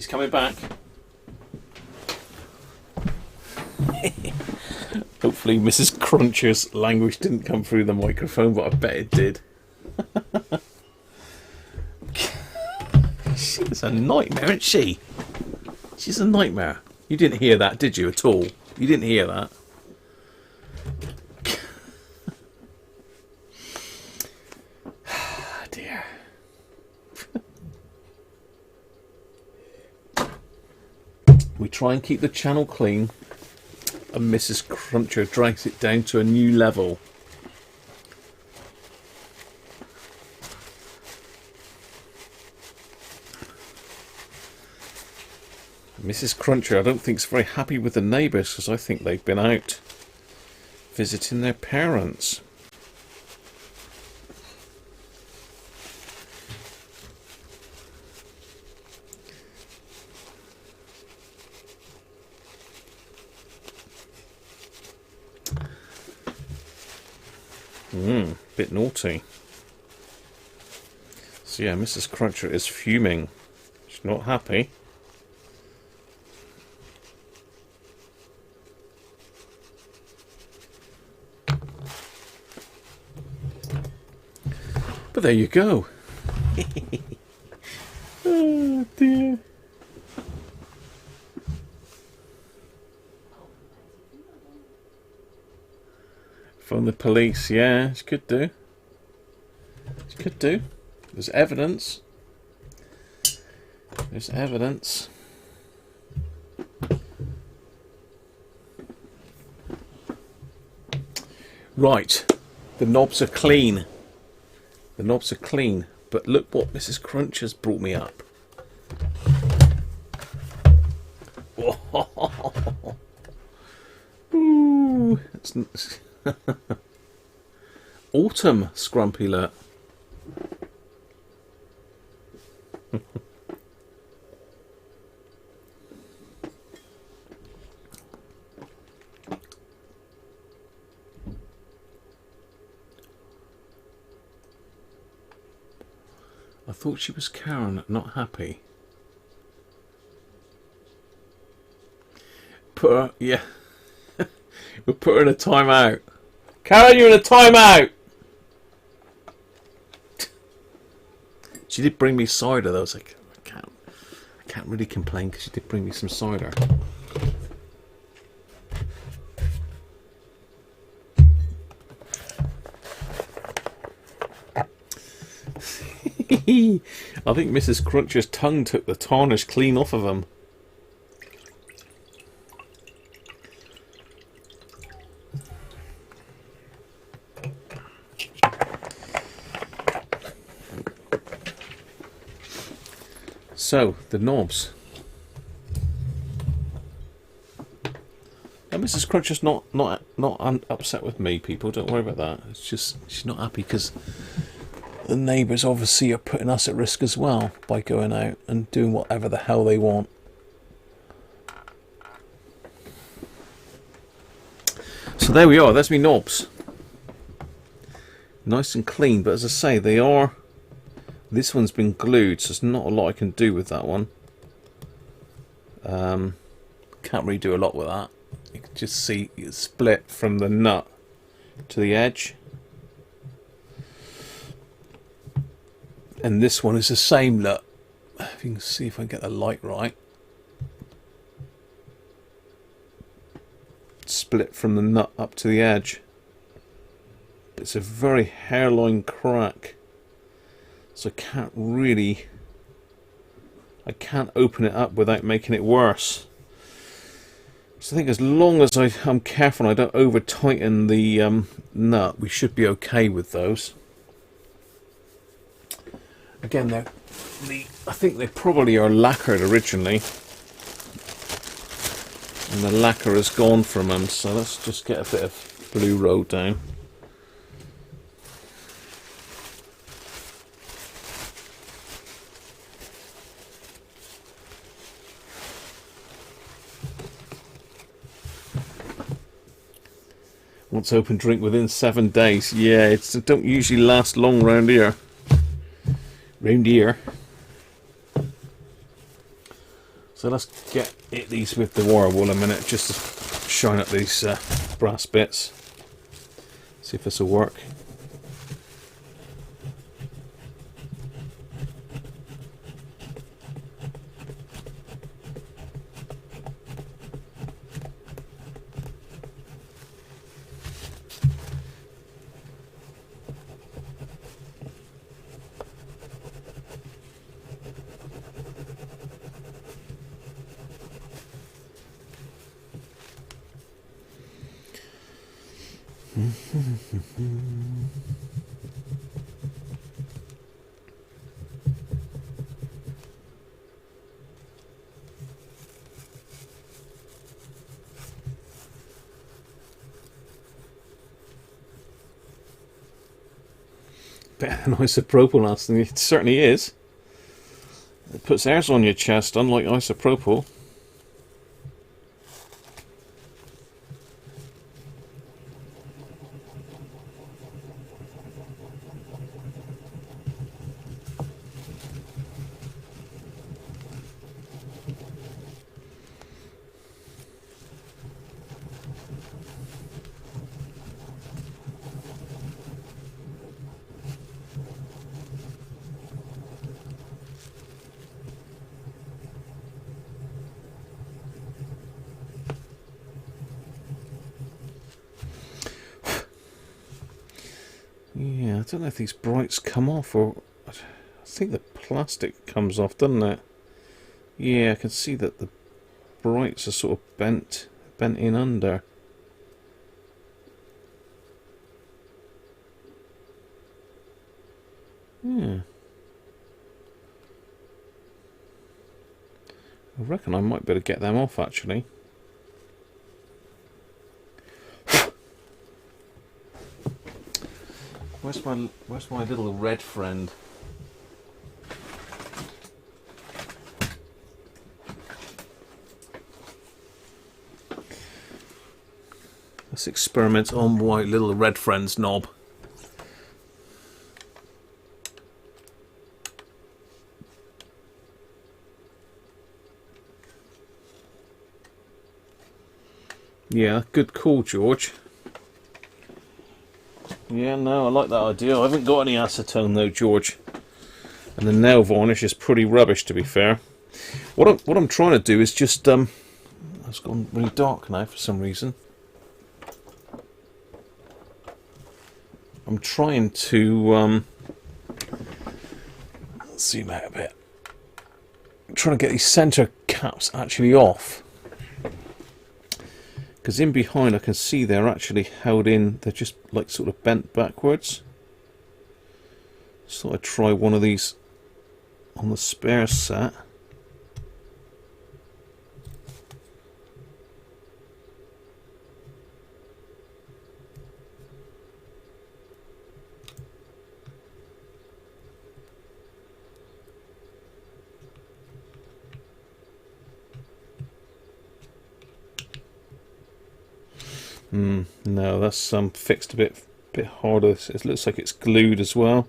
He's coming back. Hopefully Mrs. Cruncher's language didn't come through the microphone, but I bet it did. She's a nightmare, isn't she? She's a nightmare. You didn't hear that, did you, at all? You didn't hear that. Dear. We try and keep the channel clean, and Mrs. Cruncher drags it down to a new level. Mrs. Cruncher, I don't think, is very happy with the neighbours, because I think they've been out visiting their parents. Bit naughty. So yeah, Mrs. Cruncher is fuming. She's not happy. But there you go. Oh dear. Phone the police, yeah, she could do. She could do. There's evidence. There's evidence. Right. The knobs are clean. The knobs are clean. But look what Mrs. Cruncher's brought me up. Ooh, it's autumn scrumpy-lut. I thought she was Karen, not happy. Put her, yeah. We'll put her in a timeout. Karen, you're in a timeout! She did bring me cider though. I was like, I can't really complain because she did bring me some cider. I think Mrs. Cruncher's tongue took the tarnish clean off of him. So, the knobs. And Mrs. Cruncher's not upset with me, people. Don't worry about that. It's just she's not happy because the neighbours obviously are putting us at risk as well by going out and doing whatever the hell they want. So there we are. There's me knobs. Nice and clean, but as I say, they are. This one's been glued, so there's not a lot I can do with that one. Can't really do a lot with that. You can just see it split from the nut to the edge. And this one is the same look. If you can see if I get the light right. Split from the nut up to the edge. It's a very hairline crack. So I can't really, I can't open it up without making it worse. So I think as long as I'm careful and I don't over tighten the nut, we should be okay with those. Again, I think they probably are lacquered originally, and the lacquer has gone from them. So let's just get a bit of blue roll down. Once open, drink within 7 days. Yeah, it don't usually last long round here. So let's get these with the wire wool a minute, just to shine up these brass bits. See if this will work. Better than isopropyl lasting, it certainly is. It puts airs on your chest, unlike isopropyl. Yeah, I don't know if these brights come off, or I think the plastic comes off, doesn't it? Yeah, I can see that the brights are sort of bent in under. Yeah. I reckon I might be able to get them off, actually. Where's my little red friend? Let's experiment on my little red friend's knob. Yeah, good call, George. Yeah, no, I like that idea. I haven't got any acetone though, George. And the nail varnish is pretty rubbish, to be fair. What I'm trying to do is just it's gone really dark now for some reason. I'm trying to zoom out a bit. I'm trying to get these centre caps actually off. Because in behind I can see they're actually held in, they're just like sort of bent backwards. So I try one of these on the spare set. No, that's fixed a bit harder. It looks like it's glued as well.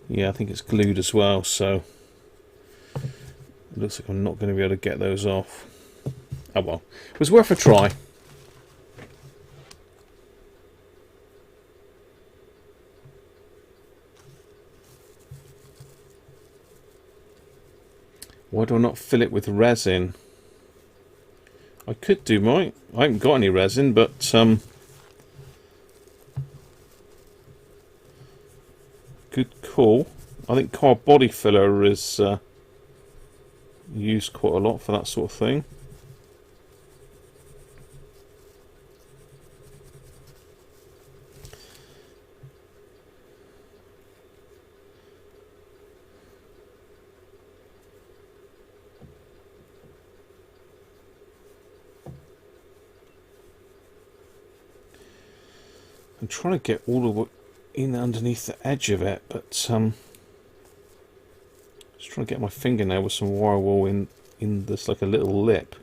Yeah, I think it's glued as well, so it looks like I'm not going to be able to get those off. Oh well, it was worth a try. Why do I not fill it with resin? I could do I haven't got any resin, but good call. I think car body filler is used quite a lot for that sort of thing. I'm trying to get all the way in underneath the edge of it, but just trying to get my fingernail with some wire wool in in this, like a little lip.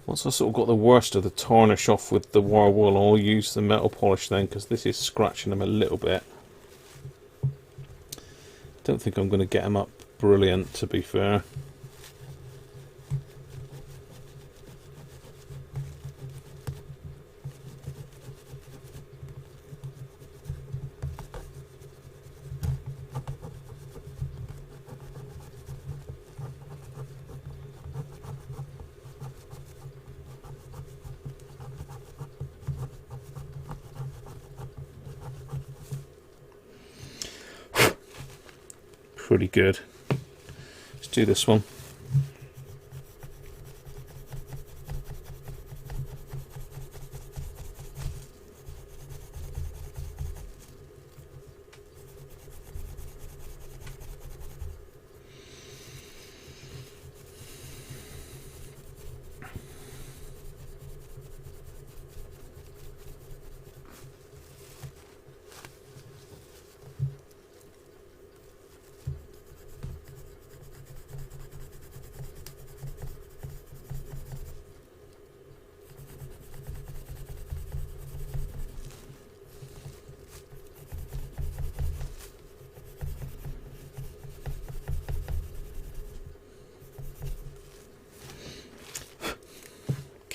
Once I sort of got the worst of the tarnish off with the wire wool, I'll use the metal polish then, because this is scratching them a little bit. Don't think I'm going to get them up brilliant, to be fair. Pretty good. Let's do this one.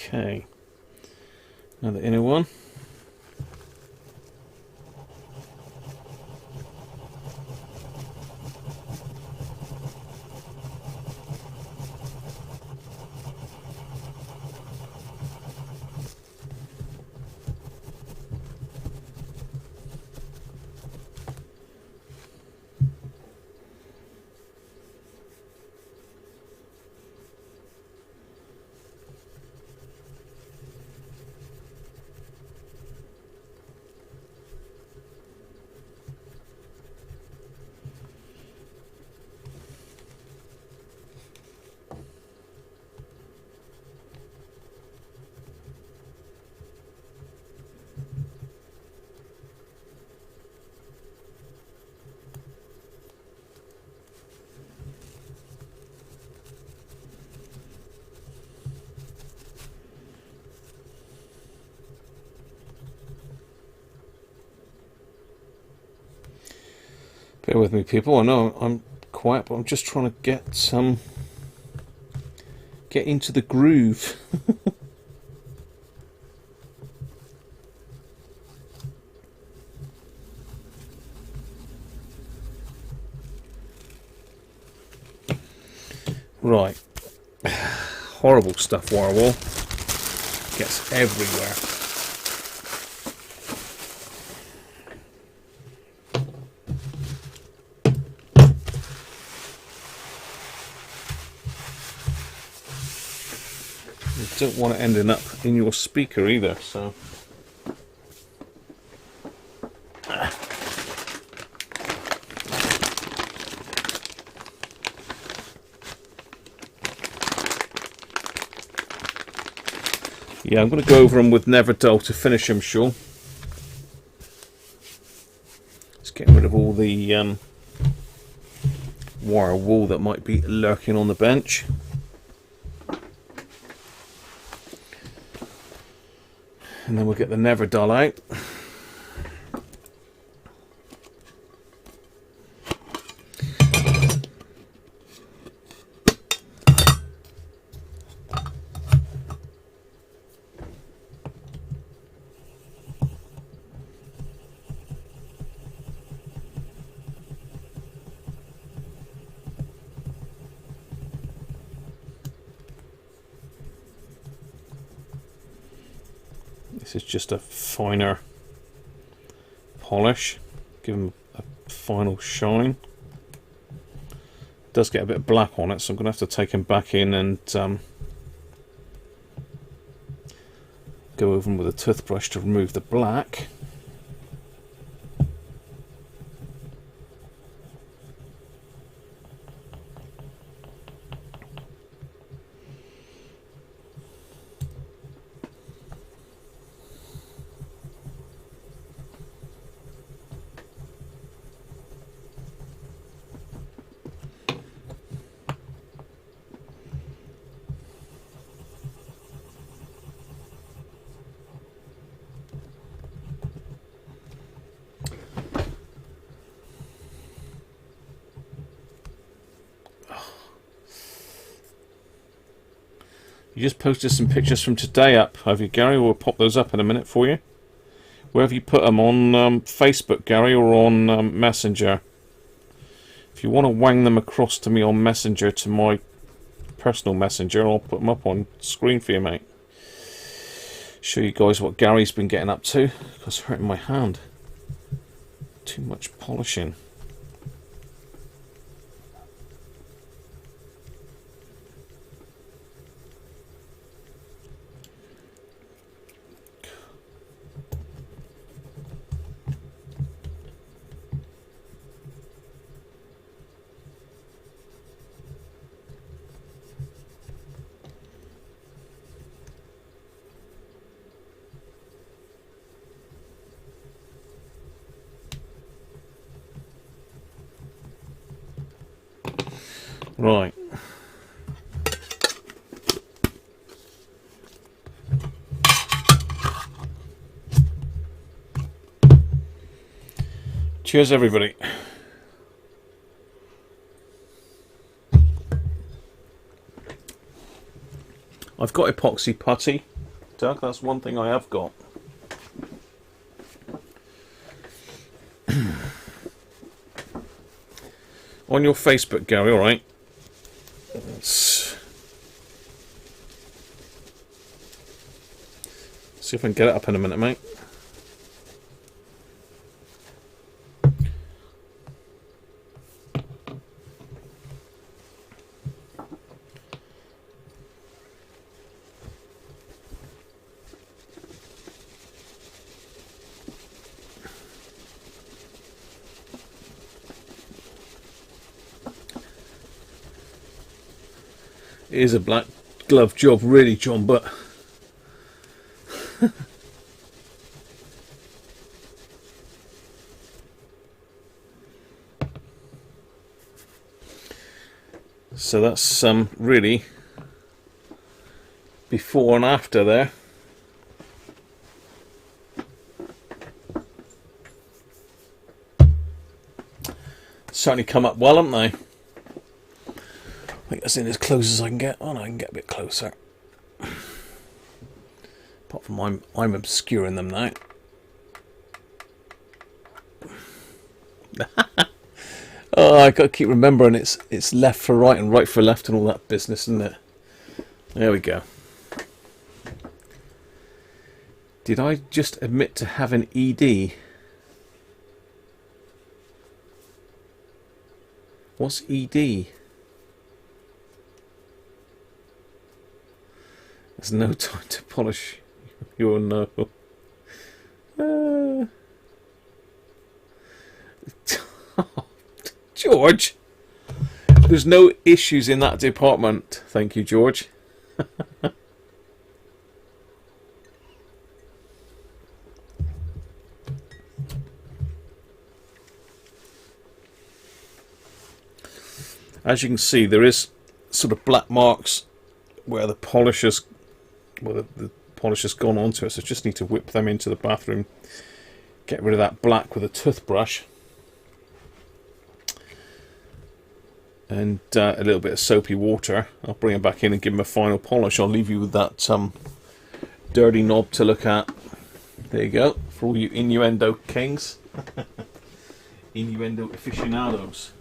Okay, now the inner one. Bear with me, people. I know I'm quiet, but I'm just trying to get into the groove. Right. Horrible stuff, wire wool. Gets everywhere. You don't want it ending up in your speaker either, so. Yeah, I'm going to go over them with Neverdull to finish them, sure. Just getting rid of all the wire wool that might be lurking on the bench. And then we'll get the Neverdull out. This is just a finer polish. Give them a final shine. It does get a bit of black on it, so I'm going to have to take him back in and go over him with a toothbrush to remove the black. You just posted some pictures from today up, have you, Gary? We'll pop those up in a minute for you. Where have you put them? On Facebook, Gary, or on Messenger? If you want to wang them across to me on Messenger, to my personal Messenger, I'll put them up on screen for you, mate. Show you guys what Gary's been getting up to, because it's hurting my hand. Too much polishing. Right. Cheers, everybody. I've got epoxy putty, Doug. That's one thing I have got. On your Facebook, Gary, alright? Let's see if I can get it up in a minute, mate. It is a black glove job, really, John, but so that's really before and after there. Certainly come up well, haven't they? I think that's in as close as I can get. Oh no, I can get a bit closer. Apart from I'm obscuring them now. Oh, I got to keep remembering it's left for right and right for left and all that business, isn't it? There we go. Did I just admit to having ED? What's ED? There's no time to polish your nose. George, there's no issues in that department. Thank you, George. As you can see, there is sort of black marks where the polish has gone onto it, so I just need to whip them into the bathroom, get rid of that black with a toothbrush, and a little bit of soapy water. I'll bring them back in and give them a final polish. I'll leave you with that dirty knob to look at. There you go, for all you innuendo kings. Innuendo aficionados.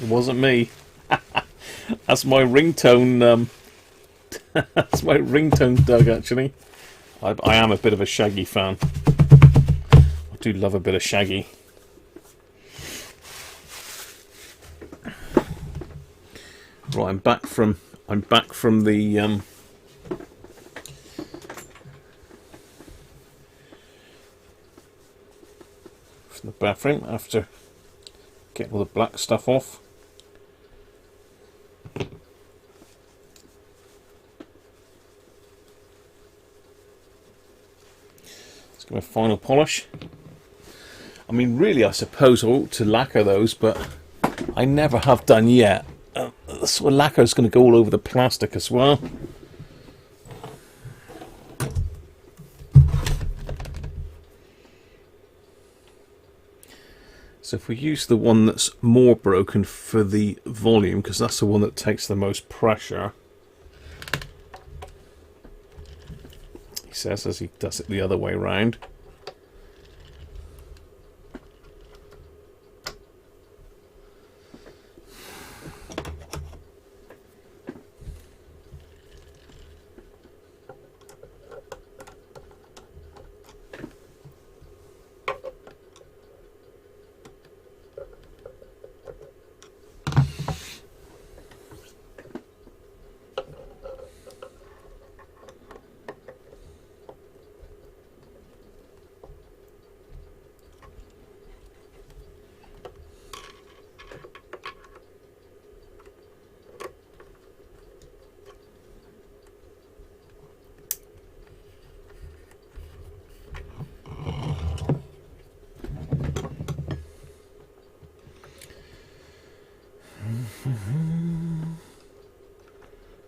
It wasn't me. That's my ringtone. That's my ringtone, Doug. Actually, I am a bit of a Shaggy fan. I do love a bit of Shaggy. Right, I'm back from the bathroom after getting all the black stuff off. Let's give a final polish. I mean, really, I suppose I ought to lacquer those, but I never have done yet. The sort of lacquer is going to go all over the plastic as well. So if we use the one that's more broken for the volume, because that's the one that takes the most pressure, he says, as he does it the other way round.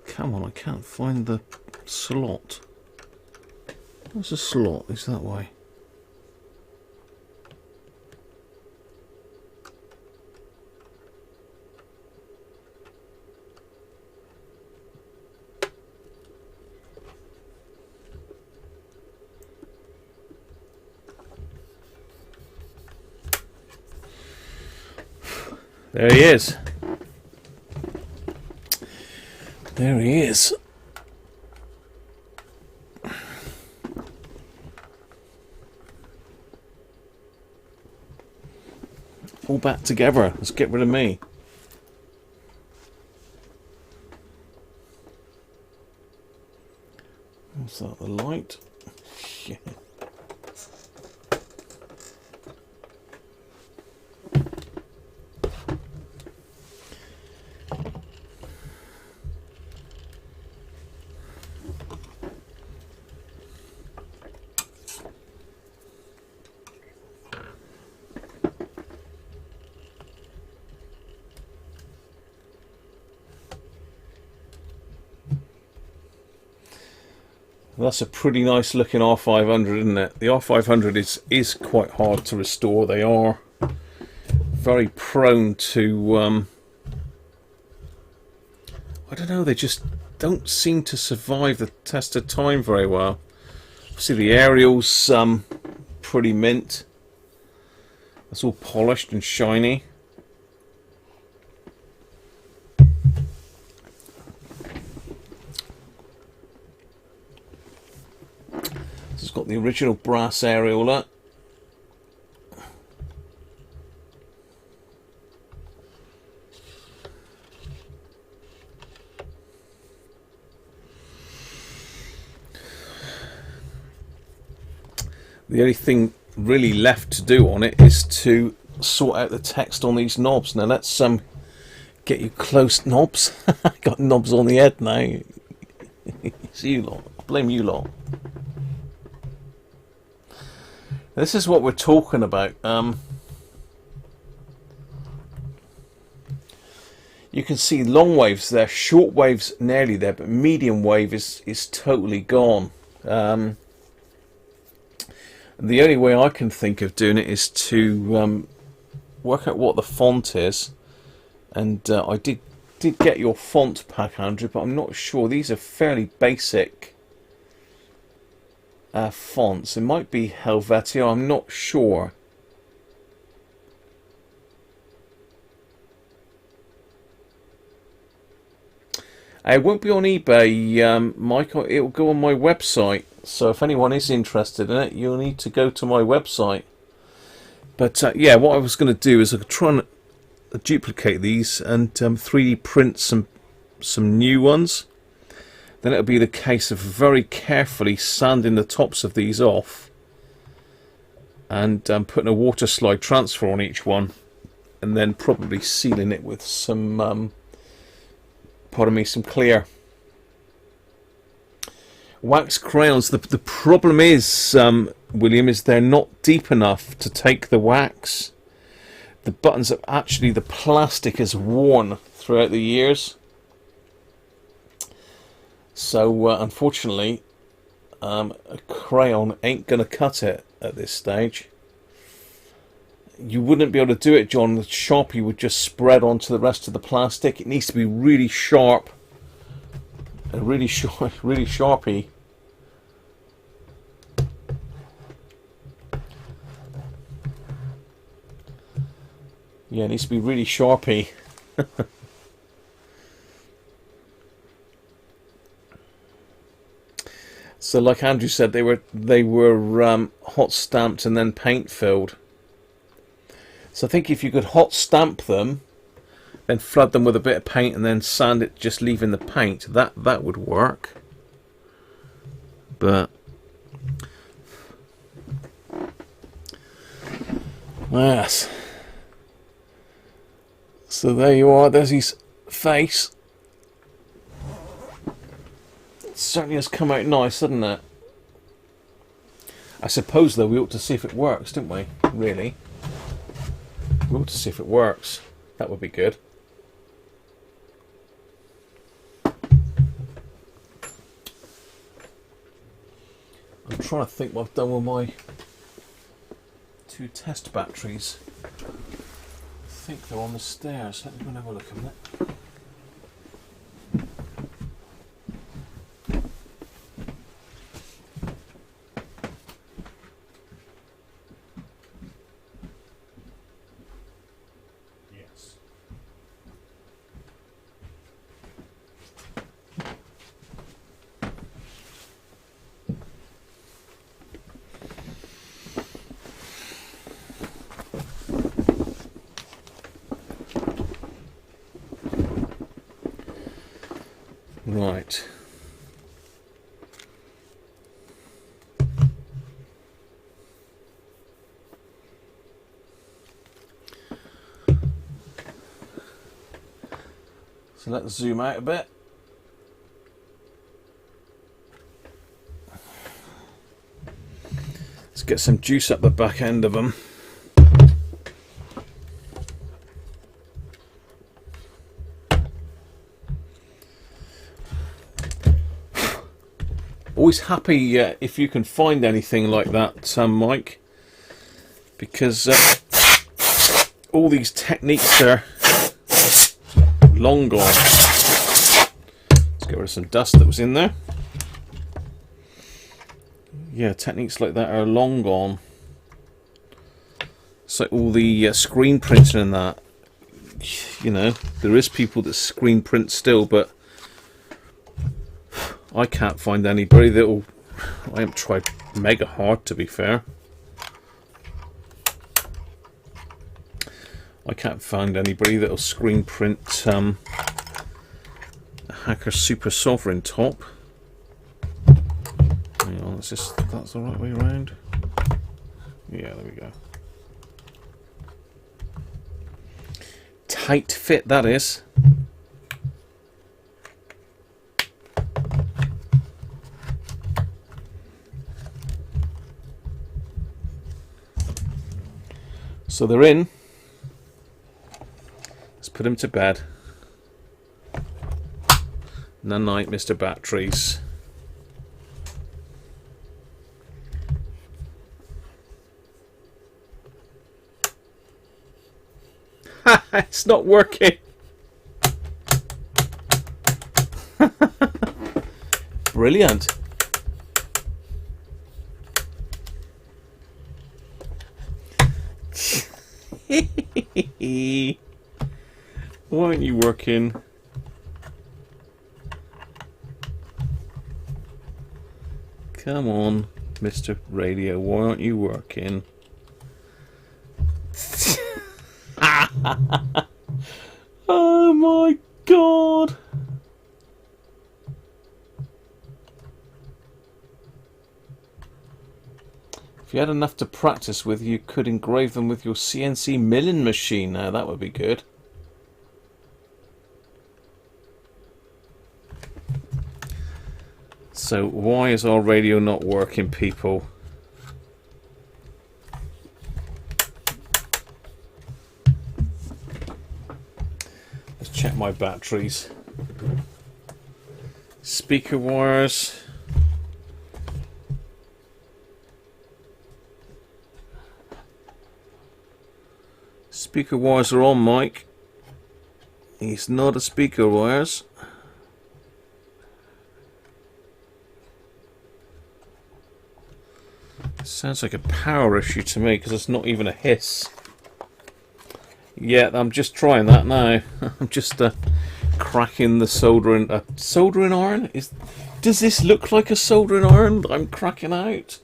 Come on, I can't find the slot. Where's the slot? It's that way. There he is. There he is. All back together. Let's get rid of me. What's that? The light? Yeah. That's a pretty nice looking R500, isn't it? The R500 is quite hard to restore. They are very prone to I don't know, they just don't seem to survive the test of time very well. See, the aerial's pretty mint. It's all polished and shiny. It's got the original brass areola. The only thing really left to do on it is to sort out the text on these knobs. Now let's get you close, knobs. Got knobs on the head now. It's you lot. I blame you lot. This is what we're talking about. You can see long waves there, short waves nearly there, but medium wave is totally gone. The only way I can think of doing it is to work out what the font is. And I did get your font pack, Andrew, but I'm not sure. These are fairly basic fonts. It might be Helvetia, I'm not sure. It won't be on eBay, Mike. It will go on my website. So if anyone is interested in it, you'll need to go to my website. But yeah, what I was going to do is I could try and duplicate these and 3D print some new ones. Then it'll be the case of very carefully sanding the tops of these off and putting a water slide transfer on each one, and then probably sealing it with some some clear wax crayons. The problem is, William, is they're not deep enough to take the wax. The buttons are actually, the plastic is worn throughout the years. So unfortunately, a crayon ain't going to cut it at this stage. You wouldn't be able to do it, John. The Sharpie would just spread onto the rest of the plastic. It needs to be really sharp. Really Sharpie. Yeah, it needs to be really Sharpie. So, like Andrew said, they were hot stamped and then paint filled. So I think if you could hot stamp them, then flood them with a bit of paint and then sand it, just leaving the paint, that would work. But yes. So there you are. There's his face. It certainly has come out nice, hasn't it? I suppose though we ought to see if it works, don't we? Really? We ought to see if it works. That would be good. I'm trying to think what I've done with my 2 test batteries. I think they're on the stairs. Let me go and have a look a minute. Yes. Right. So let's zoom out a bit. Let's get some juice up the back end of them. Always happy if you can find anything like that, Mike, because all these techniques are long gone. Let's get rid of some dust that was in there. Yeah, techniques like that are long gone. So all the screen printing and that, you know, there is people that screen print still, but I can't find anybody that'll. I haven't tried mega hard, to be fair. I can't find anybody that'll screen print a Hacker Super Sovereign top. Hang on, that's the right way around. Yeah, there we go. Tight fit, that is. So they're in. Let's put him to bed. Night night, Mr. Batteries. Ha! It's not working. Brilliant. Why aren't you working? Come on, Mr. Radio, why aren't you working? Oh my god! If you had enough to practice with, you could engrave them with your CNC milling machine. Now that would be good. So why is our radio not working, people? Let's check my batteries. Speaker wires. Speaker wires are on, Mike. It's not a speaker wires. Sounds like a power issue to me because it's not even a hiss. Yeah, I'm just trying that now. I'm just cracking the soldering iron. Does this look like a soldering iron that I'm cracking out?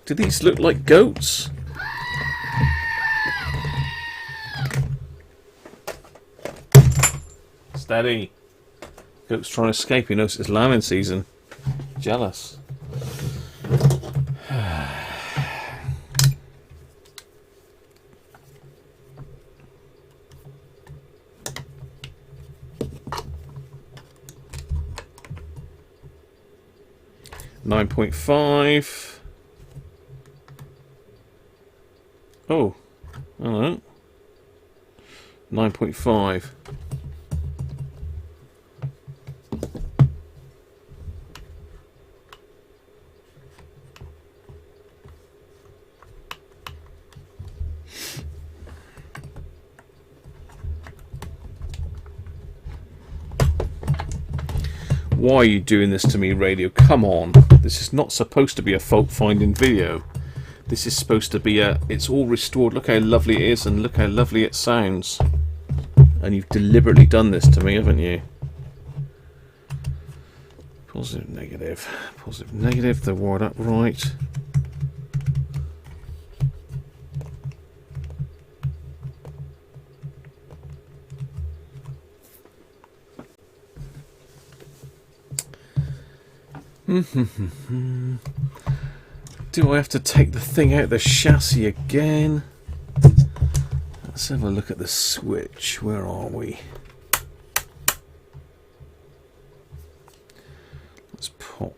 Do these look like goats? Steady. Goat's trying to escape. He knows it's lambing season. Jealous. .5. Oh, hello. 9.5. Why are you doing this to me, radio? Come on. This is not supposed to be a fault-finding video. This is supposed to be it's all restored. Look how lovely it is and look how lovely it sounds. And you've deliberately done this to me, haven't you? Positive, negative. Positive, negative. They're wired up right. Do I have to take the thing out of the chassis again? Let's have a look at the switch. Where are we? Let's pop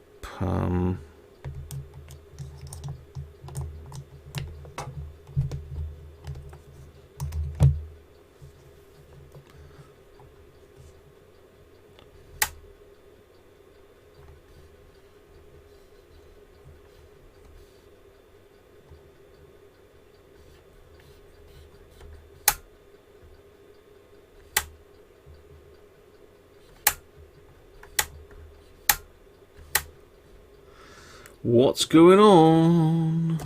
what's going on?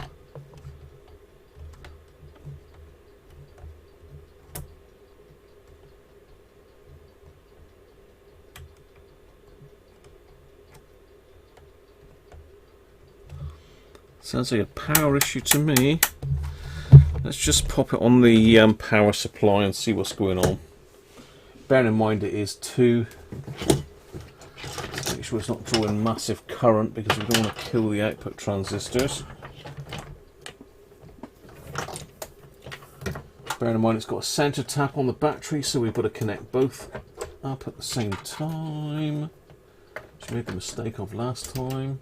Sounds like a power issue to me. Let's just pop it on the power supply and see what's going on. Bear in mind it is 2. Make sure it's not drawing massive current because we don't want to kill the output transistors. Bear in mind it's got a center tap on the battery, so we've got to connect both up at the same time, which we made the mistake of last time.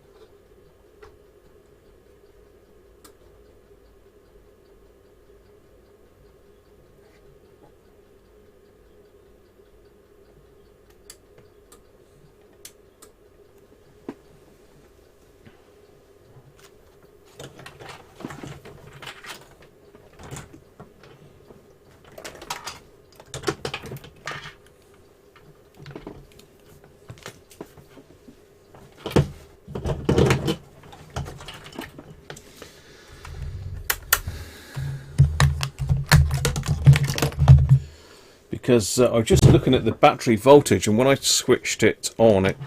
Because I was just looking at the battery voltage, and when I switched it on, it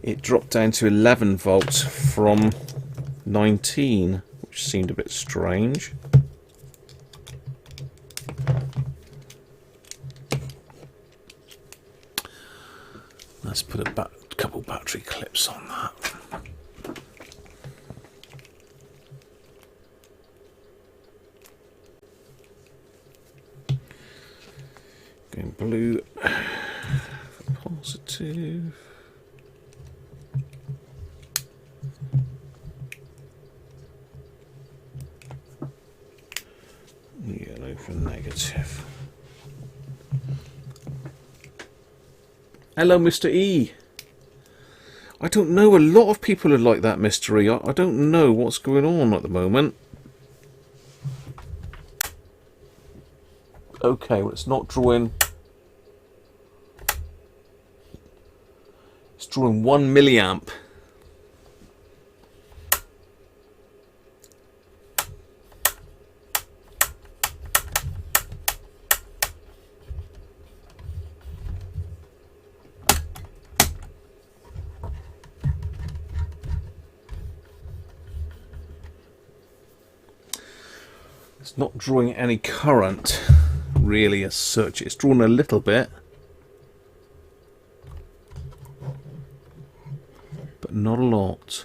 it dropped down to 11 volts from 19, which seemed a bit strange. Let's put a couple battery clips on that. Going blue for positive. Yellow for negative. Hello, Mr. E. I don't know, a lot of people are like that, Mr. E. I don't know what's going on at the moment. Okay, well, it's not drawing. It's drawing 1 milliamp. It's not drawing any current, really, as such. It's drawn a little bit, but not a lot.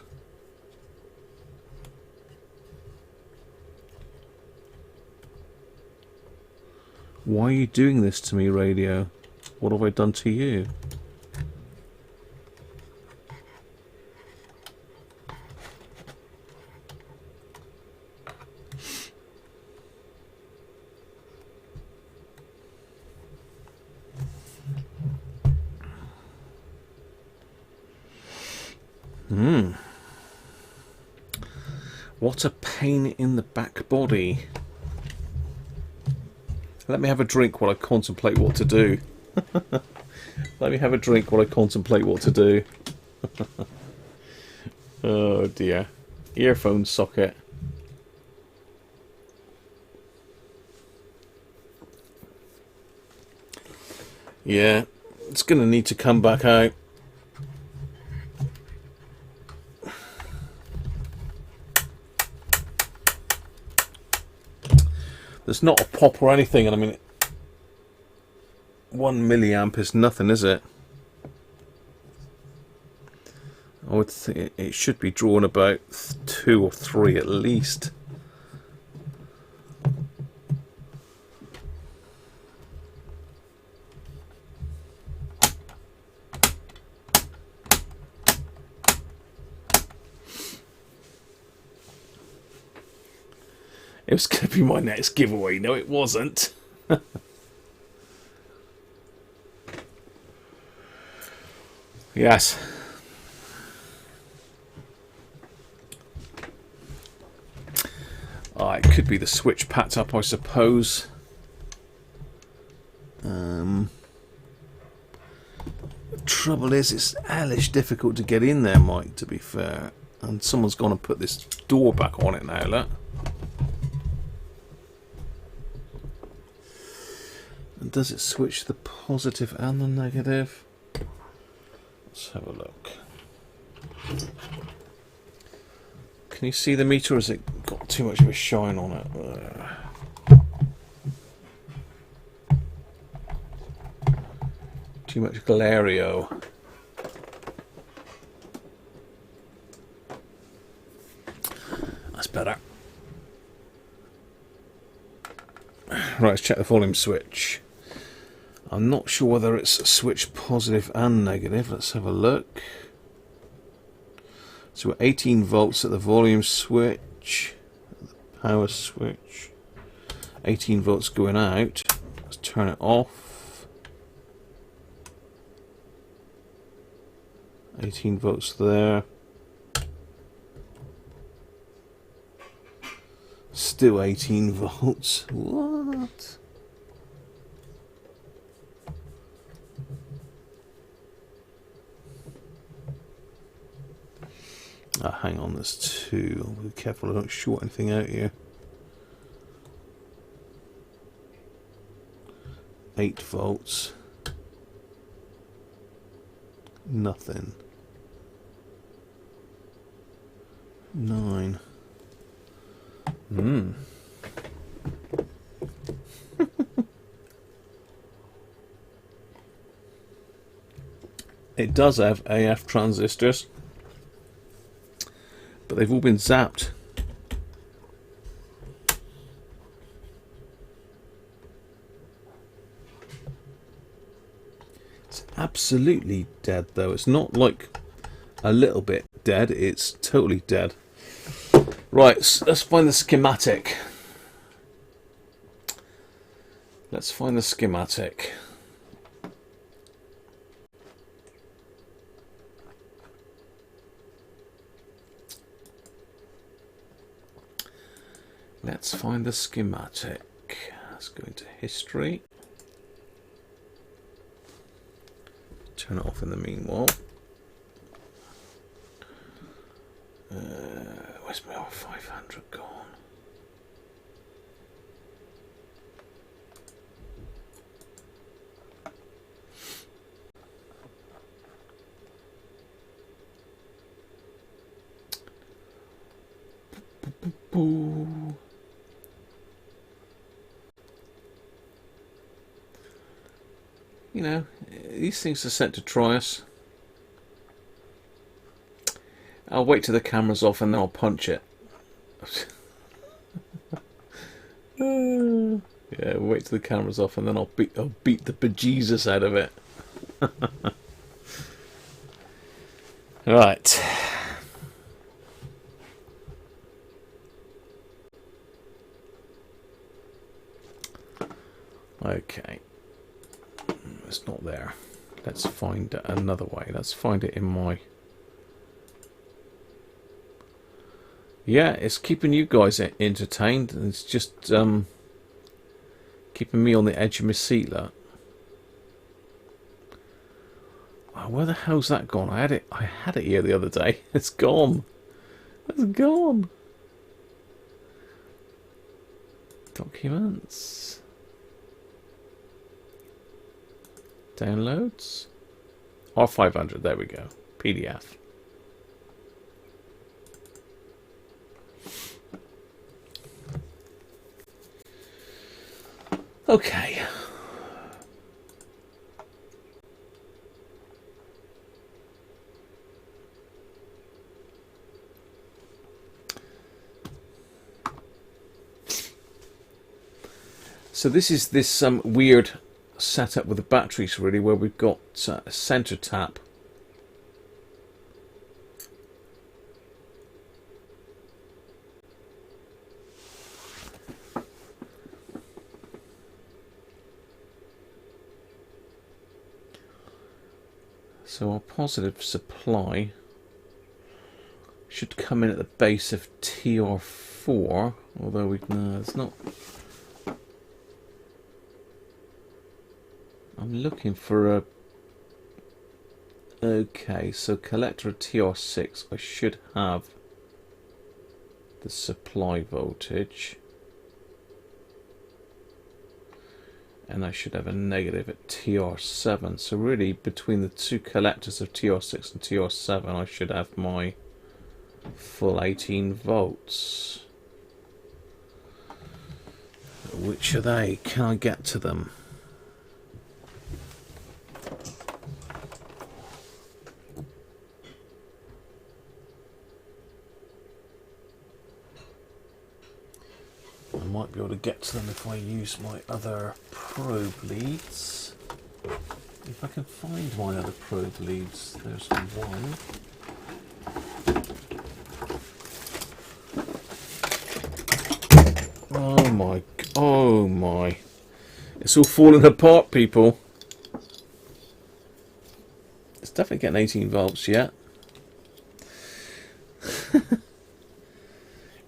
Why are you doing this to me, radio? What have I done to you? What a pain in the back body. Let me have a drink while I contemplate what to do. Let me have a drink while I contemplate what to do. Oh dear. Earphone socket. Yeah, it's going to need to come back out. There's not a pop or anything, and I mean, 1 milliamp is nothing, is it? I would think it should be drawn about 2 or 3 at least. It was going to be my next giveaway. No, it wasn't. Yes. Oh, it could be the switch packed up, I suppose. The trouble is, it's hellish difficult to get in there, Mike, to be fair. And someone's gone and put this door back on it now, look. And does it switch the positive and the negative? Let's have a look. Can you see the meter, or has it got too much of a shine on it? Too much glario. That's better. Right, let's check the volume switch. I'm not sure whether it's switched positive and negative. Let's have a look. So we're 18 volts at the volume switch, the power switch. 18 volts going out. Let's turn it off. 18 volts there. Still 18 volts. What? Ah, hang on, there's 2. I'll be careful I don't short anything out here. 8 volts. Nothing. 9. It does have AF transistors, but they've all been zapped. It's absolutely dead though. It's not like a little bit dead, it's totally dead. Right, so let's find the schematic. Let's find the schematic. Let's find the schematic. Let's go into history. Turn it off in the meanwhile. Where's my R500 gone? Boo. You know, these things are sent to try us. I'll wait till the camera's off and then I'll punch it. Yeah, wait till the camera's off and then I'll beat the bejesus out of it. Right. Okay. It's not there. Let's find another way. Let's find it in my... Yeah, it's keeping you guys entertained. It's just keeping me on the edge of my seat, look. Oh, where the hell's that gone? I had it here the other day. It's gone. It's gone. Documents. Downloads. R500, there we go. PDF. Okay. So this is this weird setup with the batteries, really, where we've got a center tap. So our positive supply should come in at the base of TR4, although no, it's not. I'm looking for a... Okay, so collector of TR6, I should have the supply voltage. And I should have a negative at TR7. So really, between the two collectors of TR6 and TR7, I should have my full 18 volts. Which are they? Can I get to them? I might be able to get to them if I use my other probe leads. If I can find my other probe leads, there's one. Oh my. It's all falling apart, people. It's definitely getting 18 volts yet.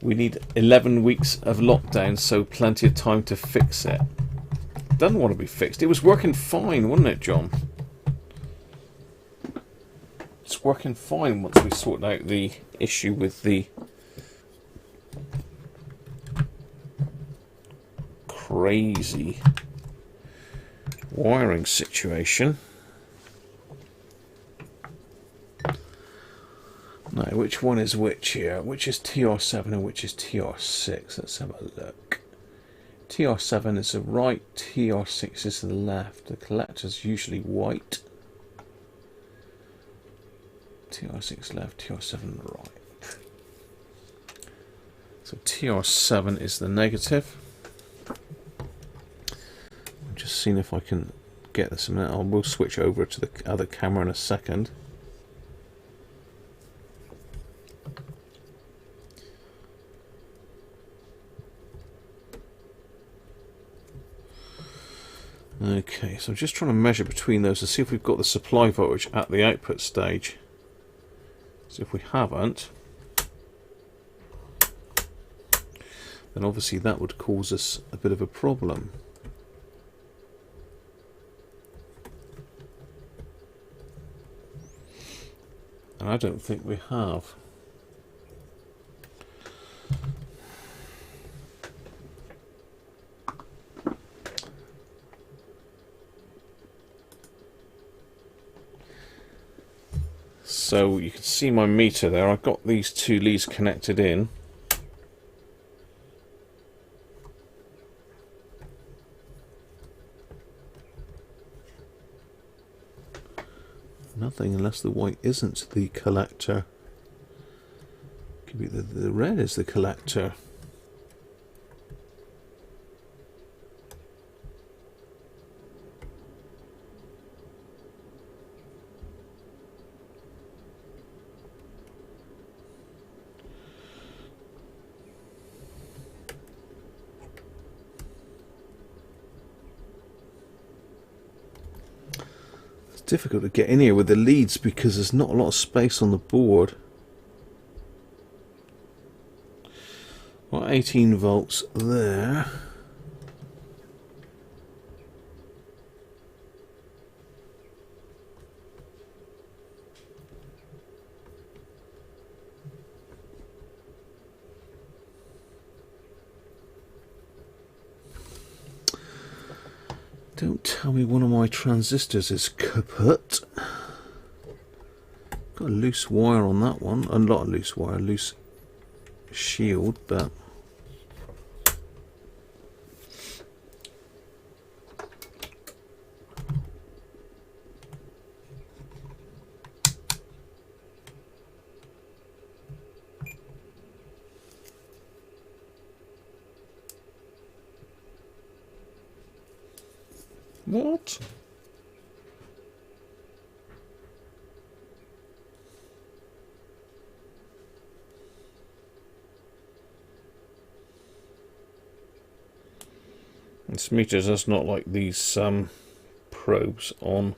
We need 11 weeks of lockdown, so plenty of time to fix it. Doesn't want to be fixed. It was working fine, wasn't it, John? It's working fine once we sort out the issue with the crazy wiring situation. Now, Now, which one is which here? Which is TR7 and which is TR6? Let's have a look. TR7 is the right, TR6 is the left. The collector's usually white. TR6 left, TR7 right. So TR7 is the negative. I'm just seeing if I can get this a minute. I will switch over to the other camera in a second. Okay, so I'm just trying to measure between those to see if we've got the supply voltage at the output stage. So if we haven't, then obviously that would cause us a bit of a problem. And I don't think we have. So you can see my meter there. I've got these two leads connected in. Nothing unless the white isn't the collector. Could be the red is the collector. Difficult to get in here with the leads because there's not a lot of space on the board. Well, 18 volts there. Don't tell me one of my transistors is kaput. Got a loose wire on that one. Not a loose wire, a loose shield, but what? This meter does not like these probes on.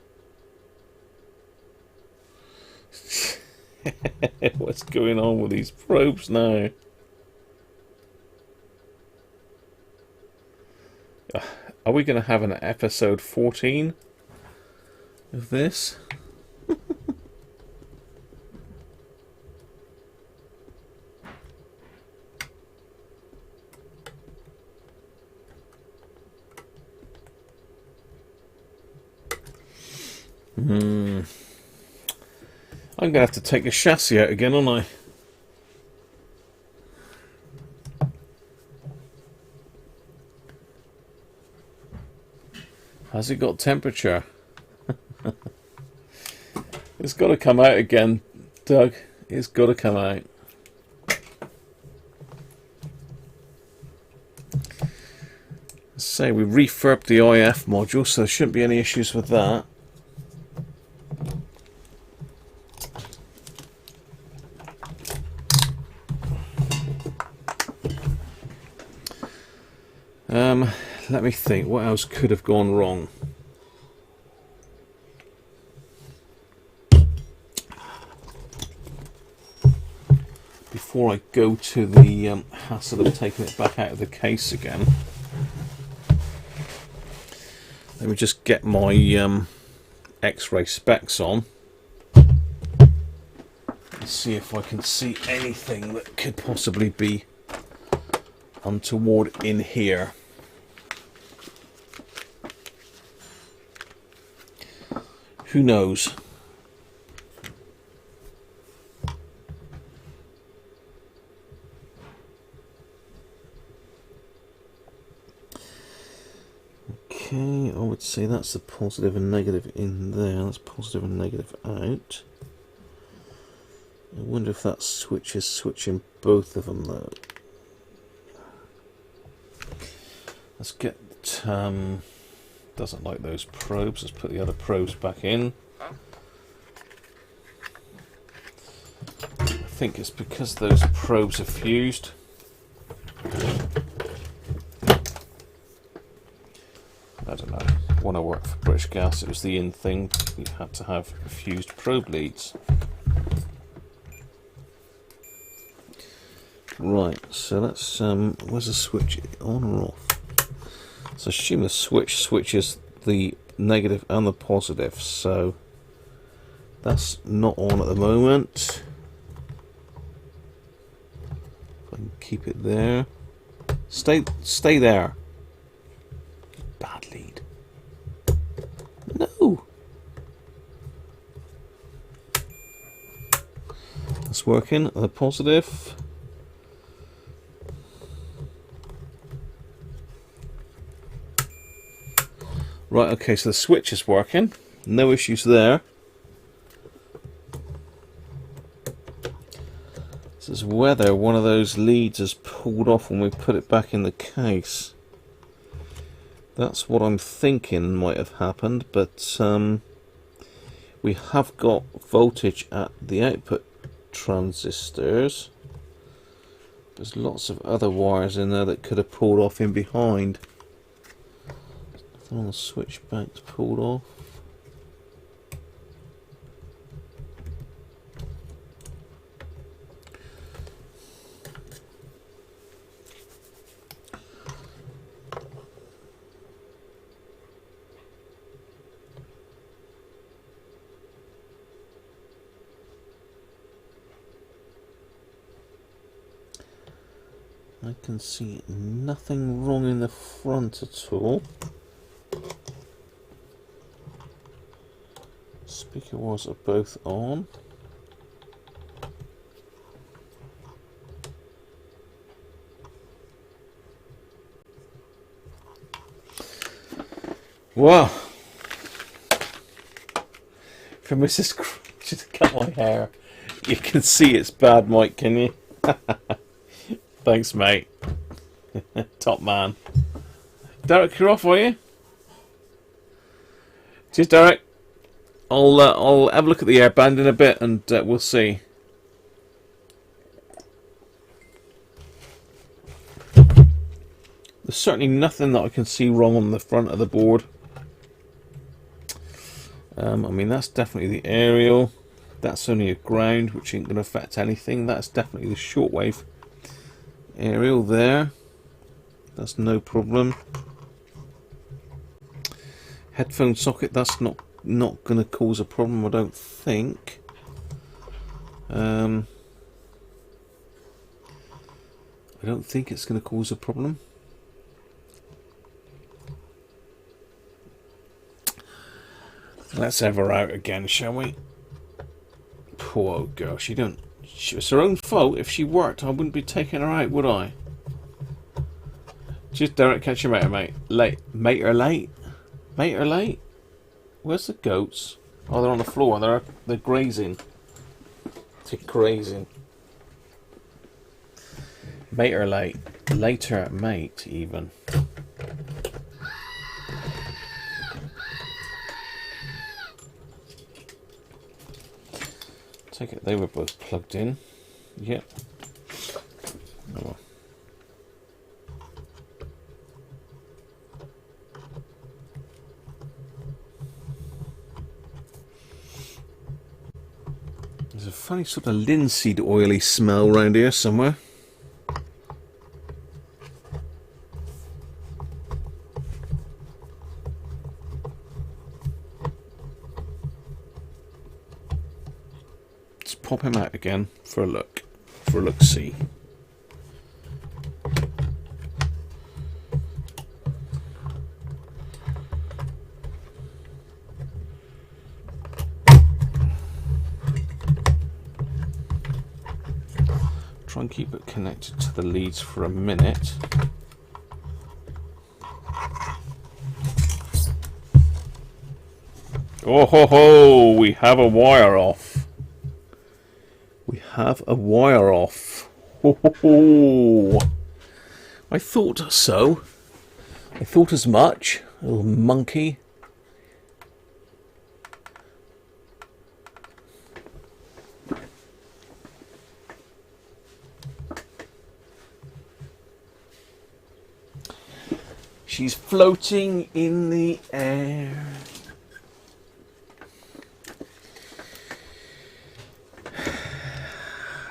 What's going on with these probes now? Are we going to have an episode 14 of this? I'm going to have to take the chassis out again, aren't I? Has it got temperature? It's got to come out again, Doug. It's got to come out. Let's say we refurbed the IF module, so there shouldn't be any issues with that. Let me think, what else could have gone wrong? Before I go to the hassle of taking it back out of the case again, let me just get my X-ray specs on and see if I can see anything that could possibly be untoward in here. Who knows? say that's the positive and negative in there. That's positive and negative out. I wonder if that switch is switching both of them though. Let's get doesn't like those probes. Let's put the other probes back in. I think it's because those probes are fused. I don't know. When I worked for British Gas, it was the in thing. You had to have fused probe leads. Right, so let's where's the switch, on or off? So assume the switch switches the negative and the positive, so that's not on at the moment. If I can keep it there. Stay there. Bad lead. No. That's working. The positive. Right, okay, so the switch is working. No issues there. This is whether one of those leads is pulled off when we put it back in the case. That's what I'm thinking might have happened, but we have got voltage at the output transistors. There's lots of other wires in there that could have pulled off in behind. On the switch back's pulled off. I can see nothing wrong in the front at all. Speaker wires are both on. Wow! For Mrs. Just cut my hair. You can see it's bad, Mike, can you? Thanks, mate. Top man. Derek, you're off, are you? Cheers, Derek. I'll have a look at the airband in a bit, and we'll see. There's certainly nothing that I can see wrong on the front of the board. I mean, that's definitely the aerial. That's only a ground, which ain't going to affect anything. That's definitely the shortwave aerial there. That's no problem. Headphone socket, that's not going to cause a problem, I don't think. I don't think it's going to cause a problem. Let's have her out again, shall we? Poor girl, it's her own fault. If she worked, I wouldn't be taking her out, would I? Just Derek, catch your mate, mate. Mate or late? Mate or late? Where's the goats? Oh, they're on the floor. They're grazing. They're grazing. Mate or late? Later, mate, even. Take it they were both plugged in. Yep. Oh well. There's a funny sort of linseed oily smell around here somewhere. Let's pop him out again for a look. For a look-see. Try and keep it connected to the leads for a minute. Oh ho ho! We have a wire off. We have a wire off. Ho ho ho! I thought so. I thought as much. Little monkey. She's floating in the air.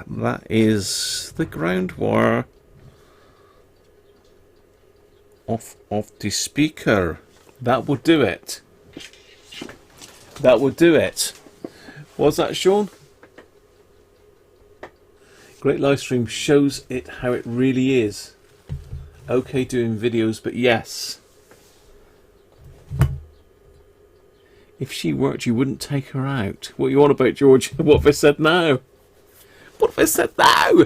That is the ground wire off of the speaker. That will do it. That will do it. What's that, Sean? Great live stream shows it how it really is. Okay doing videos, but yes. If she worked, you wouldn't take her out. What are you on about, George? What have I said now? What have I said now?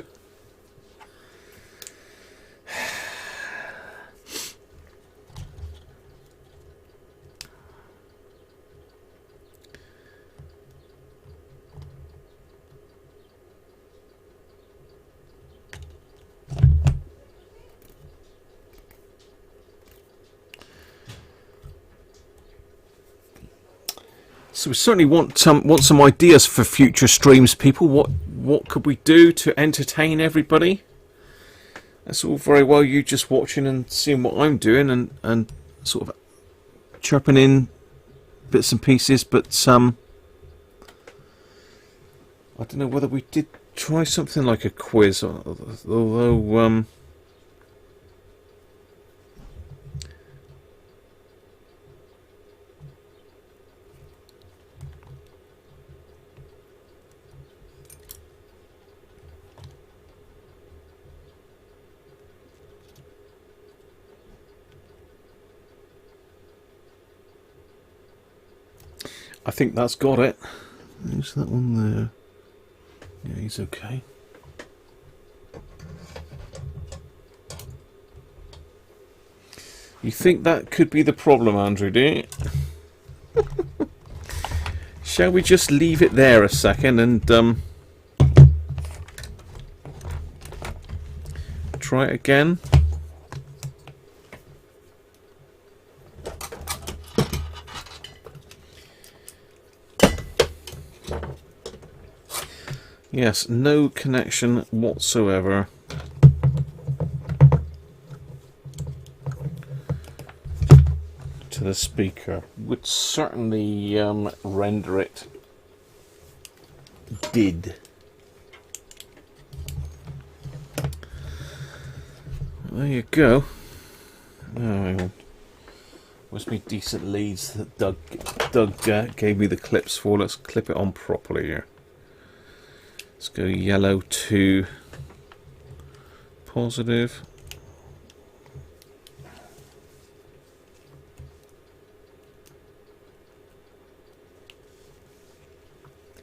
So we certainly want some ideas for future streams, people. What could we do to entertain everybody? That's all very well you just watching and seeing what I'm doing and sort of chirping in bits and pieces, but I don't know whether we did try something like a quiz, although I think that's got it. There's that one there. Yeah, he's okay. You think that could be the problem, Andrew, do you? Shall we just leave it there a second and try it again? Yes, no connection whatsoever. To the speaker. Would certainly render it did. There you go. Oh, must be decent leads that Doug gave me the clips for. Let's clip it on properly here. Let's go yellow to positive.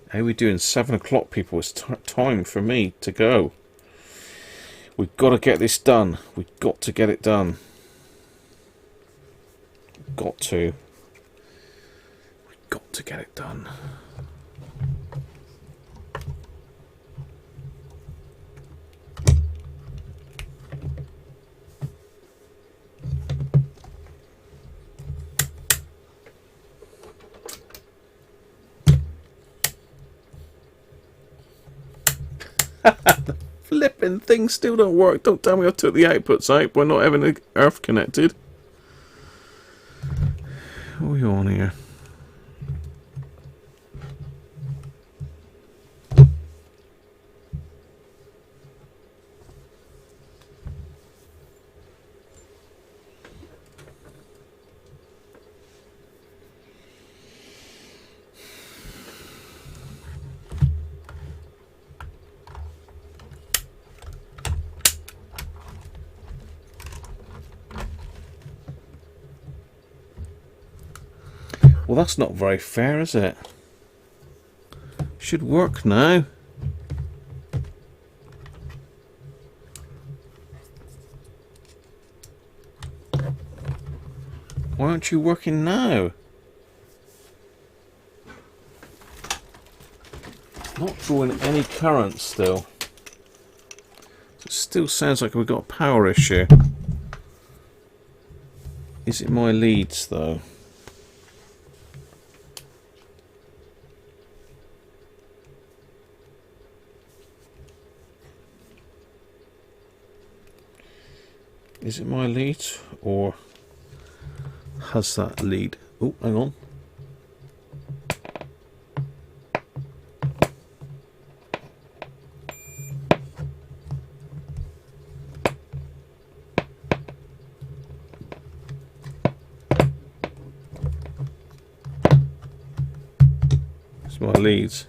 How are we doing? 7 o'clock, people. It's time for me to go. We've got to get this done. We've got to get it done. Got to. We've got to get it done. The flipping things still don't work. Don't tell me I took the outputs out by not having the earth connected. What are you on here? Well, that's not very fair, is it? Should work now. Why aren't you working now? Not drawing any current still. It still sounds like we've got a power issue. Is it my leads though? Is it my lead, or has that lead? Oh, hang on. It's my leads.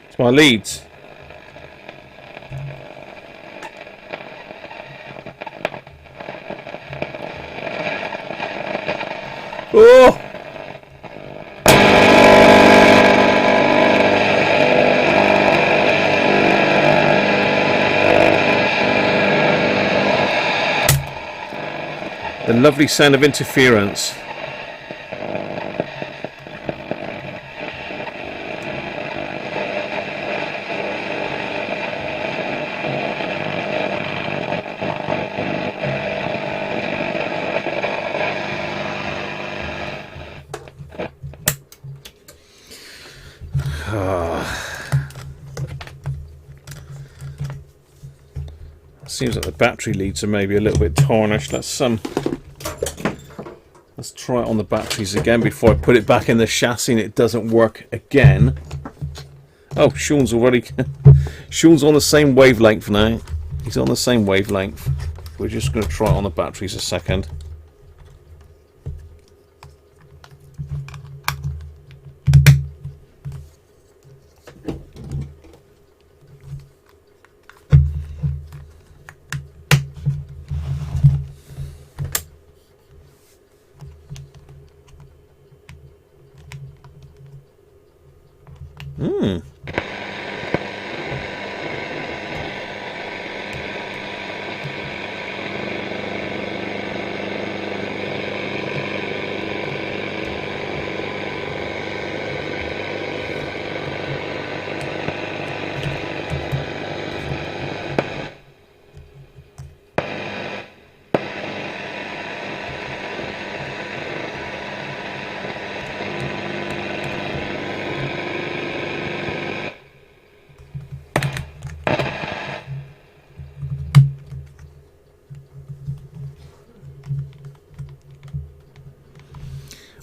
It's my leads. Oh! The lovely sound of interference. Seems like the battery leads are maybe a little bit tarnished. Let's try it on the batteries again before I put it back in the chassis and it doesn't work again. Oh, Sean's already... Sean's on the same wavelength now. He's on the same wavelength. We're just going to try it on the batteries a second.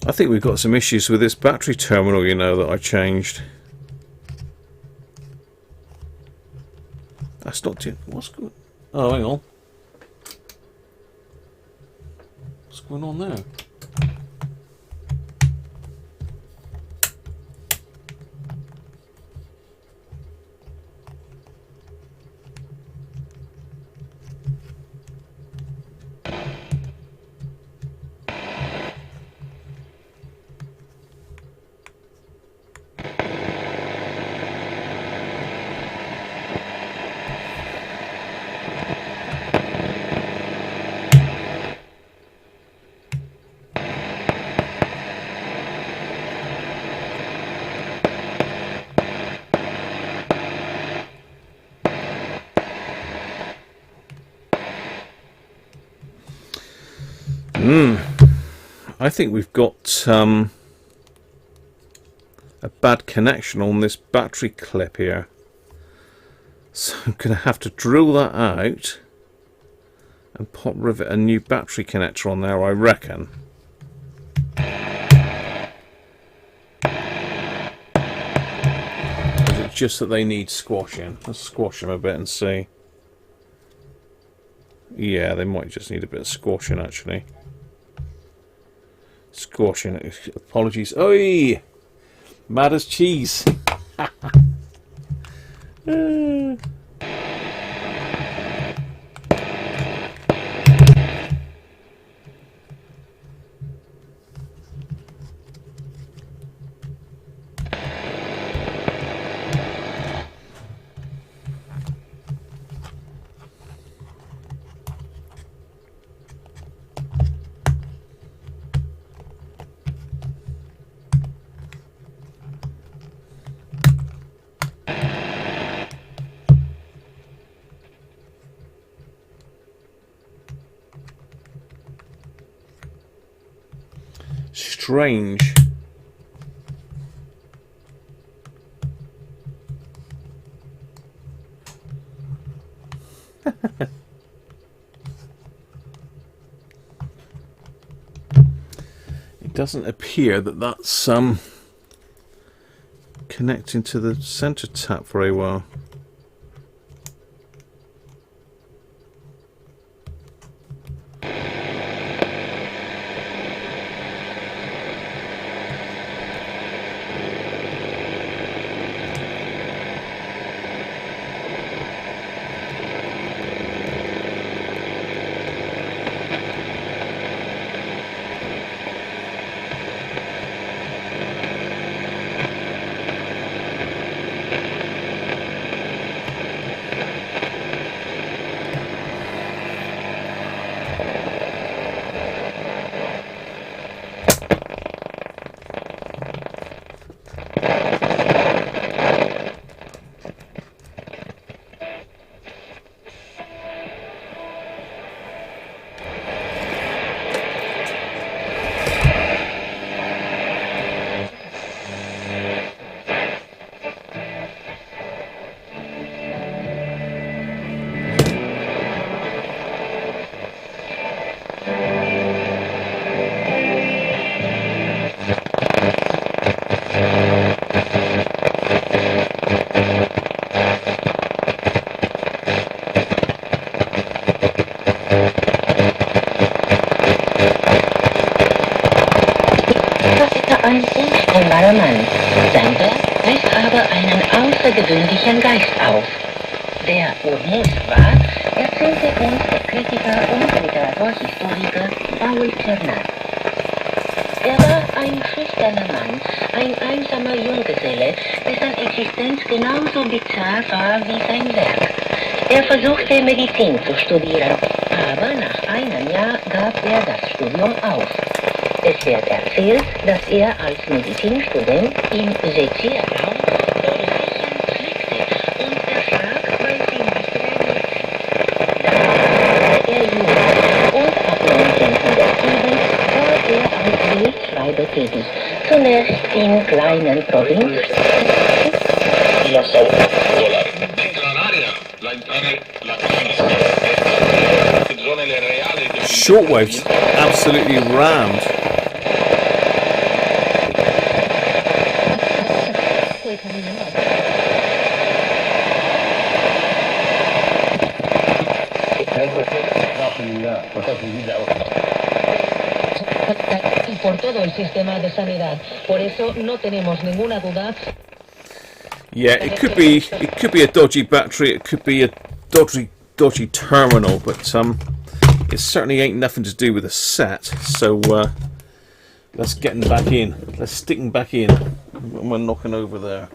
I think we've got some issues with this battery terminal, you know, that I changed. That's not too... What's going... Oh, hang on. What's going on there? I think we've got a bad connection on this battery clip here. So I'm going to have to drill that out and pop rivet a new battery connector on there, I reckon. Is it just that they need squashing? Let's squash them a bit and see. Yeah, they might just need a bit of squashing actually. Squashing. Apologies. Oi! Mad as cheese. Strange. It doesn't appear that that's connecting to the center tap very well. Ein unstreitbarer Mann. Sein Werk weist aber einen außergewöhnlichen Geist auf. Wer Urmus war, erzählte uns der Kritiker und Literaturhistoriker Paul Cernat. Er war ein schüchterner Mann, ein einsamer Junggeselle, dessen Existenz genauso bizarr war wie sein Werk. Er versuchte Medizin zu studieren, aber nach einem Jahr gab er das Studium auf. Es wird erzählt, dass er als Medizinstudent im Sezierraum Ohrläppchen pflegte und erschrak, weil sie nicht reagierten. Dann wurde er Jurist und ab 1907 war er als Gerichtsschreiber tätig, zunächst in kleinen Provinzstädten. Shortwave's absolutely rammed. Y por todo el sistema de sanidad. Por eso no tenemos ninguna duda. Yeah, it could be a dodgy battery, it could be a dodgy terminal, but it certainly ain't nothing to do with the set. So let's get them back in. Let's stick them back in. We're knocking over there,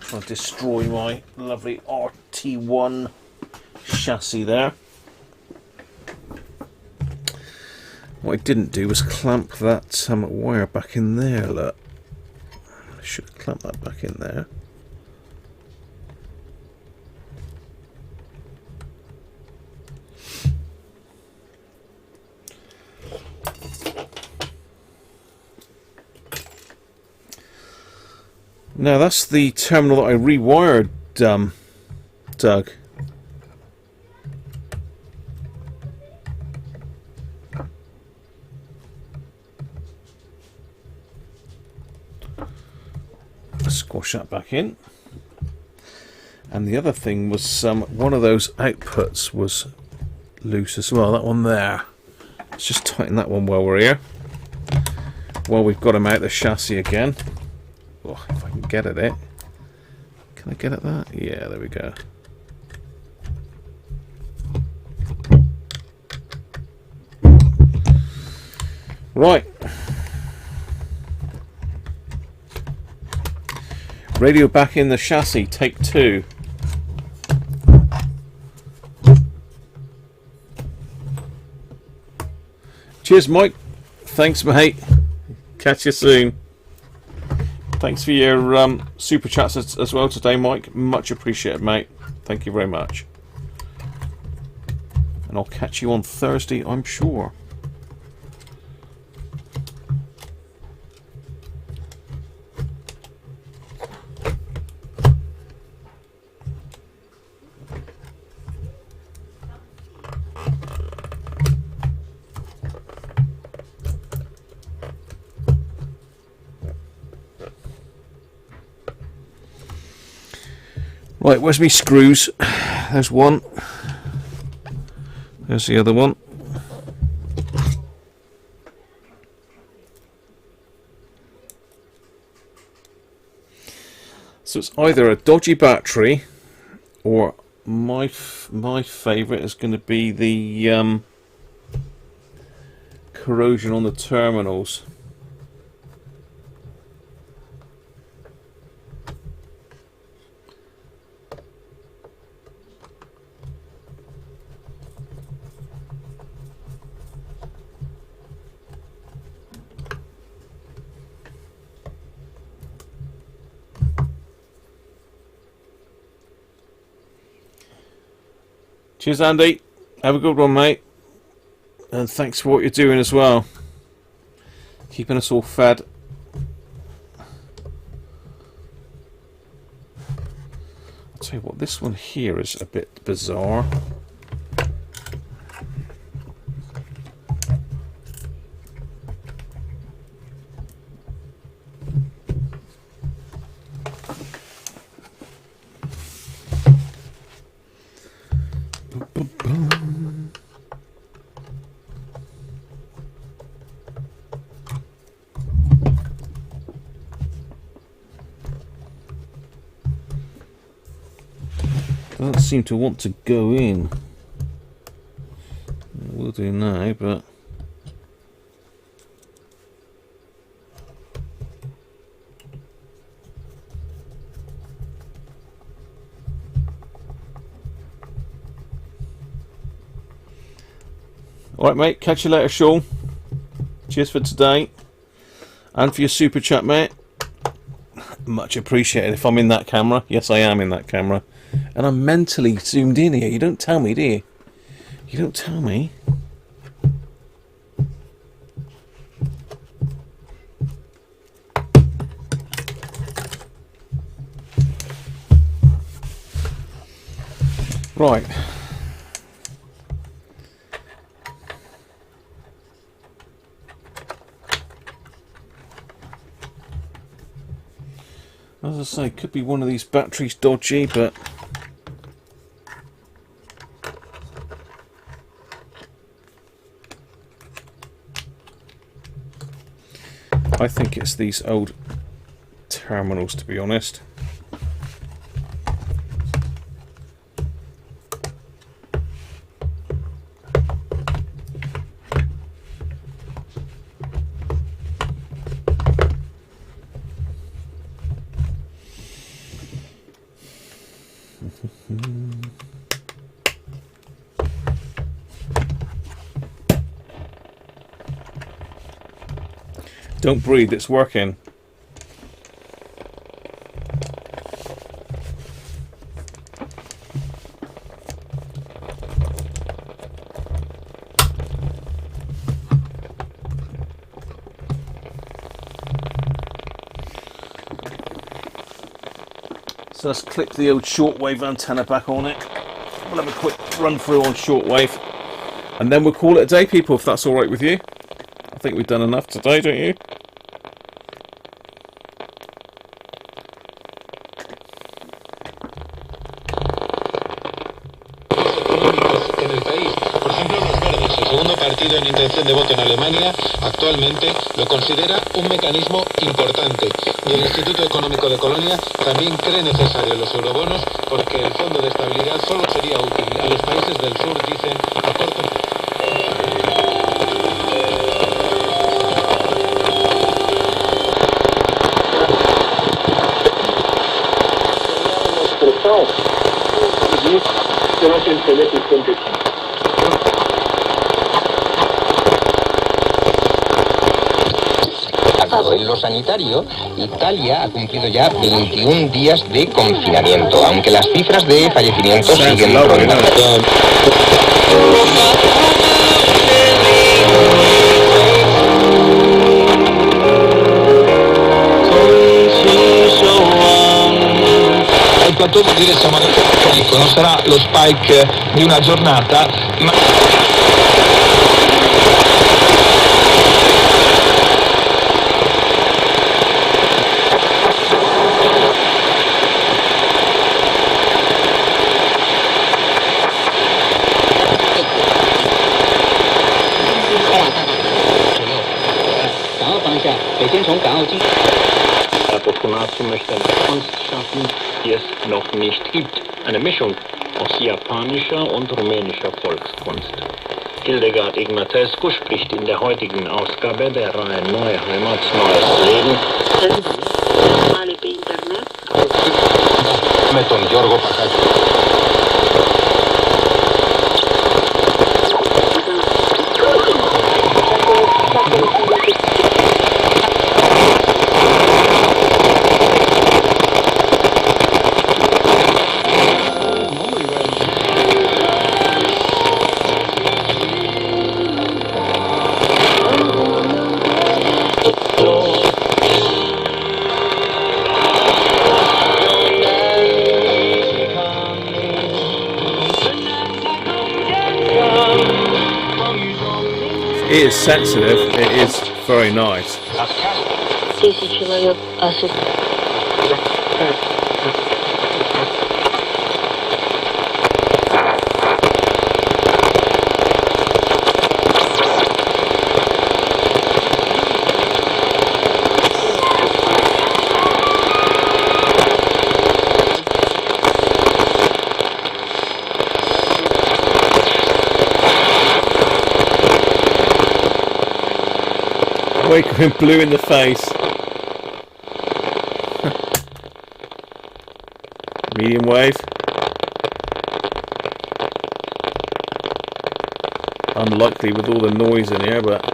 trying to destroy my lovely RT1 chassis there. What I didn't do was clamp that wire back in there. Look, I should have clamped that back in there. Now that's the terminal that I rewired, Doug. Squash that back in. And the other thing was one of those outputs was loose as well. That one there. Let's just tighten that one while we're here. While we've got him out the chassis again. Oh, if I can get at it. Can I get at that? Yeah, there we go. Right. Radio back in the chassis, take 2. Cheers, Mike. Thanks, mate. Catch you soon. Thanks for your super chats as well today, Mike. Much appreciated, mate. Thank you very much. And I'll catch you on Thursday, I'm sure. Right, where's me screws? There's one. There's the other one. So it's either a dodgy battery, or my favourite is going to be the corrosion on the terminals. Cheers, Andy. Have a good one, mate. And thanks for what you're doing as well. Keeping us all fed. I'll tell you what, this one here is a bit bizarre. Doesn't seem to want to go in. It will do now, but alright, mate, catch you later, Sean. Cheers for today. And for your super chat, mate. Much appreciated. If I'm in that camera. Yes, I am in that camera. And I'm mentally zoomed in here. You don't tell me, do you? You don't tell me. Right. As I say, could be one of these batteries dodgy, but I think it's these old terminals, to be honest. Don't breathe, it's working. So let's click the old shortwave antenna back on it. We'll have a quick run through on shortwave. And then we'll call it a day, people, if that's alright with you. I think we've done enough today, don't you? Partido en intención de voto en Alemania actualmente lo considera un mecanismo importante y el Instituto Económico de Colonia también cree necesarios los eurobonos porque el Fondo de Estabilidad solo sería útil a los países del sur, dicen, a corto plazo. En lo sanitario, Italia ha cumplido ya 21 días de confinamiento, aunque las cifras de fallecimientos siguen rondando. Ecco, a tutti dire siamo ecco, non sarà lo spike di una giornata, ma 况下，每天从港澳机。Apokunazu möchte eine Kunst schaffen, die es noch nicht gibt. Eine Mischung aus japanischer und rumänischer Volkskunst. Hildegard Ignatescu spricht in der heutigen Ausgabe der Reihe Neue Heimat, Neues Leben mit und Jorgo It is sensitive. It is very nice. Wake him blue in the face. Medium wave. Unlikely with all the noise in here, but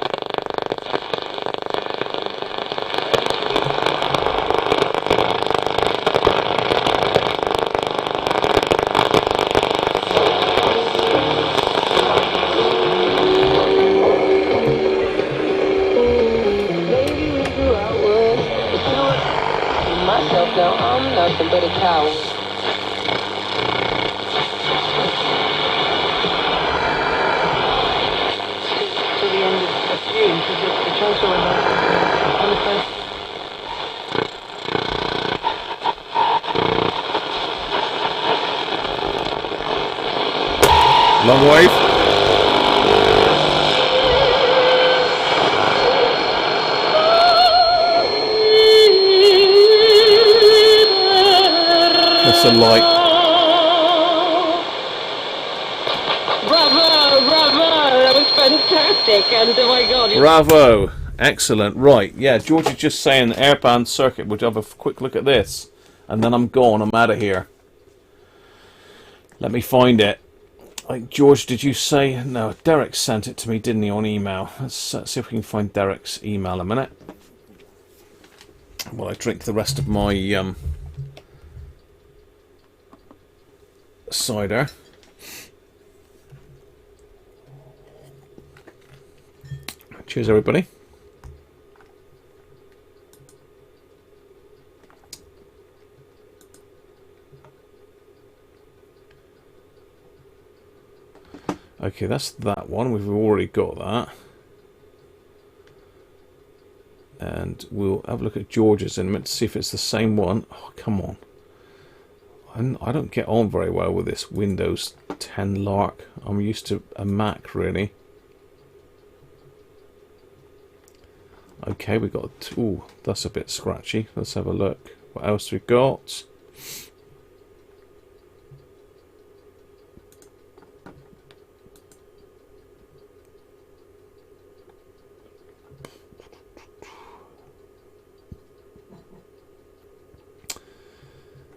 Now I'm nothing but a coward. To the end of June, because the transfer went on the first. long wave. That's a light. Bravo, bravo, that was fantastic, and oh my god. Bravo. Excellent. Right, yeah, George is just saying airband circuit. We'll have a quick look at this. And then I'm gone. I'm out of here. Let me find it. George, did you say... No, Derek sent it to me, didn't he, on email. Let's see if we can find Derek's email a minute. While I drink the rest of my cider. Cheers, everybody. Okay, that's that one. We've already got that. And we'll have a look at George's in a minute to see if it's the same one. Oh, come on. I don't get on very well with this Windows 10 lark. I'm used to a Mac, really. Okay, we got... Ooh, that's a bit scratchy. Let's have a look. What else we got?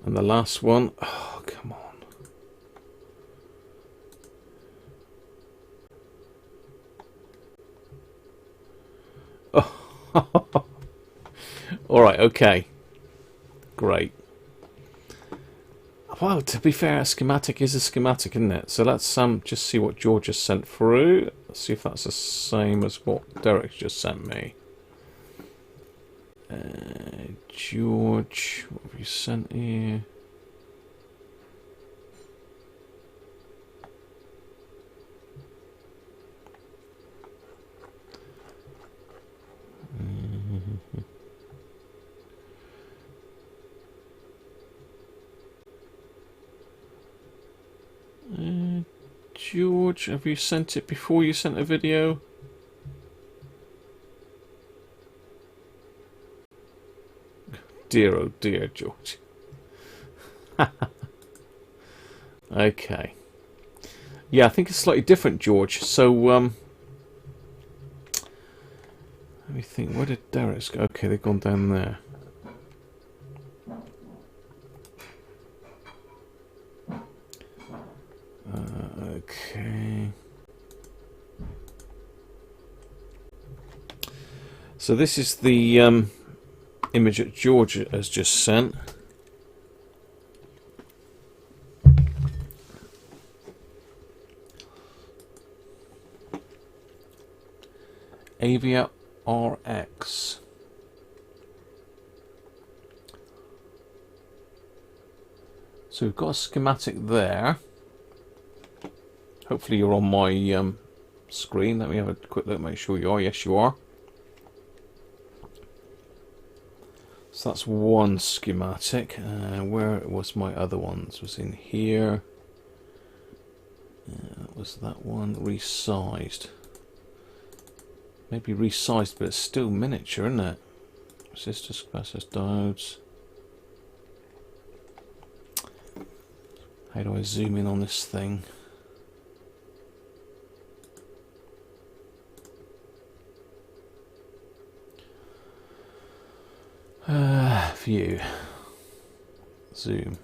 And the last one, oh, come on. Oh. All right, okay. Great. Well, to be fair, a schematic is a schematic, isn't it? So let's just see what George has sent through. Let's see if that's the same as what Derek just sent me. George, what have you sent here? George, have you sent it before you sent a video? oh dear, George. Okay. Yeah, I think it's slightly different, George. So, let me think. Where did Derek's go? Okay, they've gone down there. Okay. So this is the image that George has just sent. Avia RX. So we've got a schematic there. Hopefully you're on my screen. Let me have a quick look, make sure you are. Yes, you are. So that's one schematic. Where was my other ones? Was in here. That was that one. Resized. Maybe resized, but it's still miniature, isn't it? Resistors, capacitors, diodes. How do I zoom in on this thing? View. Zoom.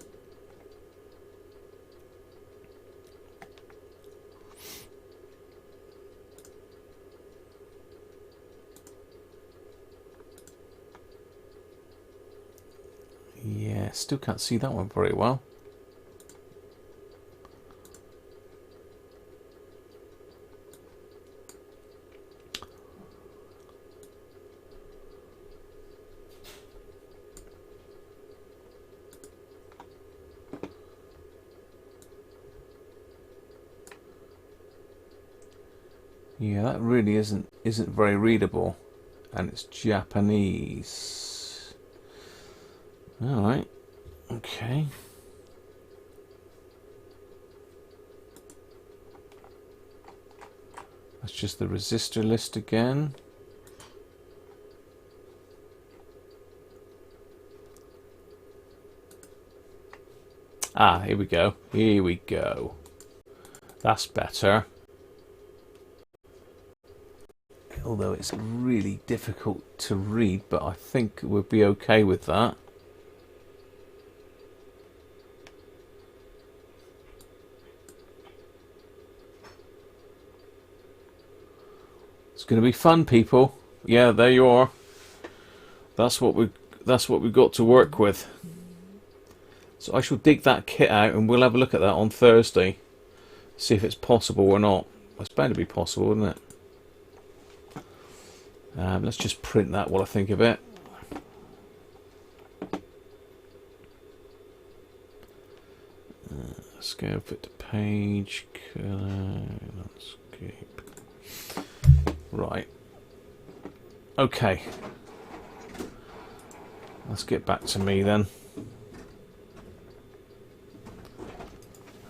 Yeah, still can't see that one very well. Yeah, that really isn't very readable, and it's Japanese. All right, okay. That's just the resistor list again. Ah, here we go. Here we go. That's better. Although it's really difficult to read, but I think we'll be okay with that. It's going to be fun, people. Yeah, there you are. That's what we've got to work with. So I shall dig that kit out and we'll have a look at that on Thursday. See if it's possible or not. It's bound to be possible, isn't it? Let's just print that while I think of it. Scale fit to page. Landscape. Right. Okay. Let's get back to me then.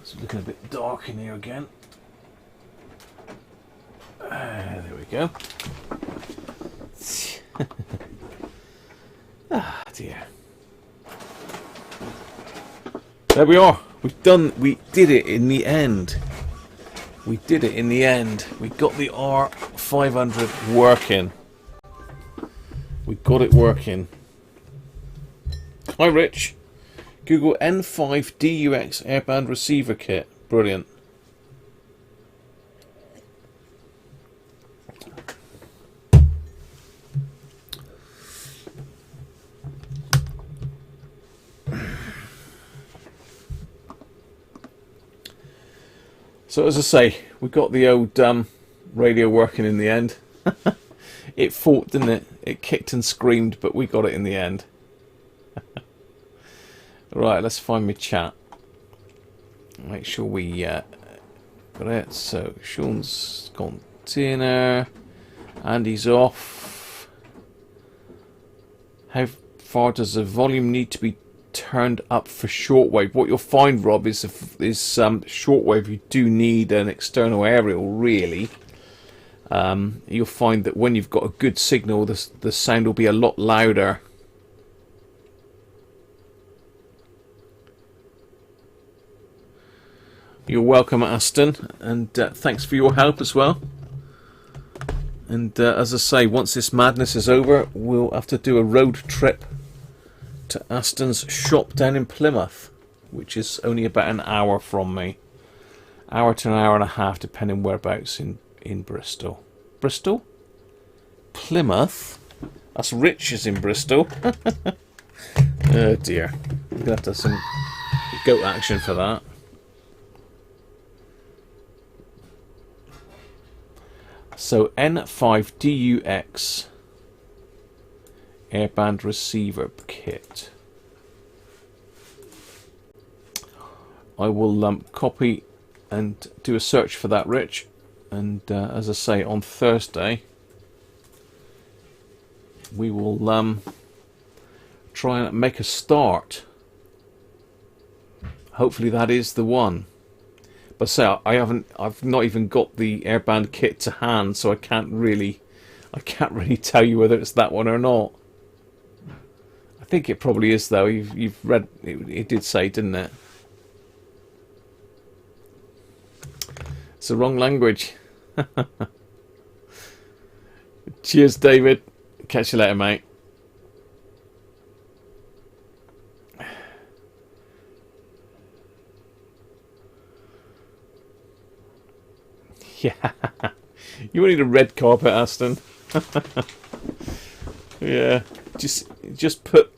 It's looking a bit dark in here again. There we go. Ah, dear. There we are. We did it in the end. We did it in the end. We got the R500 working. We got it working. Hi, Rich. Google N5 DUX airband receiver kit. Brilliant. So as I say, we got the old radio working in the end. It fought, didn't it? It kicked and screamed, but we got it in the end. Right, let's find my chat. Make sure we got it. So Sean's gone dinner. Andy's off. How far does the volume need to be turned up for shortwave? What you'll find, Rob, is shortwave you do need an external aerial, really. You'll find that when you've got a good signal, the sound will be a lot louder. You're welcome, Aston, and thanks for your help as well. And as I say, once this madness is over, we'll have to do a road trip to Aston's shop down in Plymouth, which is only about an hour from me. Hour to an hour and a half, depending whereabouts in Bristol. Bristol? Plymouth? That's Rich is in Bristol. Oh dear. I'm going to have to have some goat action for that. So N5DUX airband receiver kit. I will copy and do a search for that, Rich. And as I say, on Thursday we will try and make a start. Hopefully that is the one. But say I've not even got the airband kit to hand, so I can't really tell you whether it's that one or not. I think it probably is, though. You've read it did say, didn't it? It's the wrong language. Cheers, David. Catch you later, mate. Yeah, you will need a red carpet, Aston. Yeah, just put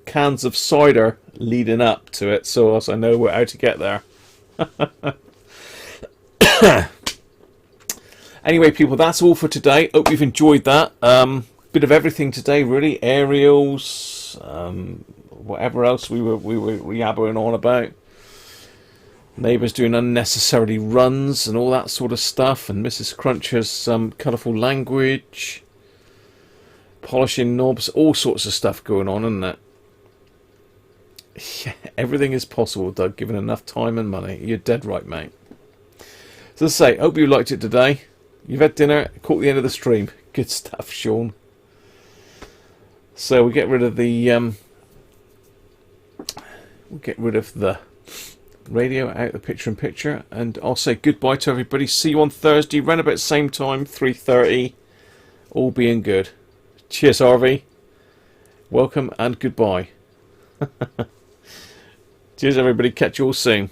cans of cider leading up to it, so as I know how to get there. Anyway, people, that's all for today. Hope you've enjoyed that. Bit of everything today, really. Aerials, whatever else we were yabbering on about. Neighbours doing unnecessarily runs and all that sort of stuff, and Mrs. Cruncher's colourful language, polishing knobs, all sorts of stuff going on, isn't it? Yeah, everything is possible, Doug, given enough time and money. You're dead right, mate. So as I say, hope you liked it today. You've had dinner, caught the end of the stream. Good stuff, Sean. So we get rid of the radio out the picture-in-picture, and I'll say goodbye to everybody. See you on Thursday, round about the same time, 3:30. All being good. Cheers, Harvey. Welcome and goodbye. Cheers, everybody. Catch you all soon.